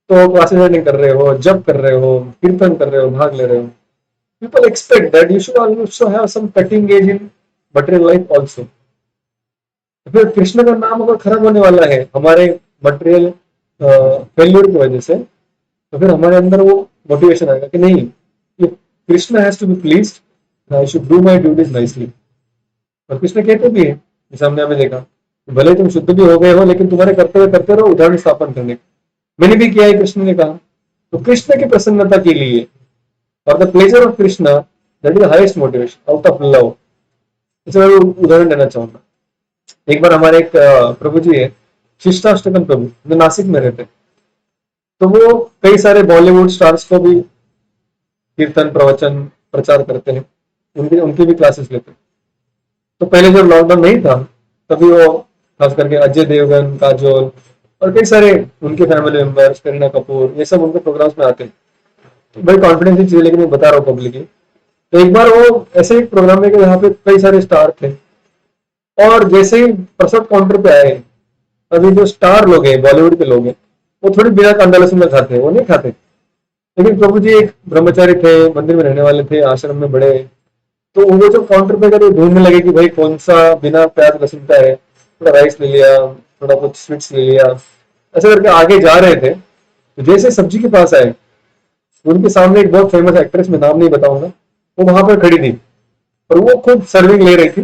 तो क्लासेस अटेंड कर रहे हो, जप कर रहे हो, कीर्तन कर रहे हो, भाग ले रहे हो, people expect that you should also have some cutting edge in material life also। फिर कृष्ण का नाम अगर खराब होने वाला है हमारे मटेरियल फेल्यूर की वजह से, तो फिर हमारे अंदर वो मोटिवेशन आएगा कि नहीं, Krishna has to be pleased, I should do my duties nicely. और कृष्ण कहते भी है, जैसे हमने हमें देखा, भले तुम शुद्ध भी हो गए हो लेकिन तुम्हारे कर्तव्य करते रहो उदाहरण स्थापन करने। मैंने भी किया है, कृष्ण ने कहा। तो कृष्ण की प्रसन्नता के लिए, और the pleasure of Krishna, that is the highest motivation out of love. इसे मैं उदाहरण देना चाहूंगा। एक बार हमारे एक प्रभु जी है, शिष्टाष्टकम प्रभु, जो नासिक में रहते, तो वो कई सारे बॉलीवुड स्टार्स को भी कीर्तन प्रवचन प्रचार करते हैं, उनकी उनकी भी क्लासेस लेते हैं। तो पहले जब लॉकडाउन नहीं था, तभी वो खास करके अजय देवगन, काजोल और कई सारे उनके फैमिली मेंबर्स, करीना कपूर, ये सब उनके प्रोग्राम्स में आते हैं। तो बड़ी कॉन्फिडेंस की चीज है, लेकिन मैं बता रहा हूँ पब्लिकली। तो एक बार वो ऐसे एक प्रोग्राम में गए जहाँ पे कई सारे स्टार थे, और जैसे ही प्रसाद काउंटर पे आए, अभी जो स्टार लोग हैं, बॉलीवुड के लोग हैं, वो थोड़ी बिना कांदा लहसुन में खाते हैं, वो नहीं खाते। लेकिन प्रभु जी एक ब्रह्मचारी थे, मंदिर में रहने वाले थे, आश्रम में बड़े। तो वो जो काउंटर पे गए ढूंढने लगे कि भाई कौन सा बिना प्याज लहसुन का है, थोड़ा राइस ले लिया, थोड़ा कुछ स्वीट्स ले लिया, ऐसे करके आगे जा रहे थे। तो जैसे सब्जी के पास आए, उनके सामने एक बहुत फेमस एक्ट्रेस, मैं नाम नहीं बताऊंगा, वो वहां पर खड़ी थी, और वो खुद सर्विंग ले रही थी।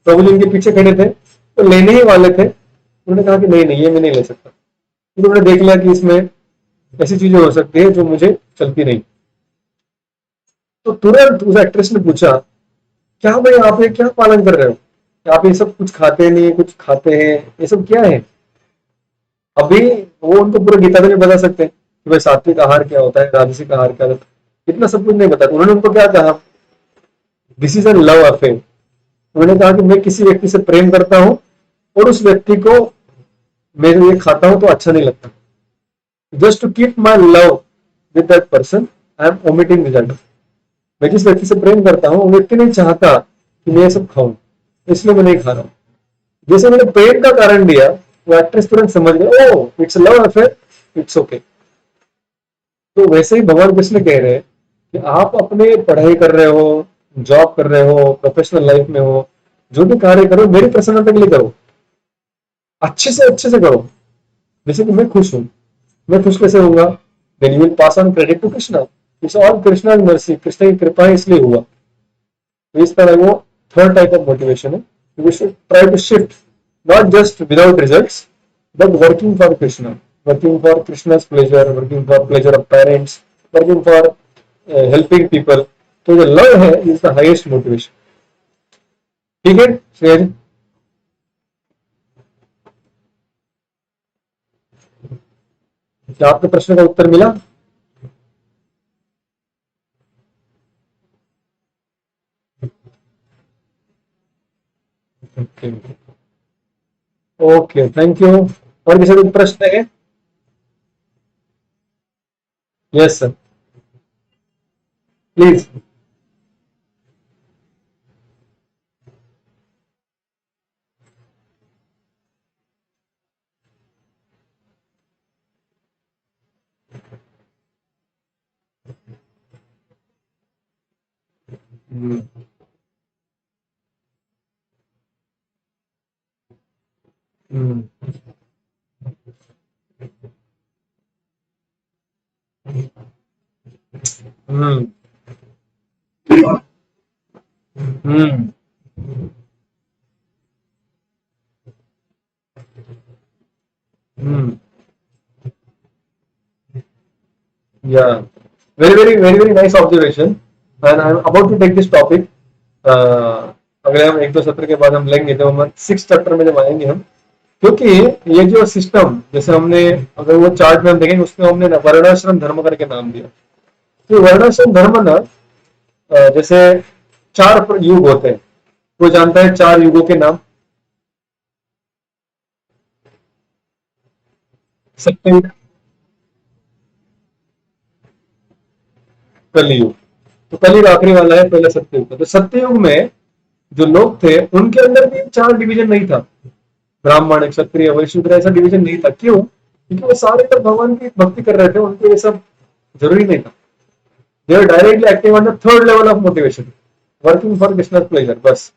प्रभु जी उनके पीछे खड़े थे, तो लेने ही वाले थे। उन्होंने कहा कि नहीं नहीं, ये मैं नहीं ले सकता। फिर उन्होंने देख लिया कि इसमें ऐसी चीजें हो सकती है जो मुझे चलती नहीं। तो तुरंत उस एक्ट्रेस ने पूछा, क्या भाई आप ये क्या पालन कर रहे हो, आप ये सब कुछ खाते नहीं, कुछ खाते हैं, ये सब क्या है? अभी वो उनको पूरा गीता में बता सकते हैं कि भाई सात्विक आहार क्या होता है, राजसिक आहार क्या होता है, इतना सब कुछ नहीं बताते। उन्होंने उनको क्या कहा, this is a love affair. उन्होंने कहा कि मैं किसी व्यक्ति से प्रेम करता हूं, और उस व्यक्ति को मैं ये खाता हूं तो अच्छा नहीं लगता, just to keep my love with that person, I am omitting result. मैं जिस व्यक्ति से प्रेम करता हूँ, वो व्यक्ति नहीं चाहता कि मैं ये सब खाऊं, इसलिए मैं नहीं खा रहा हूँ। जैसे मैंने प्रेम का कारण दिया, वो एक्ट्रेस तुरंत समझ गए, oh it's love affair, it's okay. तो वैसे ही भगवान कृष्ण कह रहे हैं कि आप अपने पढ़ाई कर रहे हो, जॉब कर रहे हो, प्रोफेशनल लाइफ में हो, जो भी कार्य करो मेरी प्रसन्नता के लिए करो, अच्छे से करो। जैसे कि मैं खुश हूं, मैं खुश कैसे होऊंगा? Then you will pass on credit to Krishna. It's all Krishna mercy, Krishna की कृपा है इसलिए हुआ। तो इस तरह वो थर्ड टाइप ऑफ मोटिवेशन है। We should try to shift, not just without results, but working for Krishna, working for Krishna's pleasure, working for pleasure of parents, working for helping people. तो जो लव है इज द हाईएस्ट मोटिवेशन। ठीक है श्रेया जी? क्या आपके प्रश्न का उत्तर मिला? Okay okay, thank you. और किसी को प्रश्न है? Yes sir, please. Hmm hmm hmm hmm hmm Yeah, very nice observation. And I'm about to take this topic. अगले हम एक दो सत्र के बाद हम लेंगे, जब हम सिक्स चैप्टर में जब आएंगे हम। क्योंकि ये जो सिस्टम, जैसे हमने, अगर वो चार्ट में हम देखेंगे, उसमें हमने ना वर्णाश्रम धर्म करके नाम दिया। तो वर्णाश्रम धर्म ना, जैसे चार युग होते हैं। कोई जानता है चार युगों के नाम? सत्ययुग, कलयुग। तो कलयुग आखिरी वाला है, पहले सत्ययुग का। तो सत्ययुग में जो लोग थे, उनके अंदर भी चार डिवीजन नहीं था, ब्राह्मण, क्षत्रिय, वैश्य, शूद्र, ऐसा डिवीजन नहीं था। क्यों? क्योंकि वो सारे तक भगवान की भक्ति कर रहे थे, उनको ये सब जरूरी नहीं था। They are directly acting on the third level of motivation, working for Krishna pleasure. बस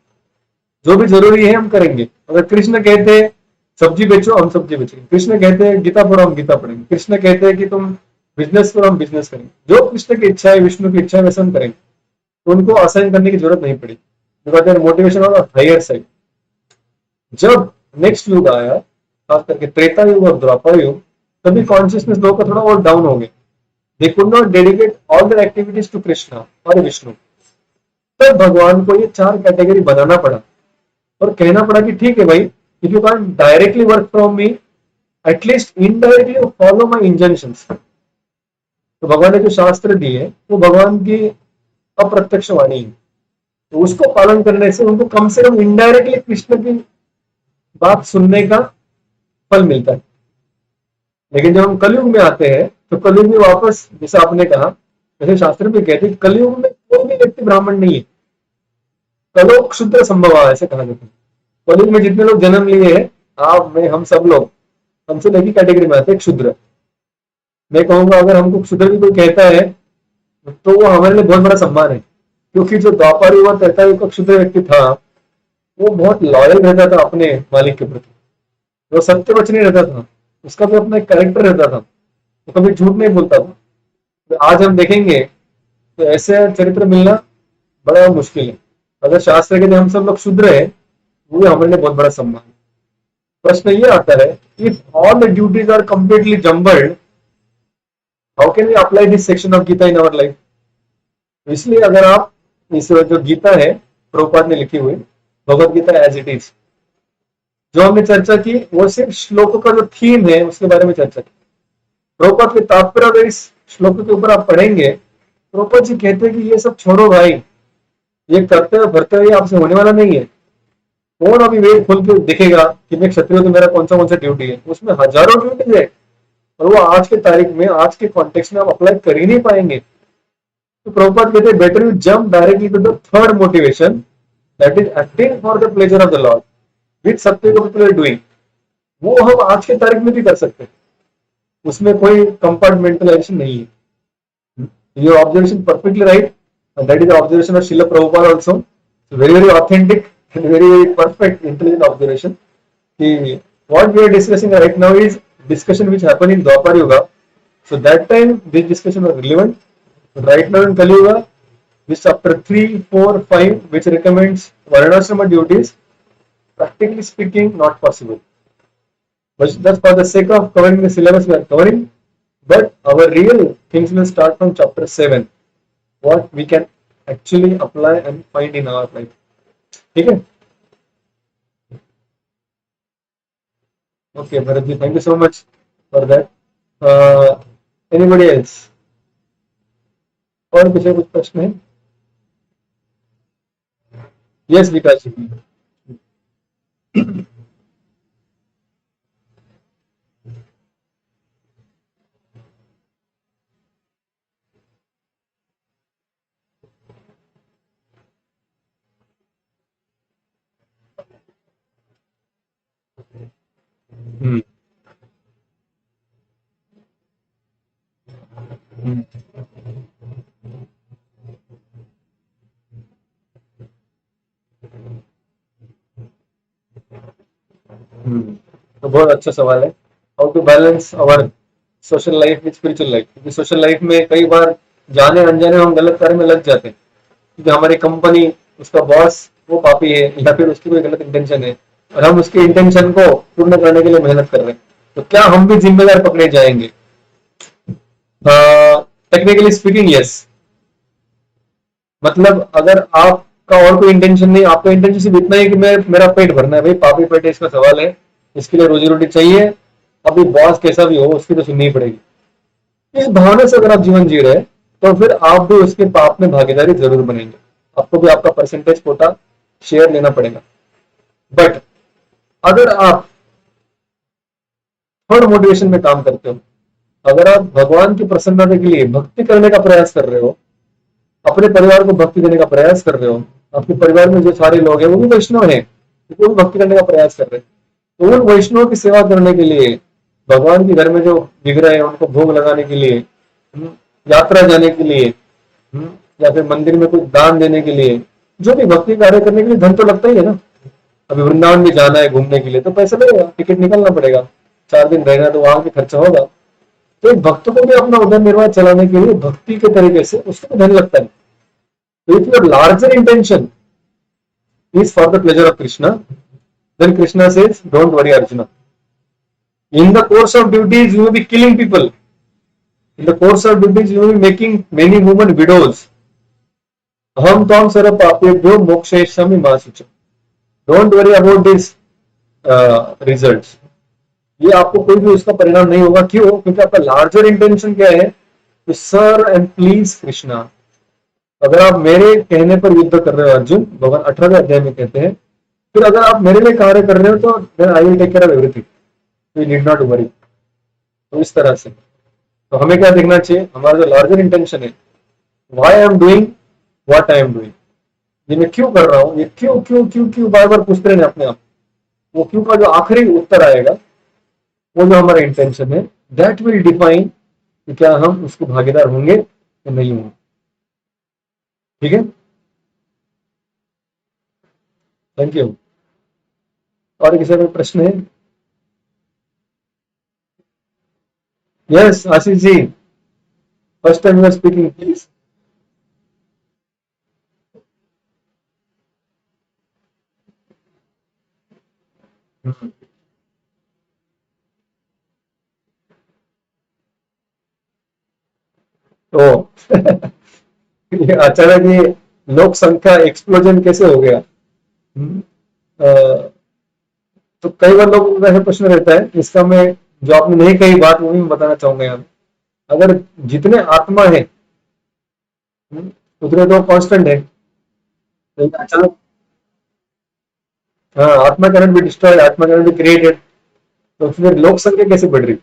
जो भी जरूरी है हम करेंगे। अगर कृष्ण कहते हैं सब्जी बेचो, हम सब्जी बेचेंगे। कृष्ण कहते हैं गीता पढ़ो, हम गीता पढ़ेंगे। कृष्ण कहते हैं कि तुम बिजनेस करो, हम बिजनेस करेंगे। जो कृष्ण की इच्छा है, विष्णु की इच्छा है, वैसे हम करेंगे। तो उनको असाइन करने की जरूरत नहीं पड़ी, because motivation on higher side. जब नेक्स्ट युग आया, खास करके त्रेता युग और द्वापर युग, तभी कॉन्शियसनेस लोगों का थोड़ा और डाउन हो गया। They could not dedicate all their activities to Krishna और विष्णु। तब भगवान को ये 4 कैटेगरी बनाना पड़ा और कहना पड़ा कि ठीक है भाई, if you can directly work from me, at least indirectly follow my injunctions. तो भगवान ने जो शास्त्र दिए वो भगवान की अप्रत्यक्ष वाणी है, तो उसको पालन करने से उनको कम से कम इनडायरेक्टली कृष्ण की बात सुनने का फल मिलता है। लेकिन जब हम कलयुग में आते हैं तो कलयुग में वापस, जैसे आपने कहा, जैसे शास्त्र में कहते हैं, कलयुग में कोई भी व्यक्ति ब्राह्मण नहीं है, कलो क्षुद्र संभव ऐसे कहा जाता है। कलयुग में जितने लोग जन्म लिए हैं, आप, मैं, हम सब लोग, हमसे एक कैटेगरी में आते हैं, क्षुद्र। मैं कहूंगा अगर हमको क्षुद्र भी कोई कहता है तो वो हमारे लिए बहुत बड़ा सम्मान है, क्योंकि जो द्वापर युवा कहता है क्षुद्र व्यक्ति था, वो बहुत लॉयल रहता था अपने मालिक के प्रति, वो सत्य वचनी रहता था, उसका भी अपना एक कैरेक्टर रहता था, वो कभी झूठ नहीं बोलता था। तो आज हम देखेंगे तो ऐसे चरित्र मिलना बड़ा मुश्किल है। अगर शास्त्र के हम सब लोग शुद्र है, वो हमारे लिए बहुत बड़ा सम्मान है। प्रश्न ये आता है, if all the duties are completely jumbled, how can we apply this section of Gita in our life? इसलिए अगर आप इस जो गीता है प्रभुपाद ने लिखी हुई, Bhagavad Gita as it is, जो हमने चर्चा की वो सिर्फ श्लोकों का जो थीम है उसके बारे में चर्चा की। प्रभुपाद के तात्पर्य अगर इस श्लोक के ऊपर आप पढ़ेंगे, प्रभुपाद जी कहते हैं कि ये सब छोड़ो भाई, ये कर्तव्य भर्तव्य आपसे होने वाला नहीं है। कौन अभी वेद खोल के दिखेगा कि मैं क्षत्रिय हूं तो मेरा कौन सा ड्यूटी है? उसमें हजारों ड्यूटीज है और वो आज के तारीख में, आज के कॉन्टेक्स्ट में आप अप्लाई कर ही नहीं पाएंगे। तो प्रभुपाद कहते हैं, better you jump directly to the third motivation, that is acting for the pleasure of the lord with सत्य को पीपल आर डूइंग। वो हम आज के तारीख में भी कर सकते हैं, उसमें कोई कंपार्टमेंटलाइजेशन नहीं है। Your observation perfectly right, and that is the observation of Srila Prabhupada also. So very very authentic and very very perfect intelligent observation. What we are discussing right now is discussion which happened in Dwapar Yuga. So that time this discussion was relevant. Right now in Kali Yuga, this chapter 3, 4, 5 which recommends Varnashrama duties, practically speaking not possible. But just for the sake of covering the syllabus we are covering, but our real things will start from chapter 7. What we can actually apply and find in our life. ठीक है? Okay, Bharat ji, thank you so much for that. Anybody else? और कुछ प्रश्न है? Yes, विकास जी. तो बहुत अच्छा सवाल है, how to balance our social life with spiritual life. क्योंकि सोशल लाइफ में कई बार जाने अनजाने हम गलत कार्य में लग जाते हैं, क्योंकि हमारी कंपनी, उसका बॉस वो पापी है या फिर उसकी कोई गलत इंटेंशन है और हम उसके इंटेंशन को पूर्ण करने के लिए मेहनत कर रहे हैं, तो क्या हम भी जिम्मेदार पकड़े जाएंगे? Technically speaking yes. मतलब अगर आपका और कोई इंटेंशन नहीं, आपका इंटेंशन सिर्फ इतना ही कि मैं, मेरा पेट भरना है, भाई पापी पेट है इसका सवाल है, इसके लिए रोजी रोटी चाहिए, अभी बॉस कैसा भी हो उसकी तो सुननी ही पड़ेगी, इस भावना से अगर आप जीवन जी रहे हैं तो फिर आप भी उसके पाप में भागीदारी जरूर बनेंगे, आपको भी आपका परसेंटेज कोटा शेयर लेना पड़ेगा। बट अगर आप थर्ड मोटिवेशन में काम करते हो, अगर आप भगवान की प्रसन्नता के लिए भक्ति करने का प्रयास कर रहे हो, अपने परिवार को भक्ति देने का प्रयास कर रहे हो, आपके परिवार में जो सारे लोग हैं वो भी वैष्णव हैं, वो भी भक्ति करने का प्रयास कर रहे हैं, तो उन वैष्णव की सेवा करने के लिए, भगवान के घर में जो विग्रह है उनको भोग लगाने के लिए, यात्रा जाने के लिए, या फिर मंदिर में कुछ दान देने के लिए, जो भी भक्ति कार्य करने के लिए धन तो लगता ही है ना। अभी वृंदावन भी जाना है घूमने के लिए तो पैसा लगेगा, टिकट निकलना पड़ेगा, 4 दिन रहना तो वहां भी खर्चा होगा। तो एक भक्त को भी अपना उदर निर्वाह चलाने के लिए भक्ति के तरीके से उसको धन लगता है। तो if your larger intention is for the pleasure of Krishna, then Krishna says, don't worry Arjuna. In the course of duties, you will be killing people. In the course of duties, you will be making many women widows. Aham tam sarapapebhyo moksheshami masucha. Don't worry about this results. ये आपको कोई भी उसका परिणाम नहीं होगा. क्यों? क्योंकि आपका लार्जर इंटेंशन क्या है? तो सर एंड प्लीज कृष्णा, अगर आप मेरे कहने पर युद्ध कर रहे हो अर्जुन, भगवान 18वें अध्याय में कहते हैं, फिर अगर आप मेरे लिए कार्य कर रहे हो तो then I will take care of everything, you need not worry. तो इस तरह से तो हमें क्या देखना चाहिए? हमारा जो लार्जर इंटेंशन है, why I am doing what I am doing, ये मैं क्यों कर रहा हूँ, ये क्यों क्यों क्यों क्यों बार बार पूछते रहने अपने आप. वो क्यों का जो आखिरी उत्तर आएगा, वो जो हमारा इंटेंशन है, दैट विल डिफाइन कि क्या हम उसके भागीदार होंगे या नहीं होंगे. ठीक है, थैंक यू. और किसी का प्रश्न है? Yes Ashish ji, first time you are speaking, please. तो ये अचानक ये लोक संख्या एक्सप्लोजन कैसे हो गया? हम्म, अ, तो कई बार लोगों को ऐसा प्रश्न रहता है, इसका मैं जो आपने नहीं कही बात वो भी मैं बताना चाहूंगा यहाँ. अगर जितने आत्मा है उतने तो कांस्टेंट है. तो अचानक हाँ, आत्मा कैनॉट बी डिस्ट्रॉयड, आत्मा कैनॉट बी क्रिएटेड, तो फिर लोक संख्या कैसे बढ़ रही?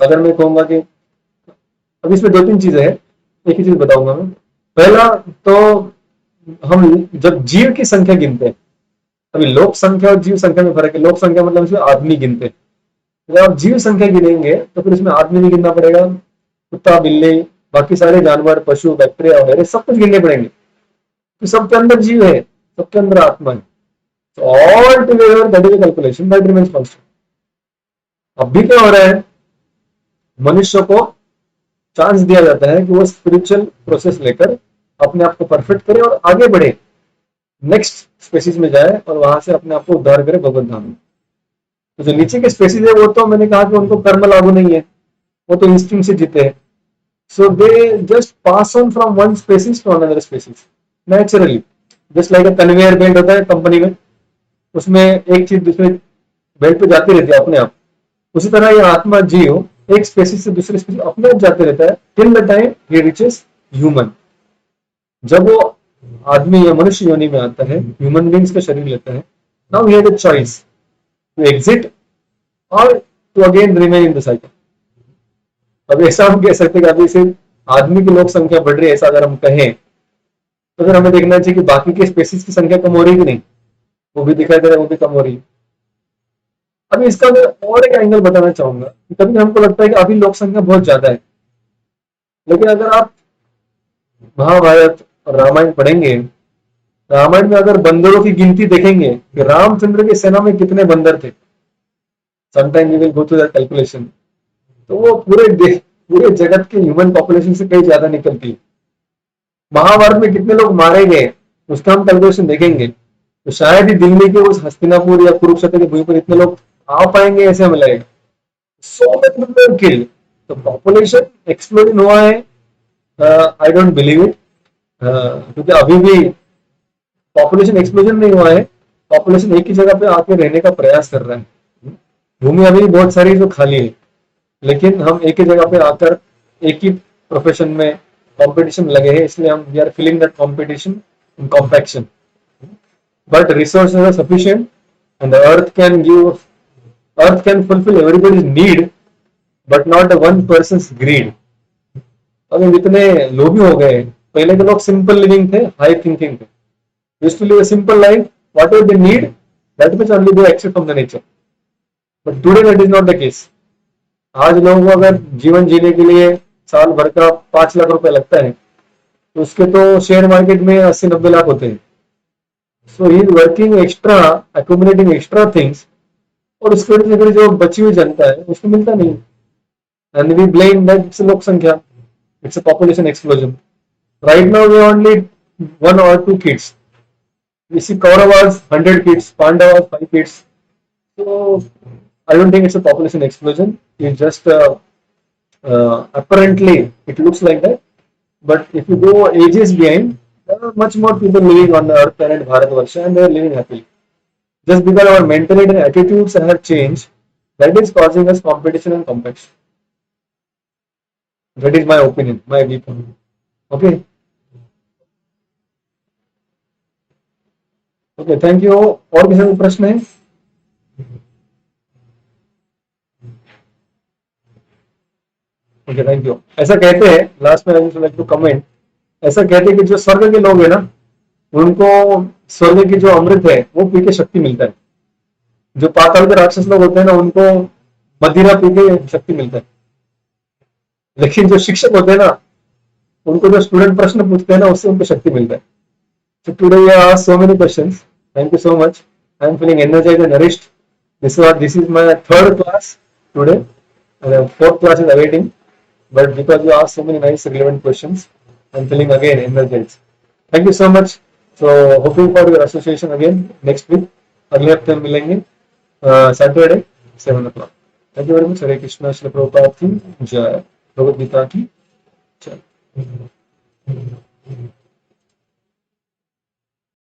अगर मैं कहूंगा कि अब इसमें दो तीन चीजें हैं, एक ही चीज बताऊंगा मैं. पहला तो हम जब जीव की संख्या गिनते हैं, अभी लोक संख्या और जीव संख्या में फर्क है. लोक संख्या मतलब इसमें आदमी गिनते हैं. जब आप जीव संख्या गिनेंगे तो फिर इसमें आदमी नहीं गिनना पड़ेगा, कुत्ता बिल्ली बाकी सारे जानवर पशु बैक्टीरिया वगैरह सब कुछ गिनने पड़ेंगे. तो सबके अंदर जीव है, सबके अंदर आत्मा है. तो all together that is calculation that remains constant. अब भी क्या हो रहा है? मनुष्य को चांस दिया जाता है कि वो स्पिरिचुअल प्रोसेस लेकर अपने आप को परफेक्ट करे और आगे बढ़े, नेक्स्ट स्पेसिस में जाए और वहां से अपने आप को उद्धार करे भगवत धाम में. तो जो नीचे के स्पेसिस है वो तो मैंने कहा कि उनको कर्म लागू नहीं है, वो तो इंस्टिंक्ट से जीते हैं. So they just pass on from one species to another species naturally, just like a conveyor belt होता है कंपनी में, उसमें एक चीज दूसरे बेल्ट पे जाती रहती है अपने आप. उसी तरह ये आत्मा जीव एक स्पेसिस से दूसरे स्पेसिस अपने आप जाते रहता है till the time he reaches human. जब वो आदमी या मनुष्य योनि में आता है, ह्यूमन बींग्स का शरीर लेता है, now he had a choice to exit or to again remain in the cycle. अब ऐसा हम कह सकते हैं कि अभी सिर्फ आदमी की लोक संख्या बढ़ रही है, ऐसा अगर हम कहें तो फिर हमें देखना चाहिए कि बाकी के स्पेसिस की संख्या कम हो रही है कि नहीं. वो भी दिखाई दे रहा है, वो भी कम हो रही है. अभी इसका मैं और एक एंगल बताना चाहूंगा कि कभी हमको लगता है कि अभी लोक संख्या बहुत ज्यादा है, लेकिन अगर आप महाभारत और रामायण पढ़ेंगे, रामायण में अगर बंदरों की गिनती देखेंगे कि रामचंद्र की सेना में कितने बंदर थे, sometime we will go to that calculation, तो वो पूरे जगत के ह्यूमन पॉपुलेशन से कहीं ज्यादा निकलती है. महाभारत में कितने लोग मारे गए उसका हम कैलकुलेशन देखेंगे तो शायद ही दिल्ली के उस हस्तिनापुर या कुरुक्षेत्र की भूमि पर इतने लोग आ पाएंगे ऐसे हमें लगेगा. सो मेनी पीपल किल. तो पॉपुलेशन एक्सप्लोजन हुआ है, आई डोंट बिलीव इट. क्योंकि अभी भी पॉपुलेशन एक्सप्लोजन नहीं हुआ है, पॉपुलेशन एक ही जगह पे आके रहने का प्रयास कर रहा है. भूमि अभी बहुत सारी जो खाली है, लेकिन हम एक ही जगह पे आकर एक ही प्रोफेशन में कंपटीशन लगे हैं, इसलिए हम we are feeling that competition in compaction. But resources are sufficient and the earth can fulfil everybody's need but not one person's greed. अब हम इतने लोभी हो गए. पहले के लोग सिंपल लिविंग थे, हाई थिंकिंग थे, used to live a simple life, whatever they need that much only they accept from the nature. But today that is not the case. आज लोगों को अगर जीवन जीने के लिए साल भर का 5 लाख रुपए लगता है तो उसके तो शेयर मार्केट में 80-90 लाख होते हैं. So he is working extra, accommodating extra things, और उसकी वजह से फिर जो बची हुई जनता है उसको मिलता नहीं. And we blame that it's लोक संख्या, it's a population explosion. Right now we only 1 or 2 kids. You see Kauravas 100 kids, Pandavas 5 kids. So I don't think it's a population explosion. It's just apparently it looks like that. But if you go ages behind, there are much more people living on the earth planet Bharatvarsha and they are living happily. Just because our mentality and attitudes have changed, that is causing us competition and complex. That is my opinion, my viewpoint. Okay. Okay thank you और किसी को प्रश्न है okay thank you ऐसा कहते हैं last में I would like to comment ऐसा कहते हैं कि जो स्वर्ग के लोग हैं ना उनको स्वर्ग की जो अमृत है वो पी के शक्ति मिलता है जो पाताल के राक्षस लोग होते हैं ना उनको मदिरा पी के शक्ति मिलता है लेकिन जो शिक्षक होते हैं ना उनको जो स्टूडेंट प्रश्न पूछते हैं ना उससे उनको शक्ति मिलता है So today we have asked so many questions. Thank you so much. I am feeling energized and nourished. This is my third class today. And fourth class is awaiting. But because you asked so many nice relevant questions, I am feeling again energized. Thank you so much. So hoping for your association again next week. अगले हफ्ते हम मिलेंगे Saturday 7 o'clock. Thank you very much. हरे कृष्णा श्री प्रभुपाद की जय भगवद गीता की जय